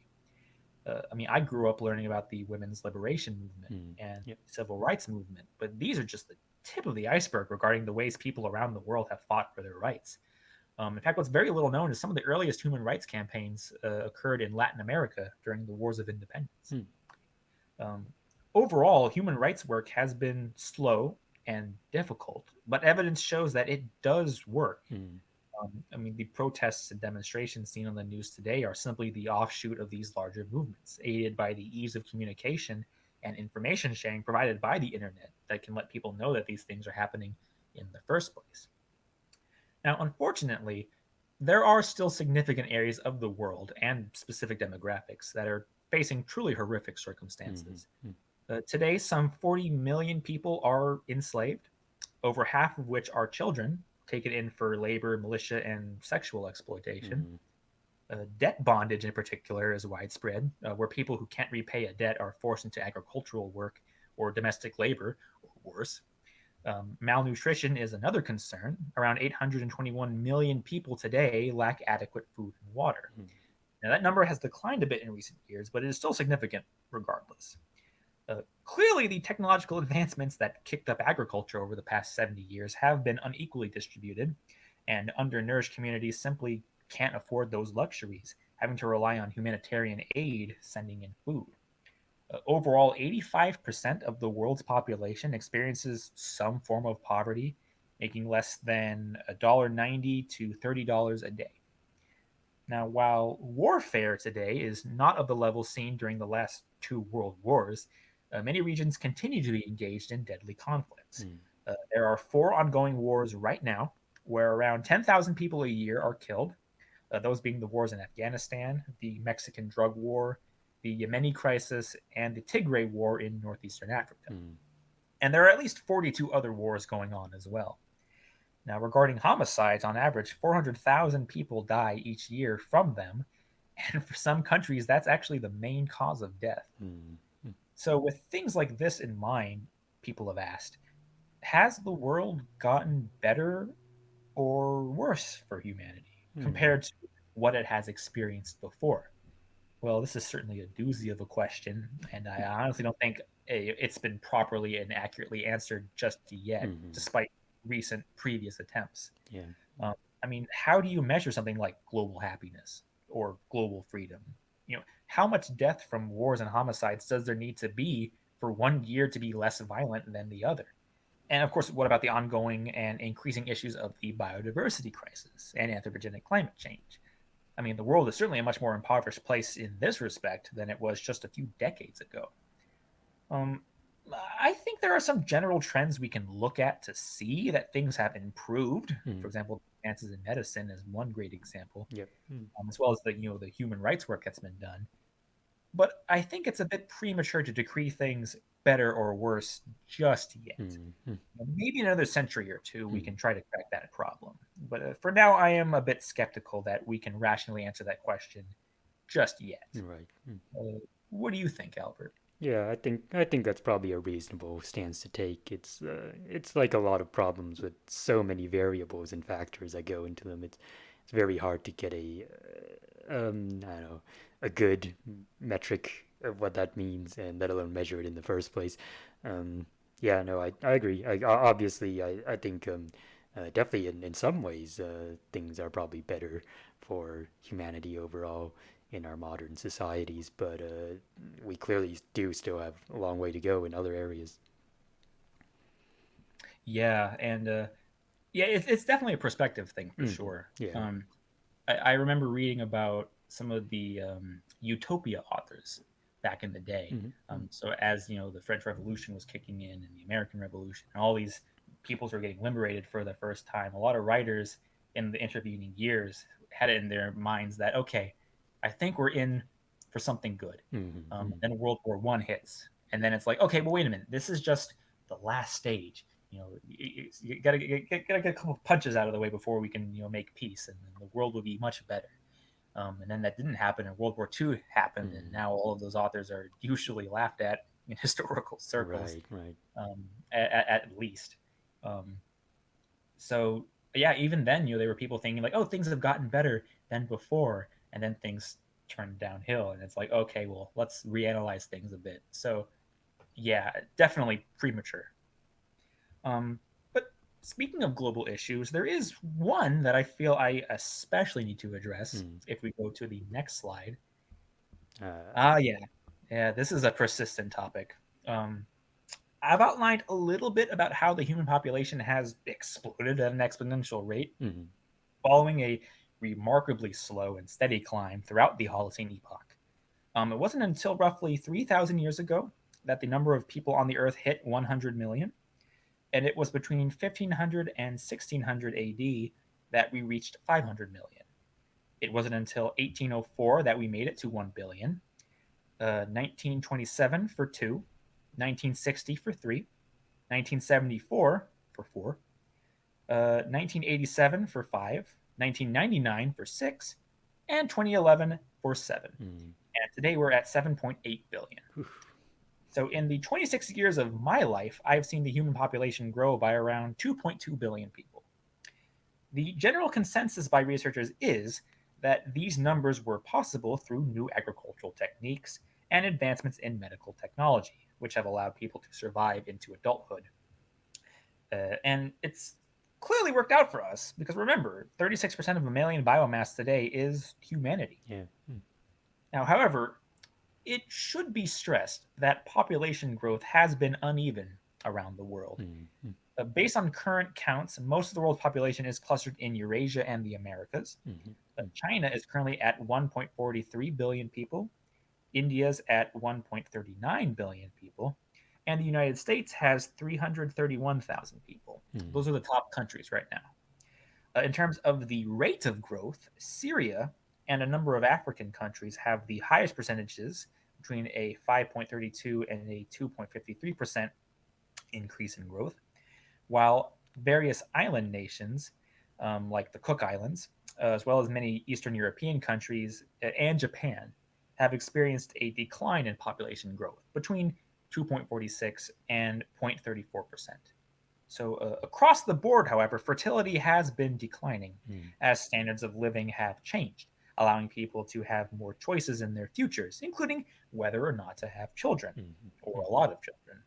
I mean, I grew up learning about the women's liberation movement Mm. and Yep. civil rights movement, but these are just the tip of the iceberg regarding the ways people around the world have fought for their rights. In fact, what's very little known is some of the earliest human rights campaigns occurred in Latin America during the wars of independence. Mm. Um, Overall, human rights work has been slow and difficult, but evidence shows that it does work. Mm. I mean, the protests and demonstrations seen on the news today are simply the offshoot of these larger movements, aided by the ease of communication and information sharing provided by the internet that can let people know that these things are happening in the first place. Now, unfortunately, there are still significant areas of the world and specific demographics that are facing truly horrific Mm-hmm. circumstances. Mm. Today, some 40 million people are enslaved, over half of which are children, taken in for labor, militia, and sexual exploitation. Mm. Debt bondage, in particular, is widespread, where people who can't repay a debt are forced into agricultural work or domestic labor, or worse. Malnutrition is another concern. Around 821 million people today lack adequate food and water. Mm. Now, that number has declined a bit in recent years, but it is still significant regardless. Clearly, the technological advancements that kicked up agriculture over the past 70 years have been unequally distributed, and undernourished communities simply can't afford those luxuries, having to rely on humanitarian aid sending in food. Overall, 85% of the world's population experiences some form of poverty, making less than $1.90 to $30 a day. Now, while warfare today is not of the level seen during the last two world wars, many regions continue to be engaged in deadly conflicts. Mm. There are four ongoing wars right now where around 10,000 people a year are killed, those being the wars in Afghanistan, the Mexican drug war, the Yemeni crisis, and the Tigray war in northeastern Africa. Mm. And there are at least 42 other wars going on as well. Now, regarding homicides, on average, 400,000 people die each year from them, And for some countries, that's actually the main cause of death. mm, mm, So, with things like this in mind, people have asked, has the world gotten better or worse for humanity mm, compared to what it has experienced before? Well, this is certainly a doozy of a question, and I honestly don't think it's been properly and accurately answered just yet, mm, despite recent previous attempts. yeah. Um, I mean, how do you measure something like global happiness or global freedom? How much death from wars and homicides does there need to be for one year to be less violent than the other? And of course, what about the ongoing and increasing issues of the biodiversity crisis and anthropogenic climate change? I mean, the world is certainly a much more impoverished place in this respect than it was just a few decades ago. Um, I think there are some general trends we can look at to see that things have improved. For Mm, example, advances in medicine is one great example, yep. Mm, as well as the human rights work that's been done. But I think it's a bit premature to decree things better or worse just yet. mm, mm, Maybe in another century or two, we mm, can try to crack that problem. But for now, I am a bit skeptical that we can rationally answer that question just yet. right. Mm. What do you think, Albert? Yeah, I think that's probably a reasonable stance to take. It's like a lot of problems with so many variables and factors that go into them. It's very hard to get a I don't know, a good metric of what that means, and let alone measure it in the first place. Um, yeah, no, I agree. Obviously, I think definitely in some ways things are probably better for humanity overall in our modern societies, but we clearly do still have a long way to go in other areas. Yeah, and yeah, it's definitely a perspective thing for Hmm. sure. Yeah. I remember reading about some of the utopia authors back in the day. Hmm. So as the French Revolution was kicking in and the American Revolution, and all these peoples were getting liberated for the first time, a lot of writers in the intervening years had it in their minds that okay, I think we're in for something good. Hmm. Then World War One hits, and then it's like okay, but wait a minute, this is just the last stage. You gotta get a couple of punches out of the way before we can make peace, and then the world will be much better. And then that didn't happen, and World War II happened, and Hmm. now all of those authors are usually laughed at in historical circles, Right. Right. at least. Um, so yeah, even then, there were people thinking like, oh, things have gotten better than before, and then things turned downhill, and it's like, okay, well, let's reanalyze things a bit. So yeah, definitely premature. But speaking of global issues, there is one that I feel I especially need to address Mm. if we go to the next slide. Uh, Yeah. Yeah, this is a persistent topic. Um, I've outlined a little bit about how the human population has exploded at an exponential rate, mm. following a remarkably slow and steady climb throughout the Holocene epoch. It wasn't until roughly 3,000 years ago that the number of people on the Earth hit 100 million, and it was between 1500 and 1600 AD that we reached 500 million. It wasn't until 1804 that we made it to 1 billion, 1927 for 2, 1960 for 3, 1974 for 4, 1987 for 5, 1999 for 6, and 2011 for 7. Mm. And today we're at 7.8 billion. So, in the 26 years of my life, I've seen the human population grow by around 2.2 billion people. The general consensus by researchers is that these numbers were possible through new agricultural techniques and advancements in medical technology, which have allowed people to survive into adulthood. And it's clearly worked out for us because remember, 36% of mammalian biomass today is humanity. Yeah. Mm. Now, however, it should be stressed that population growth has been uneven around the world. Mm. Mm. Based on current counts, most of the world's population is clustered in Eurasia and the Americas. Mm. Mm. China is currently at 1.43 billion people, India's at 1.39 billion people, and the United States has 331,000 people. Mm. Those are the top countries right now. In terms of the rate of growth, Syria and a number of African countries have the highest percentages between a 5.32 and a 2.53% increase in growth, while various island nations, like the Cook Islands, as well as many Eastern European countries and Japan, have experienced a decline in population growth between 2.46 and 0.34%. So, across the board, however, fertility has been declining mm, as standards of living have changed, allowing people to have more choices in their futures, including whether or not to have children, mm, or mm, a lot of children.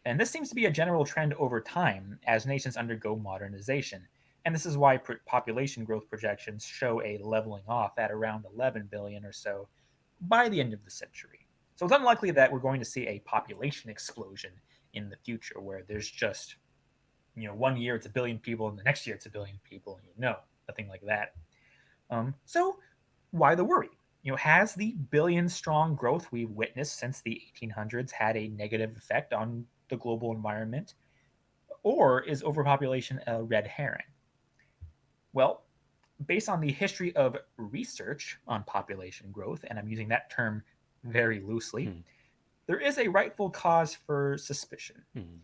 And this seems to be a general trend over time as nations undergo modernization. And this is why population growth projections show a leveling off at around 11 billion or so by the end of the century. So it's unlikely that we're going to see a population explosion in the future where there's just, 1 year it's a billion people and the next year it's a billion people. No, nothing like that. So why the worry? Has the billion strong growth we've witnessed since the 1800s had a negative effect on the global environment? Or is overpopulation a red herring? Well, based on the history of research on population growth, and I'm using that term very loosely, mm, there is a rightful cause for suspicion. mm.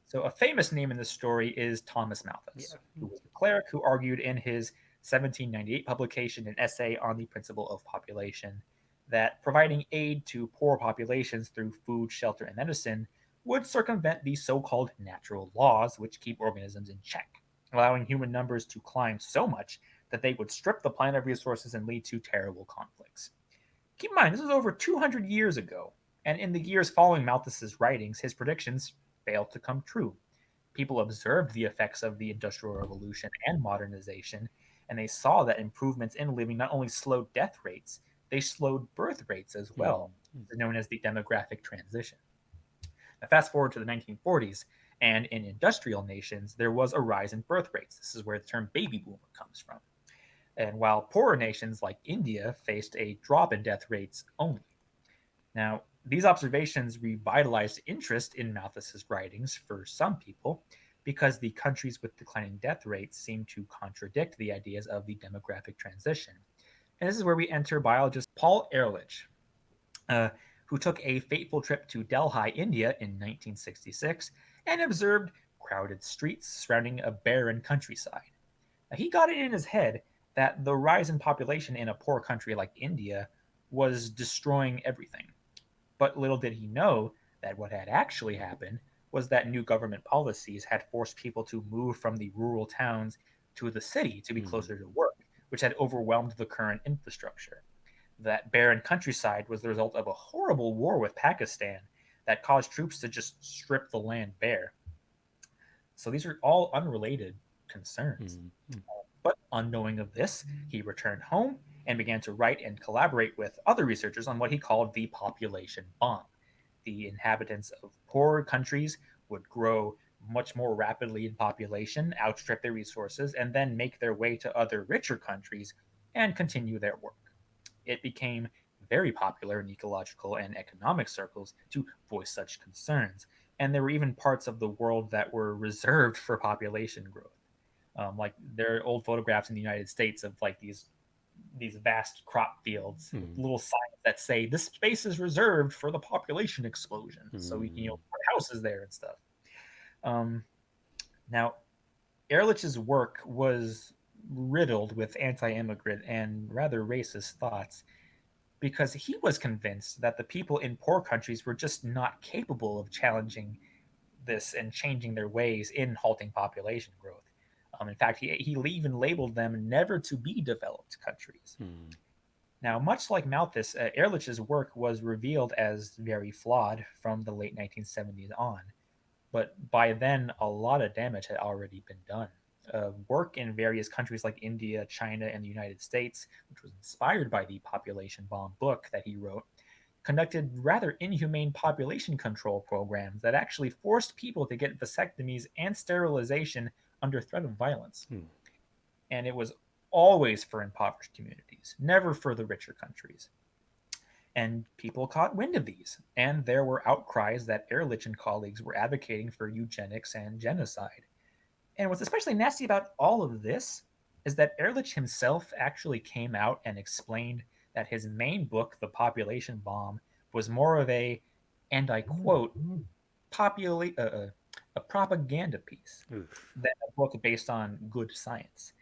So, a famous name in this story is Thomas Yeah. Malthus, who was a cleric who argued in his 1798 publication an essay on the principle of population that providing aid to poor populations through food, shelter, and medicine would circumvent the so called natural laws which keep organisms in check, allowing human numbers to climb so much that they would strip the planet of resources and lead to terrible conflicts. Keep in mind, this was over 200 years ago, and in the years following Malthus's writings, his predictions failed to come true. People observed the effects of the Industrial Revolution and modernization, and they saw that improvements in living not only slowed death rates, they slowed birth rates as Mm, well, known as the demographic transition. Now, fast forward to the 1940s, and in industrial nations, there was a rise in birth rates. This is where the term baby boomer comes from. And while poorer nations like India faced a drop in death rates only. Now, these observations revitalized interest in Malthus's writings for some people because the countries with declining death rates seem to contradict the ideas of the demographic transition. And this is where we enter biologist Paul Ehrlich, uh, who took a fateful trip to Delhi, India in 1966 and observed crowded streets surrounding a barren countryside. Now, he got it in his head that the rise in population in a poor country like India was destroying everything. But little did he know that what had actually happened was that new government policies had forced people to move from the rural towns to the city to be mm, closer to work, which had overwhelmed the current infrastructure. That barren countryside was the result of a horrible war with Pakistan that caused troops to just strip the land bare. So these are all unrelated concerns. mm, mm, But unknowing of this, he returned home and began to write and collaborate with other researchers on what he called the population bomb. The inhabitants of poorer countries would grow much more rapidly in population, outstrip their resources, and then make their way to other richer countries and continue their work. It became very popular in ecological and economic circles to voice such concerns, and there were even parts of the world that were reserved for population growth. Like there are old photographs in the United States of like these vast crop fields with mm, little signs that say this space is reserved for the population explosion, so we can mm, put houses there and stuff. Um, Now, Ehrlich's work was riddled with anti-immigrant and rather racist thoughts because he was convinced that the people in poor countries were just not capable of challenging this and changing their ways in halting population growth. In fact, he even labeled them never to be developed countries. mm, Now, much like Malthus, Ehrlich's work was revealed as very flawed from the late 1970s on, but by then, a lot of damage had already been done. Work in various countries like India, China, and the United States, which was inspired by the population bomb book that he wrote, conducted rather inhumane population control programs that actually forced people to get vasectomies and sterilization under threat of violence. mm, And it was always for impoverished communities, never for the richer countries. And people caught wind of these, and there were outcries that Ehrlich and colleagues were advocating for eugenics and genocide. And what's especially nasty about all of this is that Ehrlich himself actually came out and explained that his main book, The Population Bomb, was more of a, and I quote, a propaganda piece oof. than a book based on good science.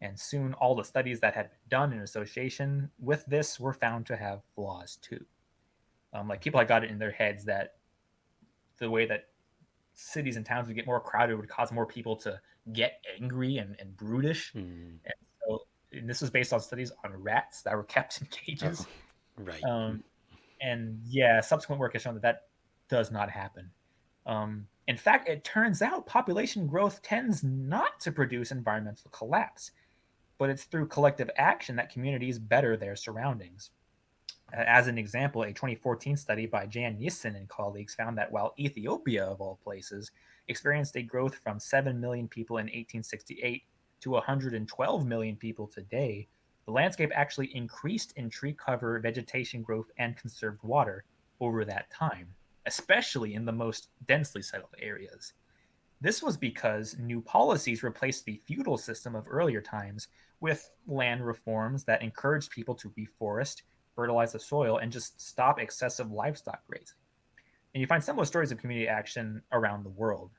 And soon, all the studies that had been done in association with this were found to have flaws too. Like people had got it in their heads that the way that cities and towns would get more crowded would cause more people to get angry and brutish. Mm. And so, and this was based on studies on rats that were kept in Oh, cages. right. Um, and yeah, subsequent work has shown that that does not happen. In fact, it turns out population growth tends not to produce environmental collapse, but it's through collective action that communities better their surroundings. As an example, a 2014 study by Jan Nissen and colleagues found that while Ethiopia, of all places, experienced a growth from 7 million people in 1868 to 112 million people today, the landscape actually increased in tree cover, vegetation growth, and conserved water over that time, especially in the most densely settled areas. This was because new policies replaced the feudal system of earlier times with land reforms that encouraged people to reforest, fertilize the soil, and just stop excessive livestock grazing. And you find similar stories of community action around the world.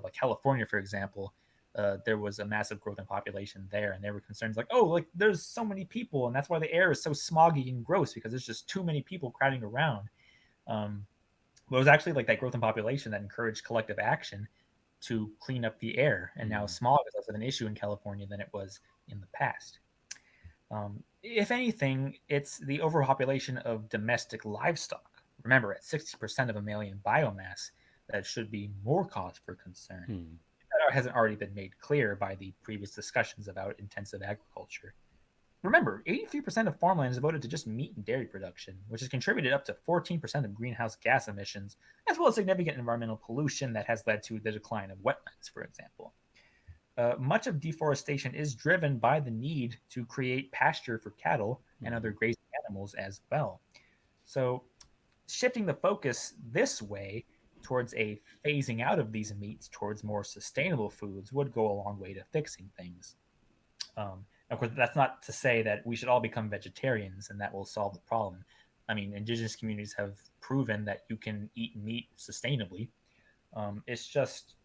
Like California, for example, there was a massive growth in population there, and there were concerns like, oh, like there's so many people, and that's why the air is so smoggy and gross because there's just too many people crowding around. Um, but it was actually like that growth in population that encouraged collective action to clean up the air. And now Mm. smog is less of an issue in California than it was in the past. If anything, it's the overpopulation of domestic livestock. Remember, at 60% of mammalian biomass, that should be more cause for concern. Mm. That hasn't already been made clear by the previous discussions about intensive agriculture. Remember, 83% of farmland is devoted to just meat and dairy production, which has contributed up to 14% of greenhouse gas emissions, as well as significant environmental pollution that has led to the decline of wetlands, for example. Much of deforestation is driven by the need to create pasture for cattle and other Mm. grazing animals as well. So, shifting the focus this way towards a phasing out of these meats towards more sustainable foods would go a long way to fixing things. Of course, that's not to say that we should all become vegetarians and that will solve the problem. I mean, indigenous communities have proven that you can eat meat sustainably. It's just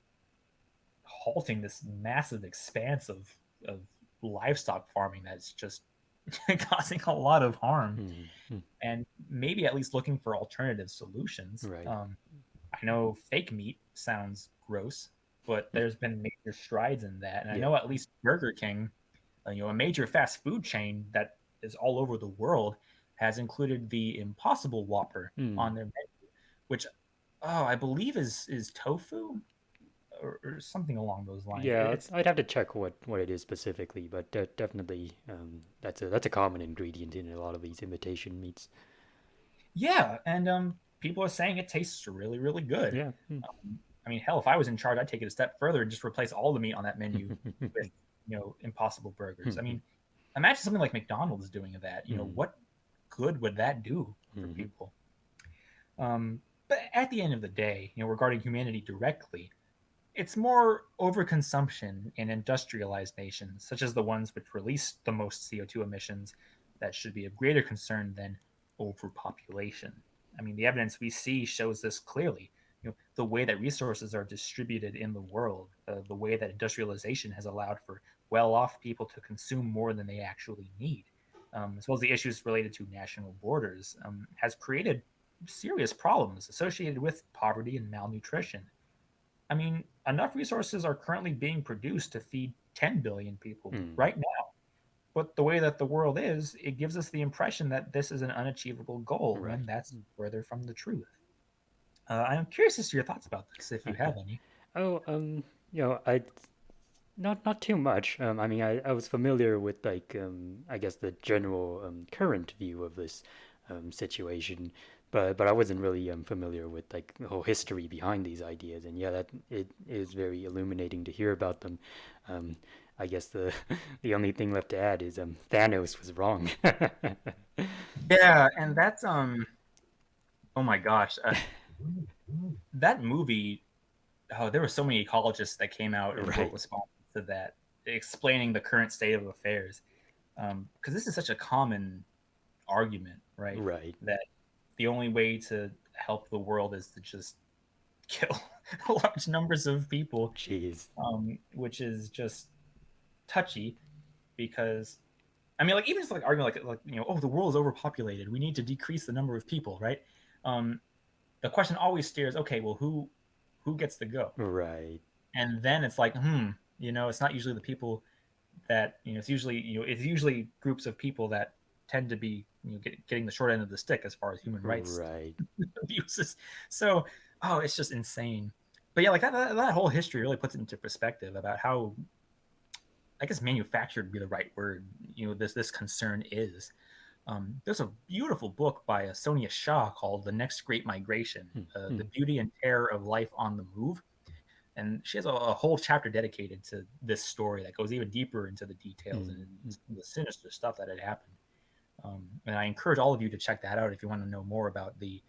halting this massive expanse of livestock farming that's just causing a lot of harm, Mm. Mm. and maybe at least looking for alternative solutions. Right. I know fake meat sounds gross, but there's been major strides in that, and I Yeah. know at least Burger King, a major fast food chain that is all over the world, has included the Impossible Whopper Mm. on their menu, which I believe is tofu or something along those lines. Yeah, It's I'd have to check what it is specifically, but definitely that's a common ingredient in a lot of these imitation meats. Yeah, and people are saying it tastes really, really good. Yeah. Mm. I mean, hell, if I was in charge, I'd take it a step further and just replace all the meat on that menu with, Impossible Burgers. I mean, imagine something like McDonald's doing that. Mm. What good would that do for Mhm. people? But at the end of the day, regarding humanity directly, it's more overconsumption in industrialized nations, such as the ones which release the most CO2 emissions, that should be of greater concern than overpopulation. I mean, the evidence we see shows this clearly. The way that resources are distributed in the world, the way that industrialization has allowed for well-off people to consume more than they actually need, as well as the issues related to national borders, has created serious problems associated with poverty and malnutrition. I mean, enough resources are currently being produced to feed 10 billion people Mm. right now. But the way that the world is, it gives us the impression that this is an unachievable goal Right. when that's further from the truth. I'm curious as to your thoughts about this, if you have any. Oh, I not too much. I mean, I was familiar with like I guess the general current view of this situation, but I wasn't really familiar with like the whole history behind these ideas. And yeah, that it is very illuminating to hear about them. Um, I guess the the only thing left to add is Thanos was wrong. Yeah, and that's oh my gosh, that movie. Oh, there were so many ecologists that came out and wrote Right. responses to that, explaining the current state of affairs. Because this is such a common argument, right? Right. That the only way to help the world is to just kill large numbers of people, Jeez. which is just touchy. because I mean, like even just like arguing like oh, the world is overpopulated, we need to decrease the number of people, right? Um, the question always steers, okay, well, who gets to go? Right. And then it's like, it's not usually the people that it's usually groups of people that tend to be getting the short end of the stick as far as human rights Right. abuses. So, oh, it's just insane. But yeah, like that whole history really puts it into perspective about how, I guess, manufactured would be the right word. This concern is. There's a beautiful book by Sonia Shah called "The Next Great Migration: The Mm-hmm. Beauty and Terror of Life on the Move," and she has a whole chapter dedicated to this story that goes even deeper into the details and Mm-hmm. the sinister stuff that had happened. And I encourage all of you to check that out if you want to know more about the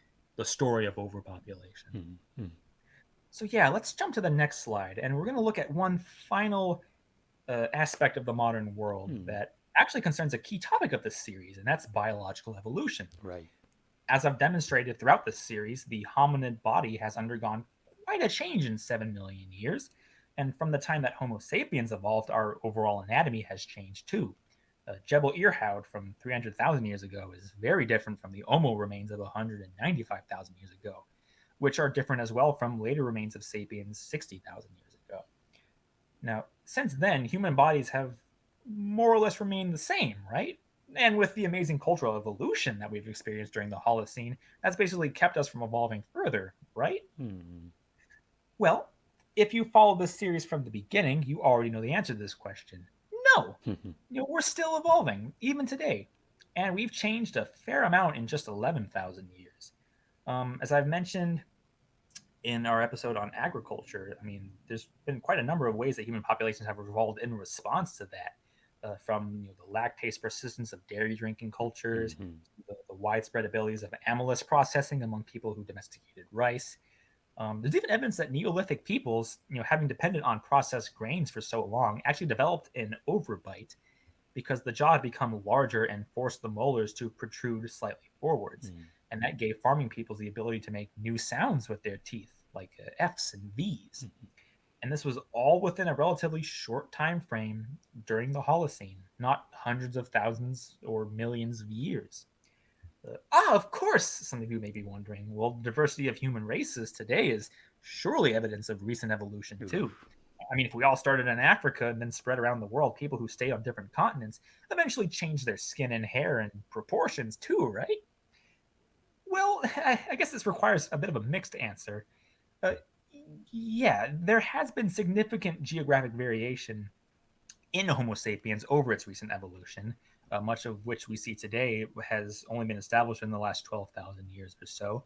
story of overpopulation. Mm-hmm. So yeah, let's jump to the next slide, and we're going to look at one final aspect of the modern world Mm. that actually concerns a key topic of this series, and that's biological evolution. Right. As I've demonstrated throughout this series, the hominid body has undergone quite a change in 7 million years. And from the time that Homo sapiens evolved, our overall anatomy has changed too. Jebel Earhoud from 300,000 years ago is very different from the Homo remains of 195,000 years ago, which are different as well from later remains of sapiens 60,000 years ago. Now, since then, human bodies have more or less remained the same, right? And with the amazing cultural evolution that we've experienced during the Holocene, that's basically kept us from evolving further, right? Mm. Well, if you follow this series from the beginning, you already know the answer to this question. No! We're still evolving, even today. And we've changed a fair amount in just 11,000 years. As I've mentioned, in our episode on agriculture, I mean, there's been quite a number of ways that human populations have evolved in response to that. From the lactase persistence of dairy drinking cultures, Mm-hmm. the widespread abilities of amylase processing among people who domesticated rice. There's even evidence that Neolithic peoples, having depended on processed grains for so long, actually developed an overbite because the jaw had become larger and forced the molars to protrude slightly forwards. Mm. And that gave farming peoples the ability to make new sounds with their teeth, like F's and V's. And this was all within a relatively short time frame during the Holocene, not hundreds of thousands or millions of years. Of course, some of you may be wondering, well, the diversity of human races today is surely evidence of recent evolution, too. Oof. I mean, if we all started in Africa and then spread around the world, people who stayed on different continents eventually changed their skin and hair and proportions, too, right? Well, I guess this requires a bit of a mixed answer. Uh, yeah, there has been significant geographic variation in Homo sapiens over its recent evolution, much of which we see today has only been established in the last 12,000 years or so.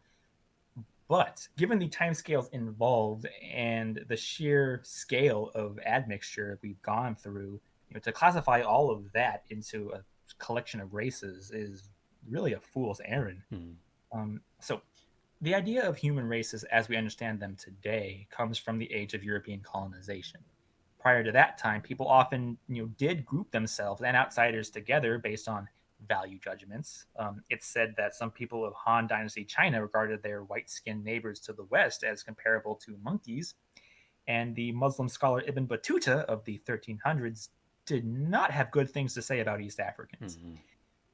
But given the timescales involved and the sheer scale of admixture we've gone through, to classify all of that into a collection of races is really a fool's errand. Mm. So the idea of human races as we understand them today comes from the age of European colonization. Prior to that time, people often did group themselves and outsiders together based on value judgments. It's said that some people of Han Dynasty China regarded their white-skinned neighbors to the west as comparable to monkeys, and the Muslim scholar Ibn Battuta of the 1300s did not have good things to say about East Africans.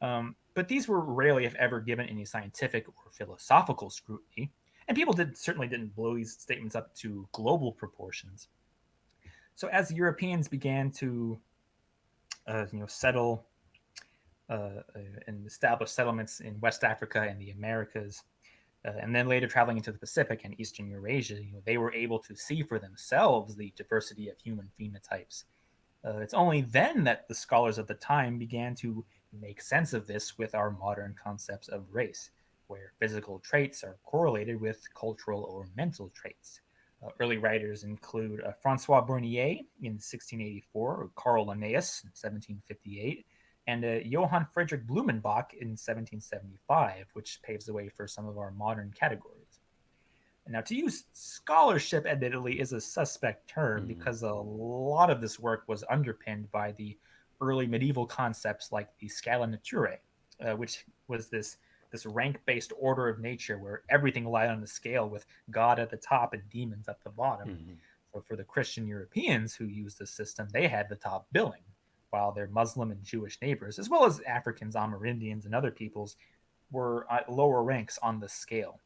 Mm-hmm. But these were rarely, if ever, given any scientific or philosophical scrutiny, and people certainly didn't blow these statements up to global proportions. So as the Europeans began to settle and establish settlements in West Africa and the Americas, and then later traveling into the Pacific and Eastern Eurasia, they were able to see for themselves the diversity of human phenotypes. It's only then that the scholars of the time began to make sense of this with our modern concepts of race, where physical traits are correlated with cultural or mental traits. Early writers include Francois Bernier in 1684, Carl Linnaeus in 1758, and Johann Friedrich Blumenbach in 1775, which paves the way for some of our modern categories. Now, to use scholarship, admittedly, is a suspect term Mm. because a lot of this work was underpinned by the early medieval concepts like the scala naturae, which was this rank-based order of nature where everything lied on the scale with God at the top and demons at the bottom. Mm-hmm. So for the Christian Europeans who used this system, they had the top billing. while their Muslim and Jewish neighbors, as well as Africans, Amerindians, and other peoples, were at lower ranks on the scale.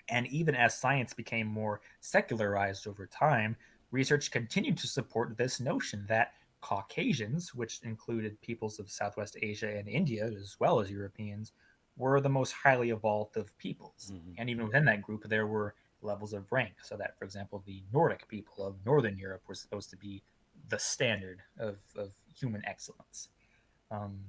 And even as science became more secularized over time, research continued to support this notion that Caucasians, which included peoples of Southwest Asia and India, as well as Europeans, were the most highly evolved of peoples. Mm-hmm. And even within that group, there were levels of rank. So that, for example, the Nordic people of Northern Europe were supposed to be the standard of human excellence.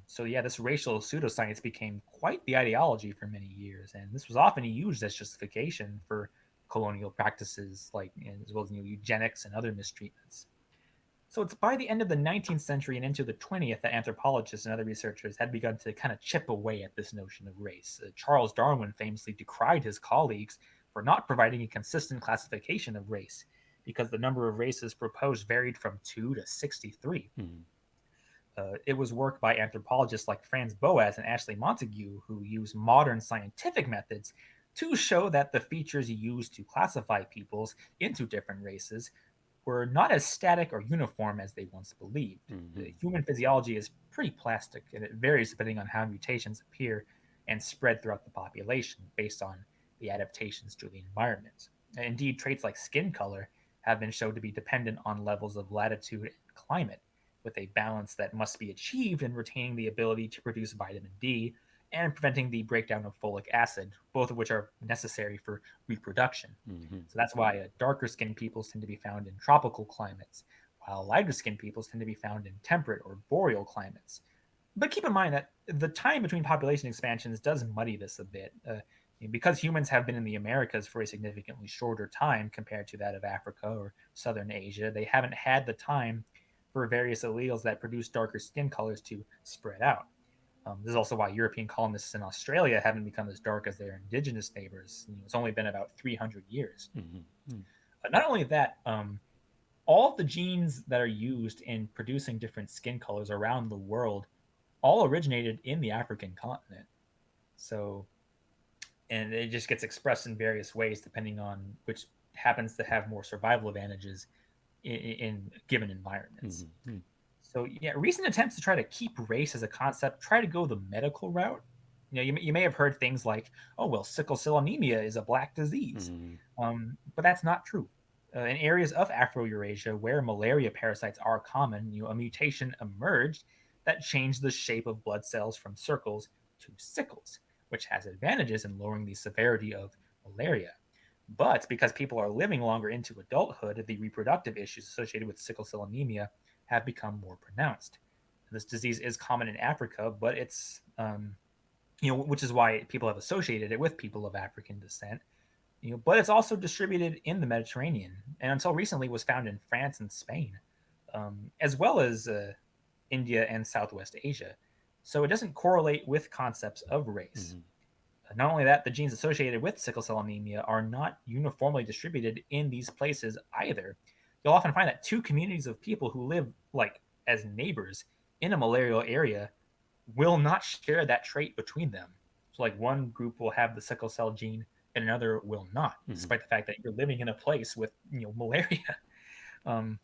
So yeah, this racial pseudoscience became quite the ideology for many years, and this was often used as justification for colonial practices like as well as eugenics and other mistreatments. So it's by the end of the 19th century and into the 20th that anthropologists and other researchers had begun to kind of chip away at this notion of race. Charles Darwin famously decried his colleagues for not providing a consistent classification of race because the number of races proposed varied from 2 to 63. Mm-hmm. It was work by anthropologists like Franz Boas and Ashley Montagu who used modern scientific methods to show that the features used to classify peoples into different races were not as static or uniform as they once believed. Mm-hmm. Human physiology is pretty plastic, and it varies depending on how mutations appear and spread throughout the population based on the adaptations to the environment. Indeed, traits like skin color have been shown to be dependent on levels of latitude and climate, with a balance that must be achieved in retaining the ability to produce vitamin D and preventing the breakdown of folic acid, both of which are necessary for reproduction. Mm-hmm. So that's why darker skinned peoples tend to be found in tropical climates, while lighter skinned peoples tend to be found in temperate or boreal climates. But keep in mind that the time between population expansions does muddy this a bit. Because humans have been in the Americas for a significantly shorter time compared to that of Africa or Southern Asia, they haven't had the time for various alleles that produce darker skin colors to spread out. This is also why European colonists in Australia haven't become as dark as their indigenous neighbors. It's only been about 300 years. Mm-hmm. Not only that, all of the genes that are used in producing different skin colors around the world all originated in the African continent. So, and it just gets expressed in various ways depending on which happens to have more survival advantages in given environments. Mm-hmm. So yeah, recent attempts to try to keep race as a concept try to go the medical route. You may have heard things like, "Oh well, sickle cell anemia is a black disease," Mm-hmm. but that's not true. In areas of Afro-Eurasia where malaria parasites are common, a mutation emerged that changed the shape of blood cells from circles to sickles, which has advantages in lowering the severity of malaria. But because people are living longer into adulthood, the reproductive issues associated with sickle cell anemia have become more pronounced. This disease is common in Africa, but it's which is why people have associated it with people of African descent. But it's also distributed in the Mediterranean, and until recently was found in France and Spain, as well as India and Southwest Asia. So it doesn't correlate with concepts of race. Mm-hmm. Not only that, the genes associated with sickle cell anemia are not uniformly distributed in these places either. You'll often find that two communities of people who live like as neighbors in a malarial area will not share that trait between them. So, like one group will have the sickle cell gene and another will not, Mm-hmm. despite the fact that you're living in a place with malaria. Um,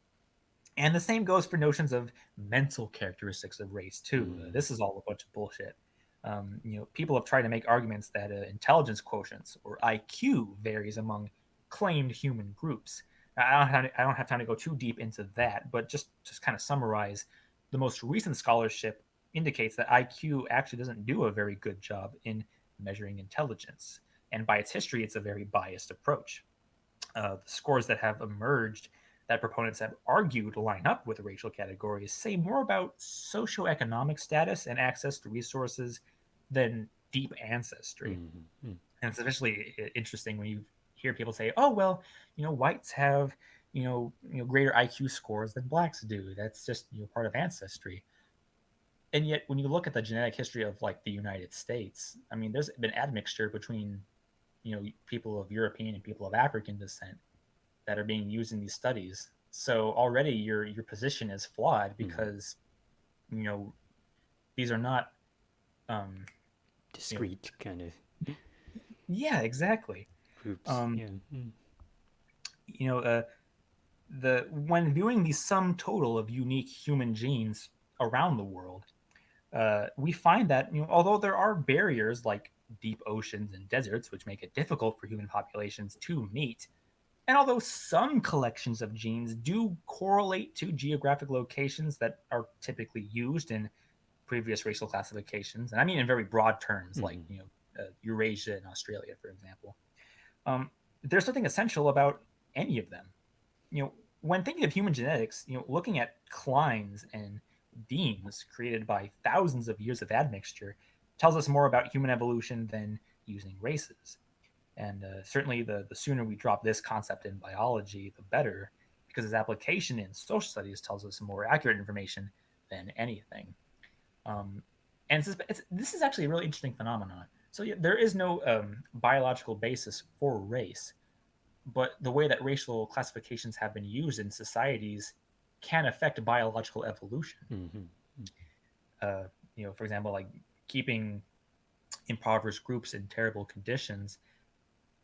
and the same goes for notions of mental characteristics of race too. This is all a bunch of bullshit. People have tried to make arguments that intelligence quotients or IQ varies among claimed human groups. I don't have time to go too deep into that, but just kind of summarize. The most recent scholarship indicates that IQ actually doesn't do a very good job in measuring intelligence, and by its history, it's a very biased approach. The scores that have emerged that proponents have argued line up with racial categories say more about socioeconomic status and access to resources than deep ancestry. Mm-hmm. And it's especially interesting when you hear people say, "Oh well, whites have greater IQ scores than blacks do. That's just part of ancestry." And yet, when you look at the genetic history of like the United States, I mean, there's been admixture between people of European and people of African descent that are being used in these studies. So already your position is flawed Mm-hmm. because you know these are not um you know Discrete kind of yeah, exactly. groups. um Yeah. Mm-hmm. you know uh the when viewing the sum total of unique human genes, around the world, we find that although there are barriers like deep oceans and deserts, which make it difficult for human populations to meet, and although some collections of genes do correlate to geographic locations that are typically used in previous racial classifications, and I mean in very broad terms, like Mm-hmm. Eurasia and Australia, for example, um, there's nothing essential about any of them. When thinking of human genetics, looking at clines and beams created by thousands of years of admixture tells us more about human evolution than using races. And certainly, the sooner we drop this concept in biology, the better, because its application in social studies tells us more accurate information than anything. Um, and this is actually a really interesting phenomenon. So yeah, there is no biological basis for race, but the way that racial classifications have been used in societies can affect biological evolution. Mm-hmm. Uh, for example, like keeping impoverished groups in terrible conditions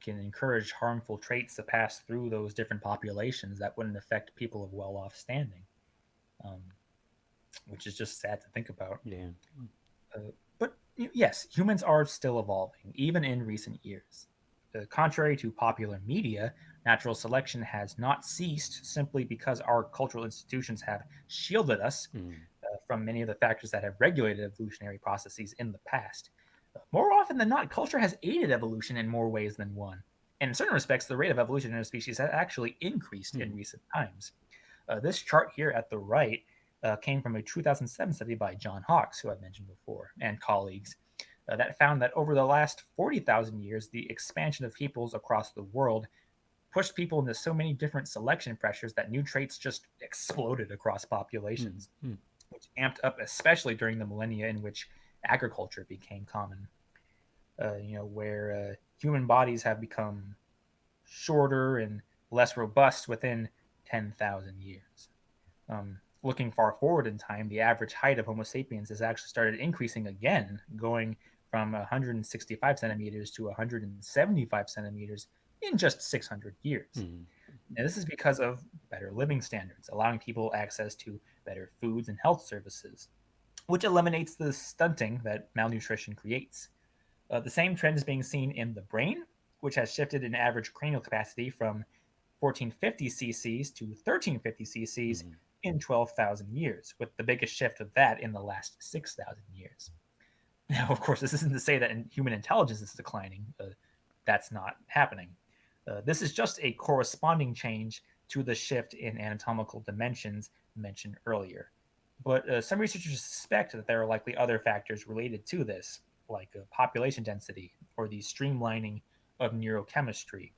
can encourage harmful traits to pass through those different populations that wouldn't affect people of well-off standing, um, which is just sad to think about. Yeah. But yes, humans are still evolving, even in recent years. Contrary to popular media, natural selection has not ceased simply because our cultural institutions have shielded us Mm. from many of the factors that have regulated evolutionary processes in the past. More often than not, culture has aided evolution in more ways than one. And in certain respects, the rate of evolution in a species has actually increased in Mm. recent times. This chart here at the right came from a 2007 study by John Hawkes, who I've mentioned before, and colleagues, that found that over the last 40,000 years, the expansion of peoples across the world pushed people into so many different selection pressures that new traits just exploded across Mm. populations, Mm. which amped up especially during the millennia in which agriculture became common. Where human bodies have become shorter and less robust within 10,000 years. Looking far forward in time, the average height of Homo sapiens has actually started increasing again, going from 165 centimeters to 175 centimeters in just 600 years. Mm. And this is because of better living standards, allowing people access to better foods and health services, which eliminates the stunting that malnutrition creates. The same trend is being seen in the brain, which has shifted in average cranial capacity from 1450 cc's to 1350 cc's Mm. in 12,000 years, with the biggest shift of that in the last 6,000 years. Now, of course, this isn't to say that human intelligence is declining. That's not happening. This is just a corresponding change to the shift in anatomical dimensions mentioned earlier. But some researchers suspect that there are likely other factors related to this, like population density or the streamlining of neurochemistry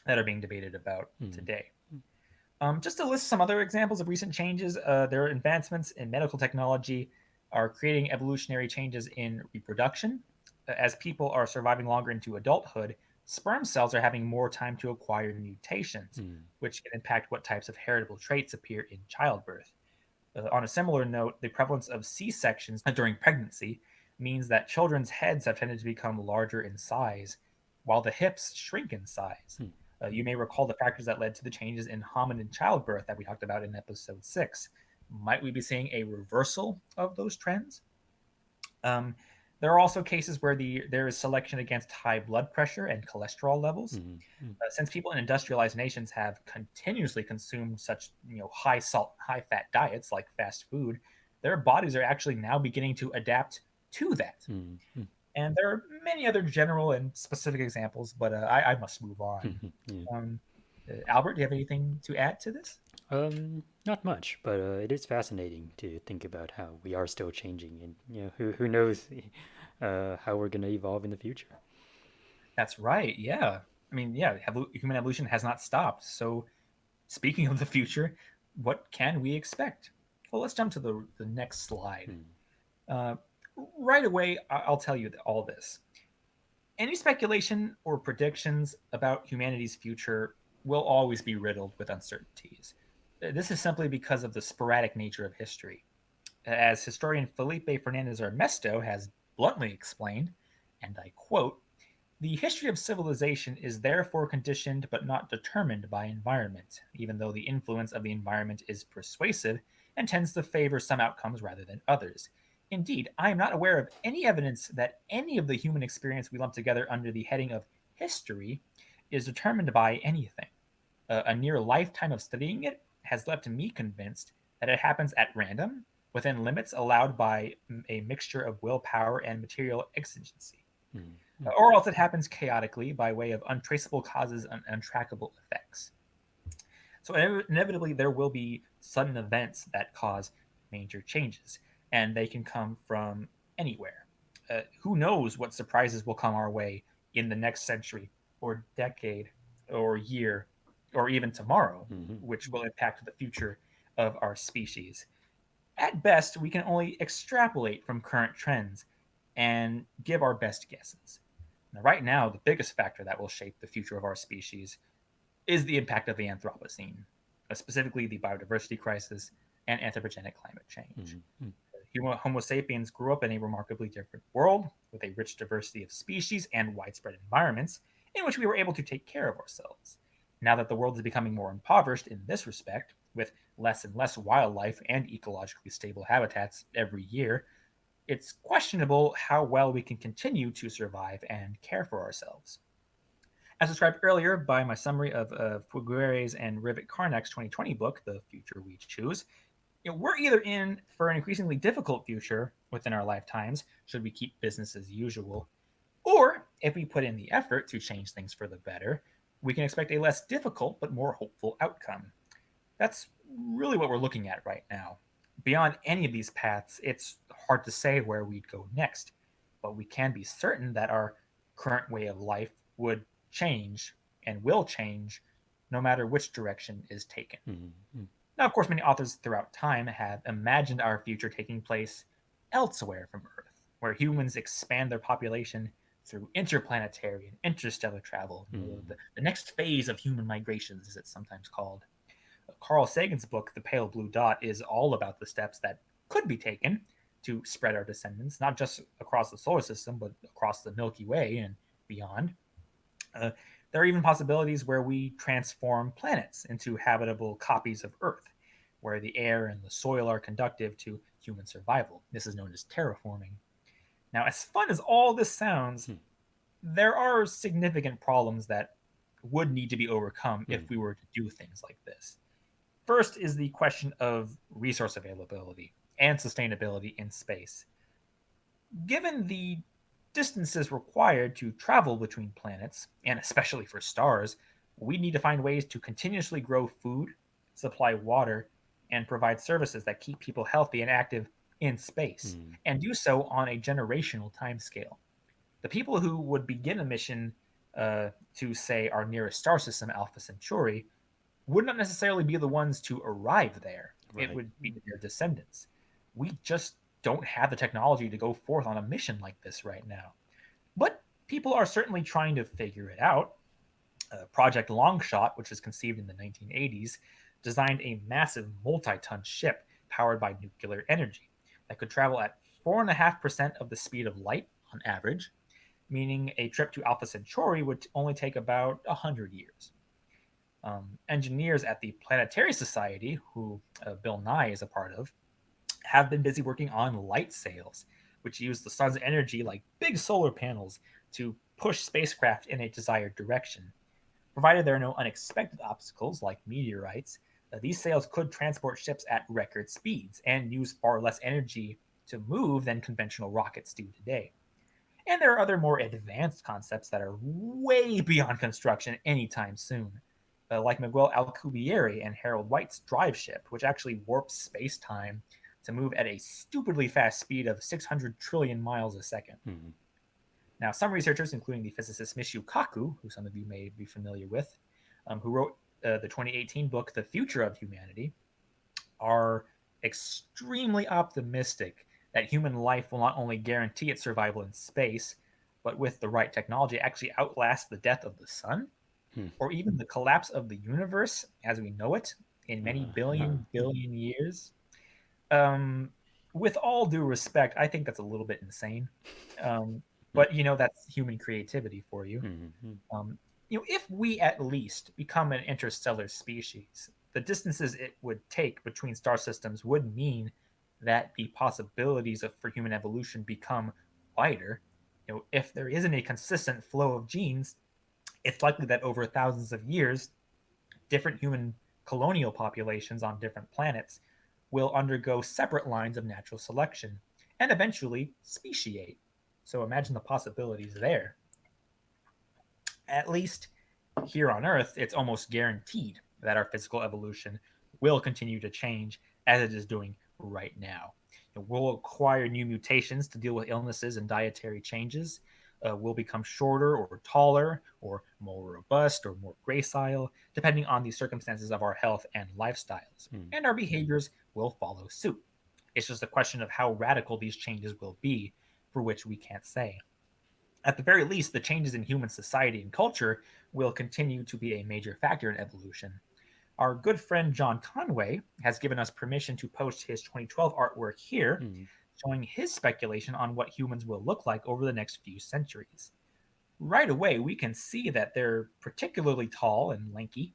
that are being debated about Mm. today. Just to list some other examples of recent changes, there are advancements in medical technology are creating evolutionary changes in reproduction. As people are surviving longer into adulthood, sperm cells are having more time to acquire mutations, Mm. which can impact what types of heritable traits appear in childbirth. On a similar note, the prevalence of C sections during pregnancy means that children's heads have tended to become larger in size, while the hips shrink in size. Mm. You may recall the factors that led to the changes in hominid childbirth that we talked about in episode 6. Might we be seeing a reversal of those trends? Um, there are also cases where there is selection against high blood pressure and cholesterol levels. Mm. Mm. Since people in industrialized nations have continuously consumed such high salt, high fat diets like fast food, their bodies are actually now beginning to adapt to that. Mm. Mm. And there are many other general and specific examples, but I must move on. Yeah. Albert, do you have anything to add to this? Not much, but it is fascinating to think about how we are still changing, and who knows how we're gonna evolve in the future. That's right. Yeah. I mean, yeah, human evolution has not stopped. So, speaking of the future, what can we expect? Well, let's jump to the next slide. Mm. Uh, right away, I'll tell you all this. Any speculation or predictions about humanity's future will always be riddled with uncertainties. This is simply because of the sporadic nature of history. As historian Felipe Fernandez Armesto has bluntly explained, and I quote, The history of civilization is therefore conditioned but not determined by environment, even though the influence of the environment is persuasive and tends to favor some outcomes rather than others. Indeed, I am not aware of any evidence that any of the human experience we lump together under the heading of history is determined by anything. A near lifetime of studying it has left me convinced that it happens at random, within limits allowed by a mixture of willpower and material exigency, Mm-hmm. or else it happens chaotically by way of untraceable causes and untrackable effects. So inevitably, there will be sudden events that cause major changes, and they can come from anywhere. Who knows what surprises will come our way in the next century, or decade, or year, or even tomorrow, which will impact the future of our species. At best, we can only extrapolate from current trends and give our best guesses. Now, right now, the biggest factor that will shape the future of our species is the impact of the Anthropocene, specifically the biodiversity crisis and anthropogenic climate change. Mm-hmm. Homo sapiens grew up in a remarkably different world with a rich diversity of species and widespread environments in which we were able to take care of ourselves. Now that the world is becoming more impoverished in this respect, with less and less wildlife and ecologically stable habitats every year, it's questionable how well we can continue to survive and care for ourselves. As described earlier by my summary of Figueres and Rivett Carnack's 2020 book, The Future We Choose, we're either in for an increasingly difficult future within our lifetimes, should we keep business as usual, or if we put in the effort to change things for the better, we can expect a less difficult but more hopeful outcome. That's really what we're looking at right now. Beyond any of these paths, it's hard to say where we'd go next, but we can be certain that our current way of life would change and will change no matter which direction is taken. Mm-hmm. Now, of course, many authors throughout time have imagined our future taking place elsewhere from Earth, where humans expand their population through interplanetary and interstellar travel, the next phase of human migrations, as it's sometimes called. Carl Sagan's book, The Pale Blue Dot, is all about the steps that could be taken to spread our descendants, not just across the solar system, but across the Milky Way and beyond. Uh, there are even possibilities where we transform planets into habitable copies of Earth, where the air and the soil are conducive to human survival. This is known as terraforming. Now, as fun as all this sounds, there are significant problems that would need to be overcome if we were to do things like this. First is the question of resource availability and sustainability in space. Given the distances required to travel between planets, and especially for stars, we need to find ways to continuously grow food, supply water, and provide services that keep people healthy and active in space, Mm-hmm. and do so on a generational timescale. The people who would begin a mission to, say, our nearest star system, Alpha Centauri, would not necessarily be the ones to arrive there. It Right. would be their descendants. We just don't have the technology to go forth on a mission like this right now. But people are certainly trying to figure it out. Project Longshot, which was conceived in the 1980s, designed a massive multi ton ship powered by nuclear energy that could travel at 4.5% of the speed of light on average, meaning a trip to Alpha Centauri would only take about 100 years. Engineers at the Planetary Society, who Bill Nye is a part of, have been busy working on light sails, which use the sun's energy like big solar panels to push spacecraft in a desired direction. Provided there are no unexpected obstacles like meteorites, these sails could transport ships at record speeds and use far less energy to move than conventional rockets do today. And there are other more advanced concepts that are way beyond construction anytime soon, like Miguel Alcubierre and Harold White's drive ship, which actually warps space time to move at a stupidly fast speed of 600 trillion miles a second. Mm-hmm. Now, some researchers, including the physicist Michio Kaku, who some of you may be familiar with, who wrote the 2018 book The Future of Humanity, are extremely optimistic that human life will not only guarantee its survival in space, but with the right technology, actually outlast the death of the sun or even the collapse of the universe as we know it in many billion years. Um, with all due respect, I think that's a little bit insane. Um, But that's human creativity for you. Mm-hmm. Um, if we at least become an interstellar species, the distances it would take between star systems would mean that the possibilities for human evolution become wider. If there isn't a consistent flow of genes, it's likely that over thousands of years, different human colonial populations on different planets will undergo separate lines of natural selection and eventually speciate. So imagine the possibilities there. At least here on Earth, it's almost guaranteed that our physical evolution will continue to change as it is doing right now. We'll acquire new mutations to deal with illnesses and dietary changes. We'll become shorter or taller or more robust or more gracile, depending on the circumstances of our health and lifestyles. Mm-hmm. And our behaviors will follow suit. It's just a question of how radical these changes will be, for which we can't say. At the very least, the changes in human society and culture will continue to be a major factor in evolution. Our good friend John Conway has given us permission to post his 2012 artwork here, Mm-hmm. showing his speculation on what humans will look like over the next few centuries. Right away, we can see that they're particularly tall and lanky.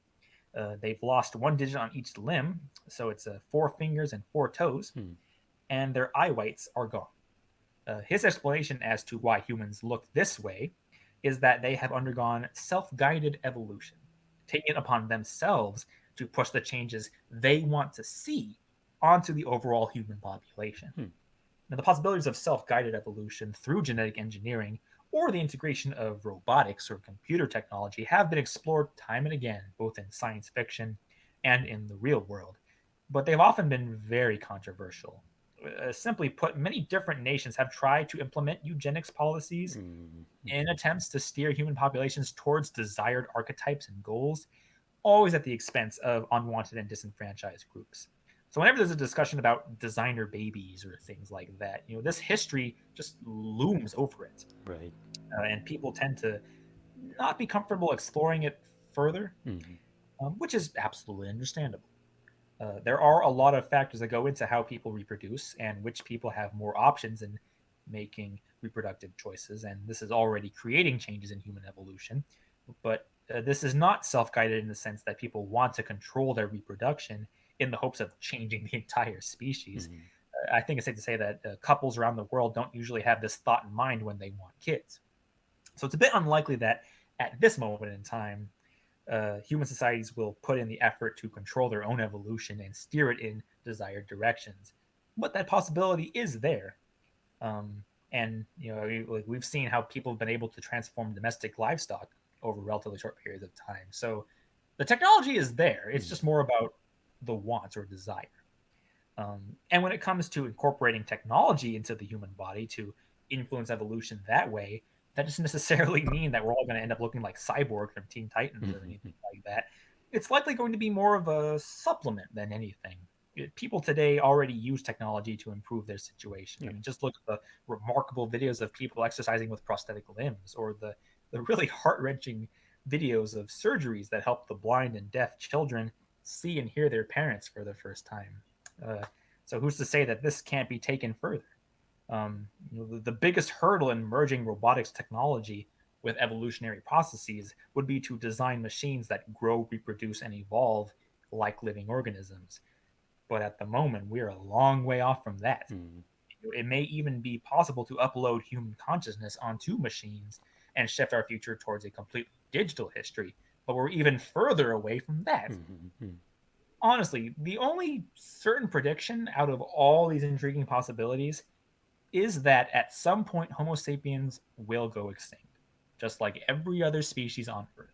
They've lost one digit on each limb, so it's four fingers and four toes, and their eye whites are gone. His explanation as to why humans look this way is that they have undergone self guided evolution, taking it upon themselves to push the changes they want to see onto the overall human population. Mm-hmm. Now, the possibilities of self guided evolution through genetic engineering or the integration of robotics or computer technology have been explored time and again, both in science fiction and in the real world, but they've often been very controversial. Simply put, many different nations have tried to implement eugenics policies Mm-hmm. in attempts to steer human populations towards desired archetypes and goals, always at the expense of unwanted and disenfranchised groups. So whenever there's a discussion about designer babies or things like that, this history just looms over it, Right. and people tend to not be comfortable exploring it further, Mm-hmm. which is absolutely understandable. There are a lot of factors that go into how people reproduce and which people have more options in making reproductive choices, and this is already creating changes in human evolution. But this is not self guided in the sense that people want to control their reproduction in the hopes of changing the entire species. Mm-hmm. I think it's safe to say that couples around the world don't usually have this thought in mind when they want kids. So it's a bit unlikely that at this moment in time, human societies will put in the effort to control their own evolution and steer it in desired directions. But that possibility is there. And we've seen how people have been able to transform domestic livestock over relatively short periods of time. So the technology is there. It's Mm-hmm. just more about the want or desire. And when it comes to incorporating technology into the human body to influence evolution that way, that doesn't necessarily mean that we're all going to end up looking like Cyborg from Teen Titans or Mm-hmm. anything like that. It's likely going to be more of a supplement than anything. People today already use technology to improve their situation. I Yeah. mean, just look at the remarkable videos of people exercising with prosthetic limbs, or the really heart wrenching videos of surgeries that help the blind and deaf children see and hear their parents for the first time. Uh, so who's to say that this can't be taken further? The biggest hurdle in merging robotics technology with evolutionary processes would be to design machines that grow, reproduce, and evolve like living organisms. But at the moment, we're a long way off from that. Mm-hmm. It may even be possible to upload human consciousness onto machines and shift our future towards a completely digital history, but we're even further away from that. Mm-hmm. Honestly, the only certain prediction out of all these intriguing possibilities is that at some point Homo sapiens will go extinct, just like every other species on Earth.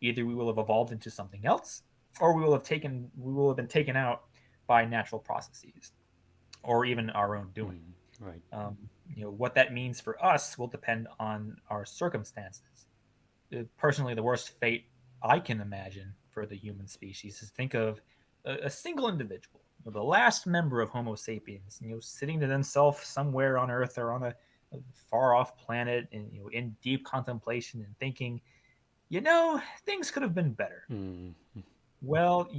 Either we will have evolved into something else, or we will have been taken out by natural processes, or even our own doing. Mm-hmm. Right. What that means for us will depend on our circumstances. Personally, the worst fate I can imagine for the human species is think of a single individual, the last member of Homo sapiens, sitting to themselves somewhere on Earth or on a far off planet, and in deep contemplation and thinking, things could have been better. Mm-hmm. Well,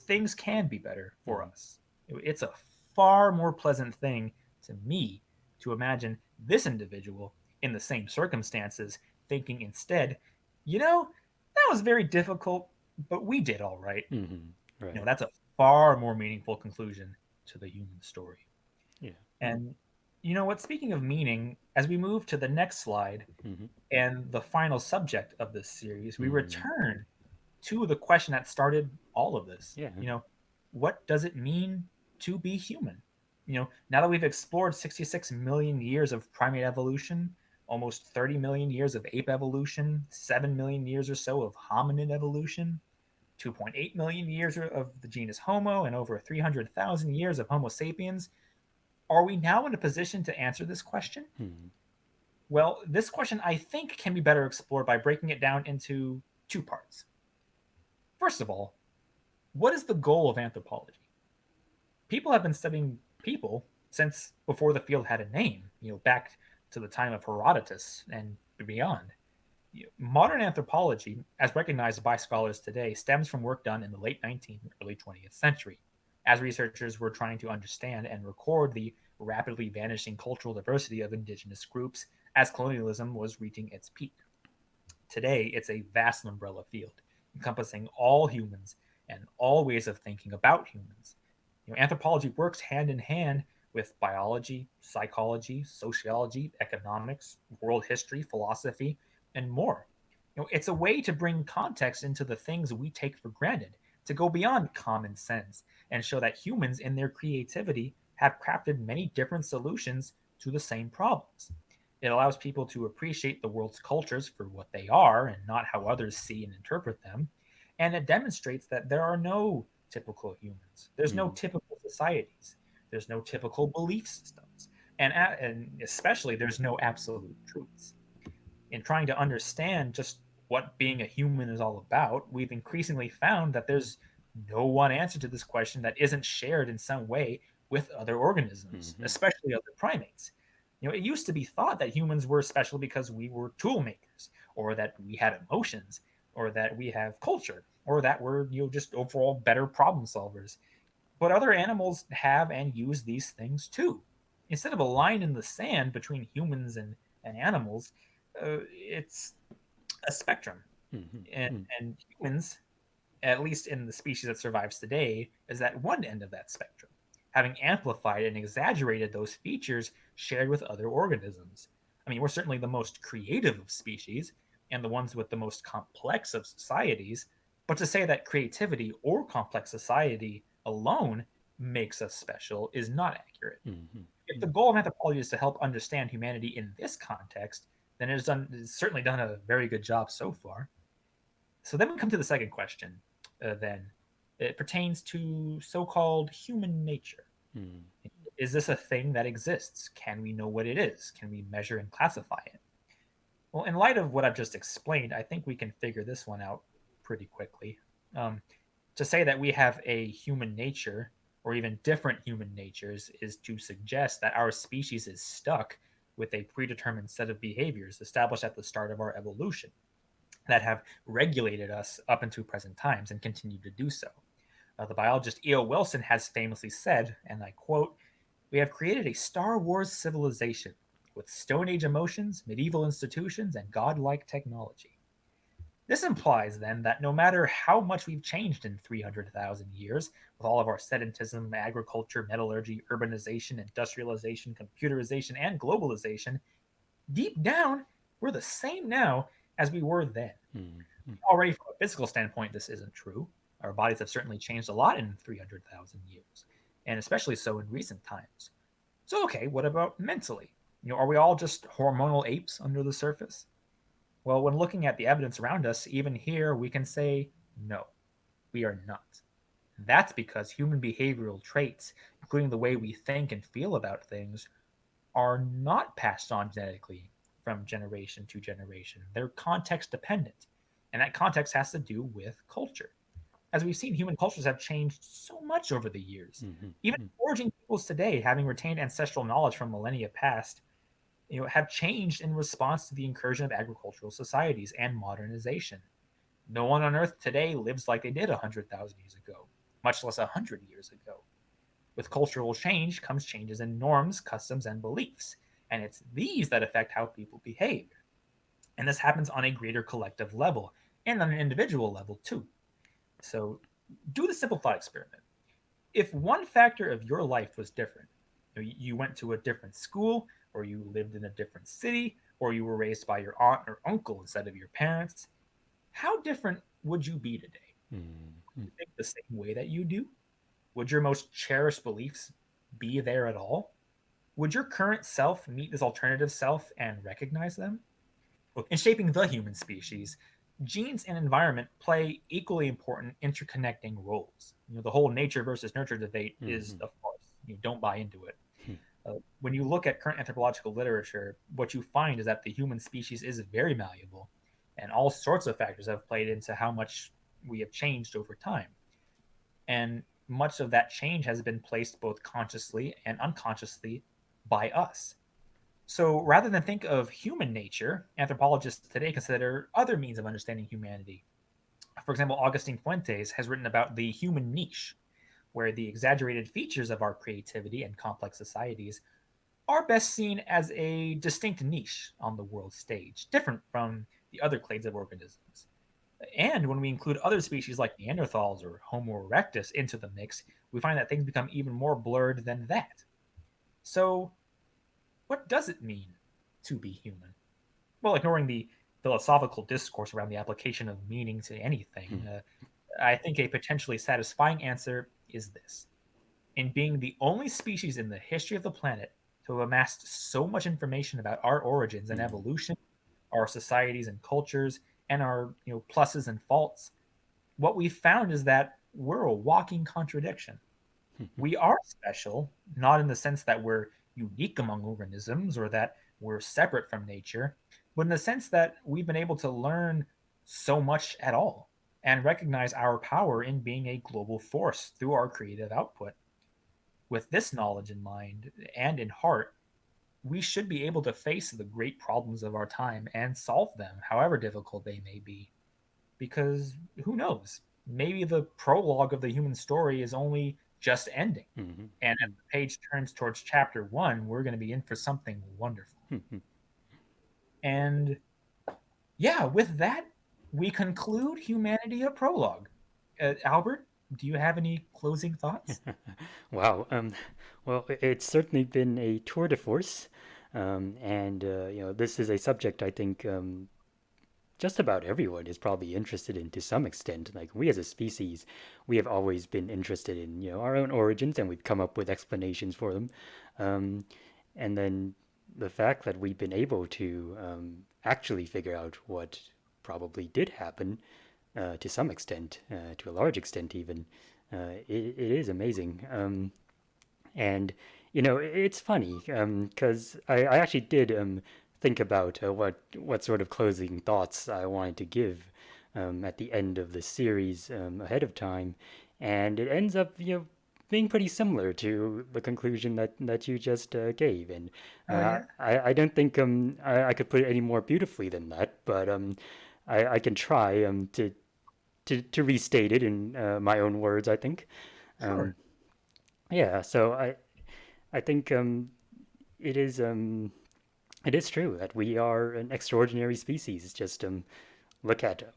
things can be better for Mm-hmm. us. It's a far more pleasant thing to me to imagine this individual in the same circumstances, thinking instead, you know, that was very difficult, but we did all right. Mm-hmm. Right. That's a far more meaningful conclusion to the human story. Yeah. And you know what? Speaking of meaning, as we move to the next slide Mm-hmm. and the final subject of this series, we Mm. return to the question that started all of this. Yeah. What does it mean to be human? Now that we've explored 66 million years of primate evolution, almost 30 million years of ape evolution, 7 million years or so of hominid evolution, 2.8 million years of the genus Homo, and over 300,000 years of Homo sapiens, are we now in a position to answer this question? Mm. Well, this question I think can be better explored by breaking it down into two parts. First of all, what is the goal of anthropology? People have been studying people since before the field had a name, back to the time of Herodotus and beyond. Modern anthropology, as recognized by scholars today, stems from work done in the late 19th, early 20th century, as researchers were trying to understand and record the rapidly vanishing cultural diversity of indigenous groups as colonialism was reaching its peak. Today, it's a vast umbrella field encompassing all humans and all ways of thinking about humans. Anthropology works hand in hand with biology, psychology, sociology, economics, world history, philosophy, and more. It's a way to bring context into the things we take for granted, to go beyond common sense and show that humans in their creativity have crafted many different solutions to the same problems. It allows people to appreciate the world's cultures for what they are and not how others see and interpret them. And it demonstrates that there are no typical humans. There's no Mm. typical societies. There's no typical belief systems. And especially, there's no absolute truths. In trying to understand just what being a human is all about, we've increasingly found that there's no one answer to this question that isn't shared in some way with other organisms, Mm-hmm. especially other primates. It used to be thought that humans were special because we were tool makers, or that we had emotions, or that we have culture, or that we're just overall better problem solvers. But other animals have and use these things too. Instead of a line in the sand between humans and animals, it's a spectrum. And, Mm-hmm. and humans, at least in the species that survives today, is at one end of that spectrum, having amplified and exaggerated those features shared with other organisms. I mean, we're certainly the most creative of species and the ones with the most complex of societies, but to say that creativity or complex society alone makes us special is not accurate. If Mm-hmm. the goal of anthropology is to help understand humanity in this context, then it's certainly done a very good job so far. So then we come to the second question. Then it pertains to so-called human nature. Mm. Is this a thing that exists? Can we know what it is? Can we measure and classify it? Well, in light of what I've just explained, I think we can figure this one out pretty quickly. Um, to say that we have a human nature or even different human natures is to suggest that our species is stuck with a predetermined set of behaviors established at the start of our evolution that have regulated us up into present times and continue to do so. The biologist E.O. Wilson has famously said, and I quote, "We have created a Star Wars civilization with Stone Age emotions, medieval institutions, and godlike technology." This implies then that no matter how much we've changed in 300,000 years, with all of our sedentism, agriculture, metallurgy, urbanization, industrialization, computerization, and globalization, deep down, we're the same now as we were then. Mm-hmm. Already, from a physical standpoint, this isn't true. Our bodies have certainly changed a lot in 300,000 years, and especially so in recent times. So, okay, what about mentally? Are we all just hormonal apes under the surface? Well, when looking at the evidence around us, even here, we can say no, we are not. That's because human behavioral traits, including the way we think and feel about things, are not passed on genetically from generation to generation. They're context dependent. And that context has to do with culture. As we've seen, human cultures have changed so much over the years. Even Mm-hmm. foraging peoples today, having retained ancestral knowledge from millennia past, have changed in response to the incursion of agricultural societies and modernization. No one on Earth today lives like they did 100,000 years ago, much less 100 years ago. With cultural change comes changes in norms, customs, and beliefs. And it's these that affect how people behave. And this happens on a greater collective level and on an individual level too. So do the simple thought experiment. If one factor of your life was different, you went to a different school, or you lived in a different city, or you were raised by your aunt or uncle instead of your parents, how different would you be today? Mm-hmm. You think the same way that you do? Would your most cherished beliefs be there at all? Would your current self meet this alternative self and recognize them? In shaping the human species, genes and environment play equally important interconnecting roles. The whole nature versus nurture debate is Mm-hmm. a farce. Don't buy into it. When you look at current anthropological literature, what you find is that the human species is very malleable, and all sorts of factors have played into how much we have changed over time. And much of that change has been placed both consciously and unconsciously by us. So rather than think of human nature, anthropologists today consider other means of understanding humanity. For example, Augustine Fuentes has written about the human niche, where the exaggerated features of our creativity and complex societies are best seen as a distinct niche on the world stage, different from the other clades of organisms. And when we include other species like Neanderthals or Homo erectus into the mix, we find that things become even more blurred than that. So, what does it mean to be human? Well, ignoring the philosophical discourse around the application of meaning to anything, I think a potentially satisfying answer is this: in being the only species in the history of the planet to have amassed so much information about our origins and Mm-hmm. evolution, our societies and cultures, and our pluses and faults, what we found is that we're a walking contradiction. We are special, not in the sense that we're unique among organisms or that we're separate from nature, but in the sense that we've been able to learn so much at all and recognize our power in being a global force through our creative output. With this knowledge in mind and in heart, we should be able to face the great problems of our time and solve them, however difficult they may be. Because who knows? Maybe the prologue of the human story is only just ending. And as the page turns towards chapter one, we're going to be in for something wonderful. Mm-hmm. And yeah, with that, we conclude Humanity a Prologue. Albert, do you have any closing thoughts? Wow. Well, it's certainly been a tour de force, and this is a subject I think just about everyone is probably interested in to some extent. Like we as a species, we have always been interested in our own origins, and we've come up with explanations for them. Um, and then the fact that we've been able to actually figure out what probably did happen to some extent, to a large extent even, it is amazing. And it's funny because I actually did think about what sort of closing thoughts I wanted to give at the end of the series ahead of time, and it ends up being pretty similar to the conclusion that you just gave. And Oh, yeah. I don't think I could put it any more beautifully than that, but I can try to restate it in my own words, I think. Um, Sure. yeah, so I think it is um, it is true that we are an extraordinary species. Just look at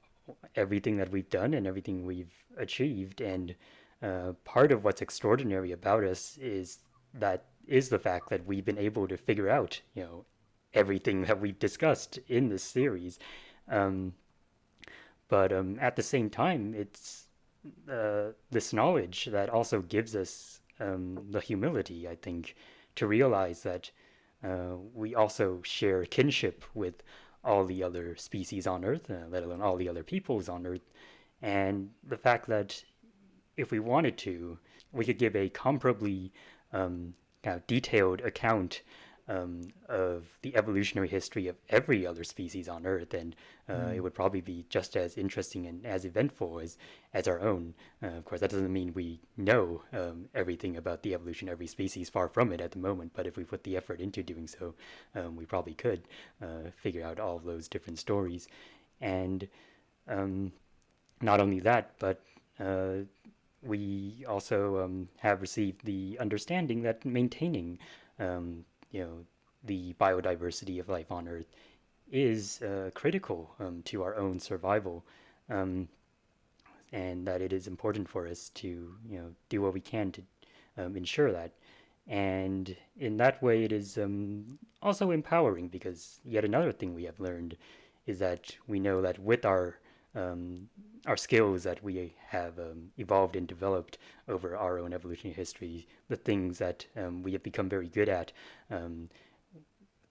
everything that we've done and everything we've achieved, and part of what's extraordinary about us is the fact that we've been able to figure out everything that we've discussed in this series. Um, but at the same time, it's this knowledge that also gives us the humility, I think, to realize that we also share kinship with all the other species on Earth, let alone all the other peoples on Earth. And the fact that if we wanted to, we could give a comparably kind of detailed account of the evolutionary history of every other species on Earth, and it Mm. would probably be just as interesting and as eventful as our own. Of course, that doesn't mean we know everything about the evolution of every species, far from it at the moment, but if we put the effort into doing so, we probably could figure out all of those different stories. And um, not only that, but uh, we also have received the understanding that maintaining, um, you know, the biodiversity of life on Earth is critical to our own survival, um, and that it is important for us to do what we can to ensure that. And in that way, it is also empowering because yet another thing we have learned is that we know that with um, our skills that we have evolved and developed over our own evolutionary history, the things that we have become very good at, um,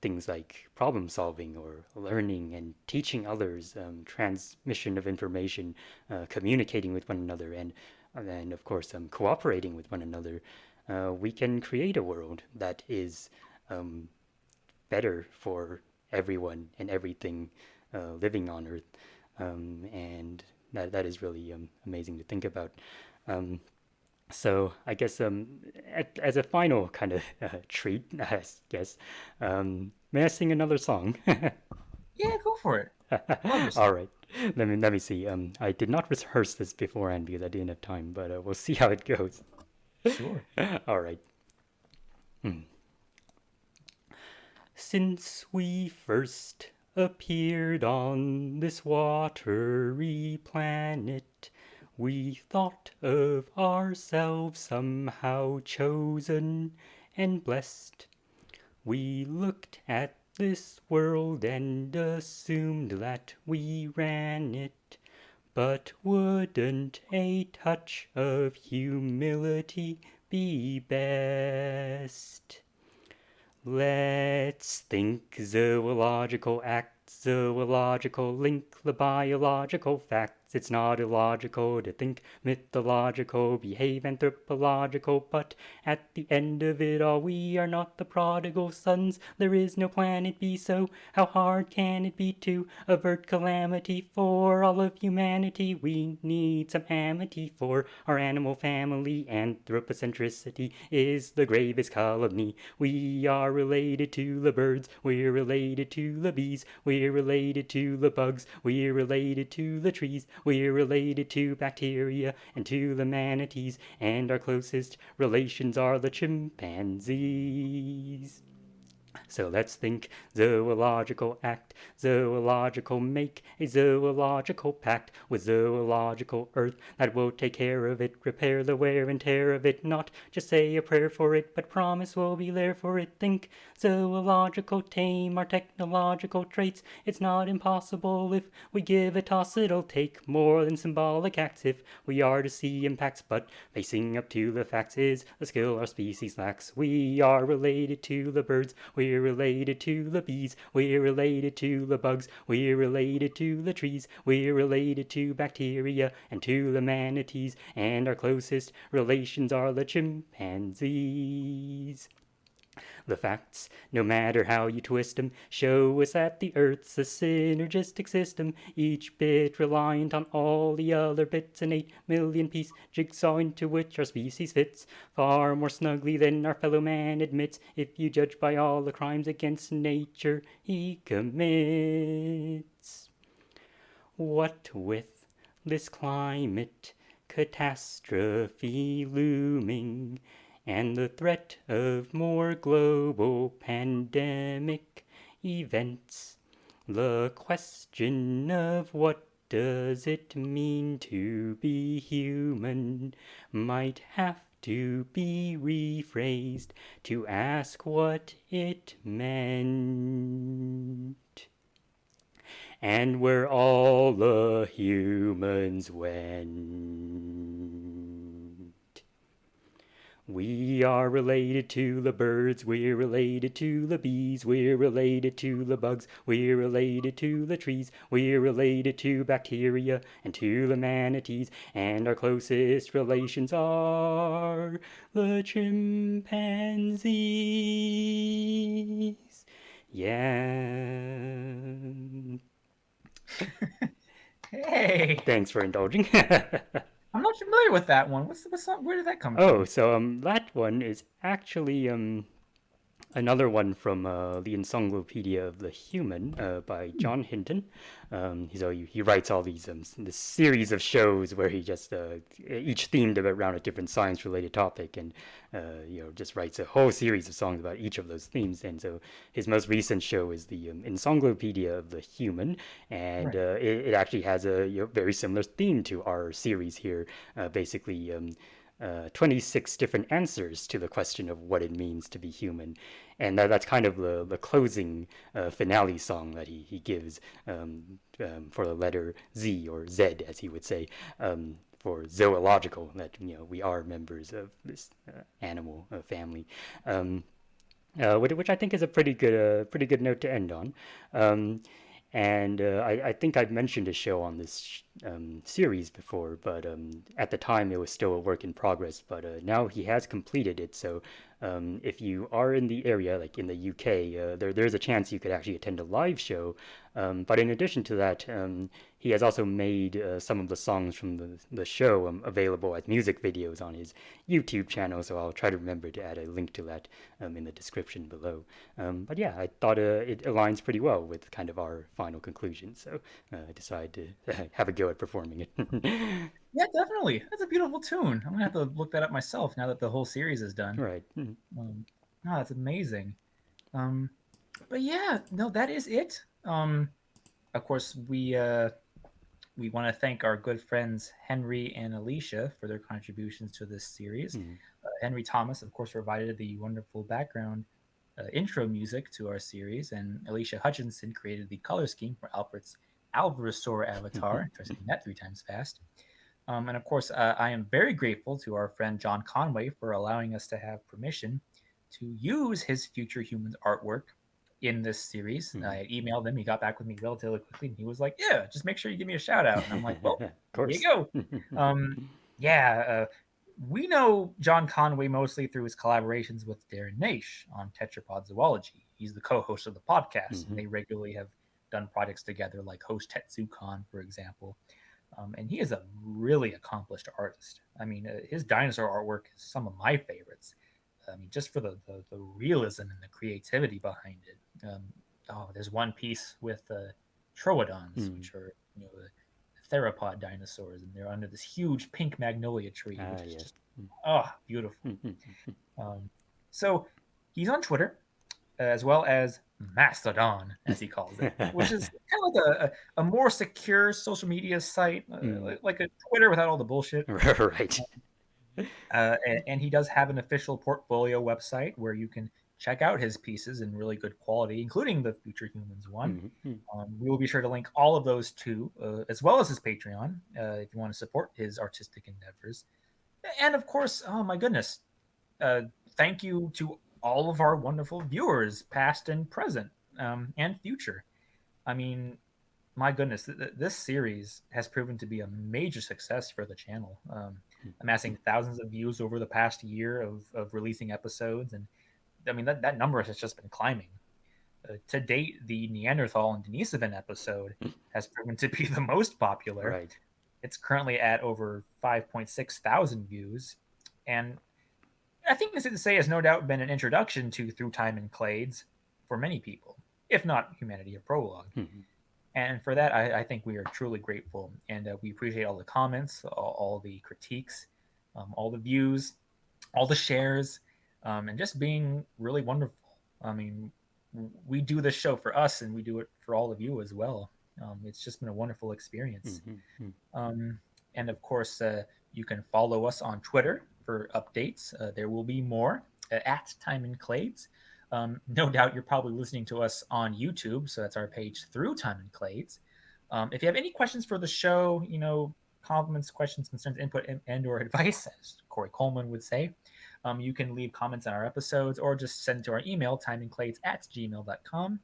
things like problem solving or learning and teaching others, transmission of information, communicating with one another, and of course cooperating with one another, we can create a world that is um, better for everyone and everything living on Earth, and that is really amazing to think about. Um, so I guess as a final kind of treat, I guess, may I sing another song? Yeah, go for it. I love this All song. right, let me see. I did not rehearse this beforehand because I didn't have time, but we'll see how it goes. Sure. All right. Hmm. Since we first appeared on this watery planet, we thought of ourselves somehow chosen and blessed. We looked at this world and assumed that we ran it. But wouldn't a touch of humility be best? Let's think zoological act, zoological link, the biological facts. It's not illogical to think mythological, behave anthropological, but at the end of it all, we are not the prodigal sons. There is no planet B, so how hard can it be to avert calamity for all of humanity? We need some amity for our animal family. Anthropocentricity is the gravest calumny. We are related to the birds, we're related to the bees, we're related to the bugs, we're related to the trees, we're related to bacteria and to the manatees, and our closest relations are the chimpanzees. So let's think zoological act, zoological make, a zoological pact with zoological earth that will take care of it, repair the wear and tear of it, not just say a prayer for it, but promise we'll be there for it. Think zoological, tame our technological traits. It's not impossible if we give a toss, it'll take more than symbolic acts if we are to see impacts, but facing up to the facts is a skill our species lacks. We are related to the birds, we're related to the bees, we're related to the bugs, we're related to the trees, we're related to bacteria and to the manatees, and our closest relations are the chimpanzees. The facts, no matter how you twist 'em, show us that the Earth's a synergistic system, each bit reliant on all the other bits, an 8 million piece jigsaw into which our species fits, far more snugly than our fellow man admits, if you judge by all the crimes against nature he commits. What with this climate catastrophe looming, and the threat of more global pandemic events, the question of what does it mean to be human might have to be rephrased to ask what it meant. And where all the humans went. We are related to the birds, we're related to the bees, we're related to the bugs, we're related to the trees, we're related to bacteria and to the manatees, and our closest relations are the chimpanzees. Yeah. Hey, Thanks for indulging. I'm not familiar with that one. What's the song? Where did that come Oh, from? so that one is actually another one from the Encyclopedia of the Human by John Hinton. He writes all these this series of shows where he just each themed around a different science-related topic, and just writes a whole series of songs about each of those themes. And so his most recent show is the Encyclopedia of the Human, and Right. it actually has a very similar theme to our series here. Basically. 26 different answers to the question of what it means to be human. And that's kind of the closing finale song that he gives for the letter Z, or Z as he would say, for zoological, that we are members of this animal family. Which I think is a pretty good note to end on. Um, and I think I've mentioned a show on this series before, but at the time it was still a work in progress. But now he has completed it, so if you are in the area, like in the UK, there's a chance you could actually attend a live show. But in addition to that, he has also made some of the songs from the show available as music videos on his YouTube channel, so I'll try to remember to add a link to that in the description below. But yeah, I thought it aligns pretty well with kind of our final conclusion, so I decided to have a go at performing it. Yeah, definitely. That's a beautiful tune. I'm gonna have to look that up myself now that the whole series is done. Right. Um, no, that's amazing. Um, but yeah, no, that is it. Of course, we want to thank our good friends Henry and Alicia for their contributions to this series. Mm. Henry Thomas, of course, provided the wonderful background intro music to our series, and Alicia Hutchinson created the color scheme for Alfred's Alvarezsaur avatar. Try saying that three times fast. And of course, I am very grateful to our friend John Conway for allowing us to have permission to use his Future Humans artwork in this series. Mm. I emailed him. He got back with me relatively quickly, and he was like, "Yeah, just make sure you give me a shout out." And I'm like, "Well, Of here you course. go." Um, yeah, we know John Conway mostly through his collaborations with Darren Naish on Tetrapod Zoology. He's the co-host of the podcast, and Hmm. they regularly have done projects together, like host TetsuCon, for example. And he is a really accomplished artist. I mean, his dinosaur artwork is some of my favorites. I mean, just for the realism and the creativity behind it. Oh, there's one piece with troodons, Mm. which are the theropod dinosaurs, and they're under this huge pink magnolia tree, Ah, which is yes. just beautiful. Mm. Um, so he's on Twitter as well as Mastodon, as he calls it, which is kind of like a more secure social media site, Mm. like a Twitter without all the bullshit. Right. And he does have an official portfolio website where you can check out his pieces in really good quality, including the Future Humans one. Mm. We will be sure to link all of those too, as well as his Patreon, if you want to support his artistic endeavors. And of course, oh my goodness, uh, thank you to all of our wonderful viewers, past and present, and future. I mean, my goodness, this series has proven to be a major success for the channel, amassing thousands of views over the past year of releasing episodes. And I mean, that number has just been climbing. To date, the Neanderthal and Denisovan episode has proven to be the most popular. Right. It's currently at over 5.6 thousand views. And I think this is to say has no doubt been an introduction to Through Time and Clades for many people, if not humanity, a prologue. Mm. And for that, I think we are truly grateful. And we appreciate all the comments, all the critiques, all the views, all the shares, and just being really wonderful. I mean, we do this show for us and we do it for all of you as well. It's just been a wonderful experience. Mm. Um, and of course, you can follow us on Twitter for updates. There will be more at Time and Clades. No doubt you're probably listening to us on YouTube, so that's our page Through Time and Clades. If you have any questions for the show, compliments, questions, concerns, input, and or advice, as Corey Coleman would say, you can leave comments on our episodes or just send to our email, timeandclades@gmail.com.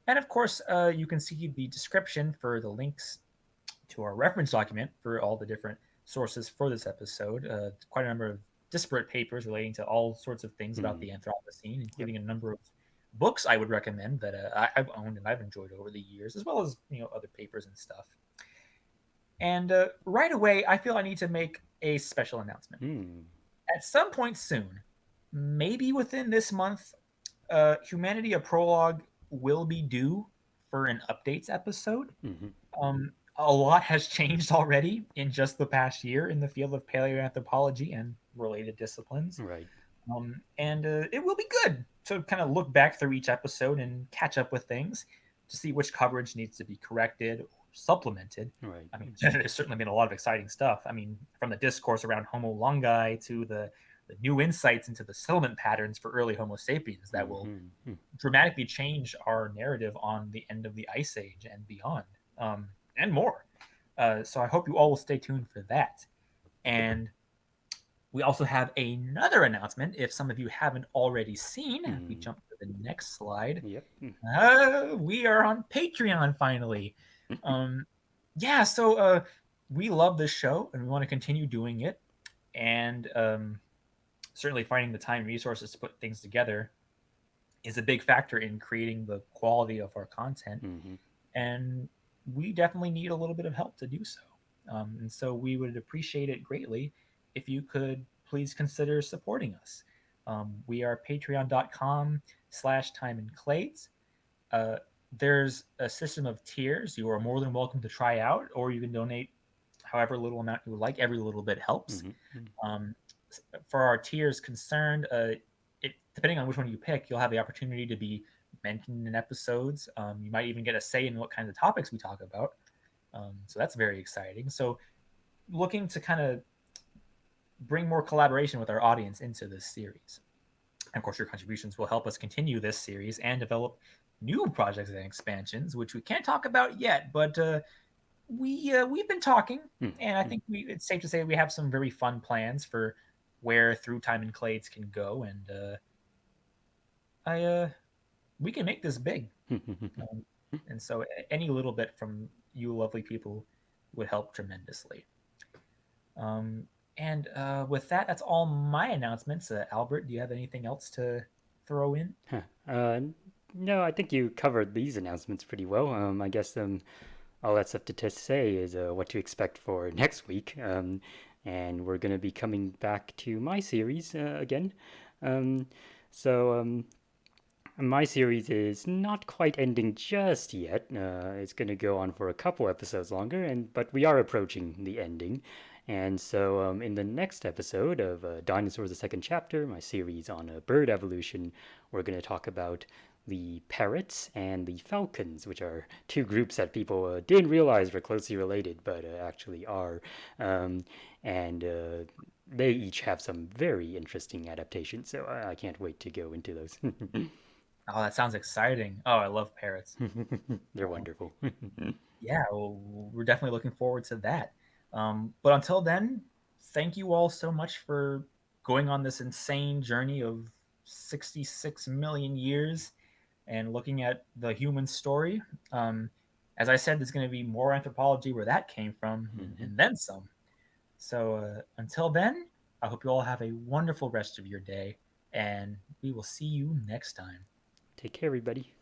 And of course, you can see the description for the links to our reference document for all the different sources for this episode. Quite a number of disparate papers relating to all sorts of things about Mm. the Anthropocene, Yep. including a number of books I would recommend that I've owned and I've enjoyed over the years, as well as other papers and stuff. And right away, I feel I need to make a special announcement. Mm. At some point soon, maybe within this month, Humanity a Prologue will be due for an updates episode. Mm-hmm. A lot has changed already in just the past year in the field of paleoanthropology and related disciplines. Right. And it will be good to kind of look back through each episode and catch up with things to see which coverage needs to be corrected or supplemented. Right. I mean, there's certainly been a lot of exciting stuff. I mean, from the discourse around Homo longi to the new insights into the settlement patterns for early Homo sapiens that will Mm-hmm. dramatically change our narrative on the end of the Ice Age and beyond, and more. So I hope you all will stay tuned for that. And we also have another announcement. If some of you haven't already seen, if we Mm. jump to the next slide, Yep. we are on Patreon finally. Um, yeah, so we love this show and we want to continue doing it. And certainly finding the time and resources to put things together is a big factor in creating the quality of our content. Mm-hmm. And we definitely need a little bit of help to do so. And so we would appreciate it greatly if you could please consider supporting us. We are patreon.com/time and clades. Uh, there's a system of tiers you are more than welcome to try out, or you can donate however little amount you would like. Every little bit helps. Mm-hmm. Um, for our tiers concerned, depending on which one you pick, you'll have the opportunity to be mentioned in episodes. You might even get a say in what kinds of topics we talk about. So that's very exciting. So looking to kind of bring more collaboration with our audience into this series. And of course, your contributions will help us continue this series and develop new projects and expansions, which we can't talk about yet, but we've been talking, and I Mm-hmm. think it's safe to say we have some very fun plans for where Through Time and Clades can go, and I we can make this big. Um, and so any little bit from you lovely people would help tremendously. Um, and with that, that's all my announcements. Albert, do you have anything else to throw in? Huh. No, I think you covered these announcements pretty well. I guess all that's left to say is what to expect for next week. And we're going to be coming back to my series again. Um, so my series is not quite ending just yet. It's going to go on for a couple episodes longer, but we are approaching the ending. And so, in the next episode of Dinosaurs: The Second Chapter, my series on bird evolution, we're going to talk about the parrots and the falcons, which are two groups that people didn't realize were closely related, but actually are. Um, and they each have some very interesting adaptations, so I can't wait to go into those. Oh, that sounds exciting. Oh, I love parrots. They're wonderful. Yeah, well, we're definitely looking forward to that. But until then, thank you all so much for going on this insane journey of 66 million years and looking at the human story. As I said, there's going to be more anthropology where that came from Mhm. and then some. So until then, I hope you all have a wonderful rest of your day, and we will see you next time. Take care, everybody.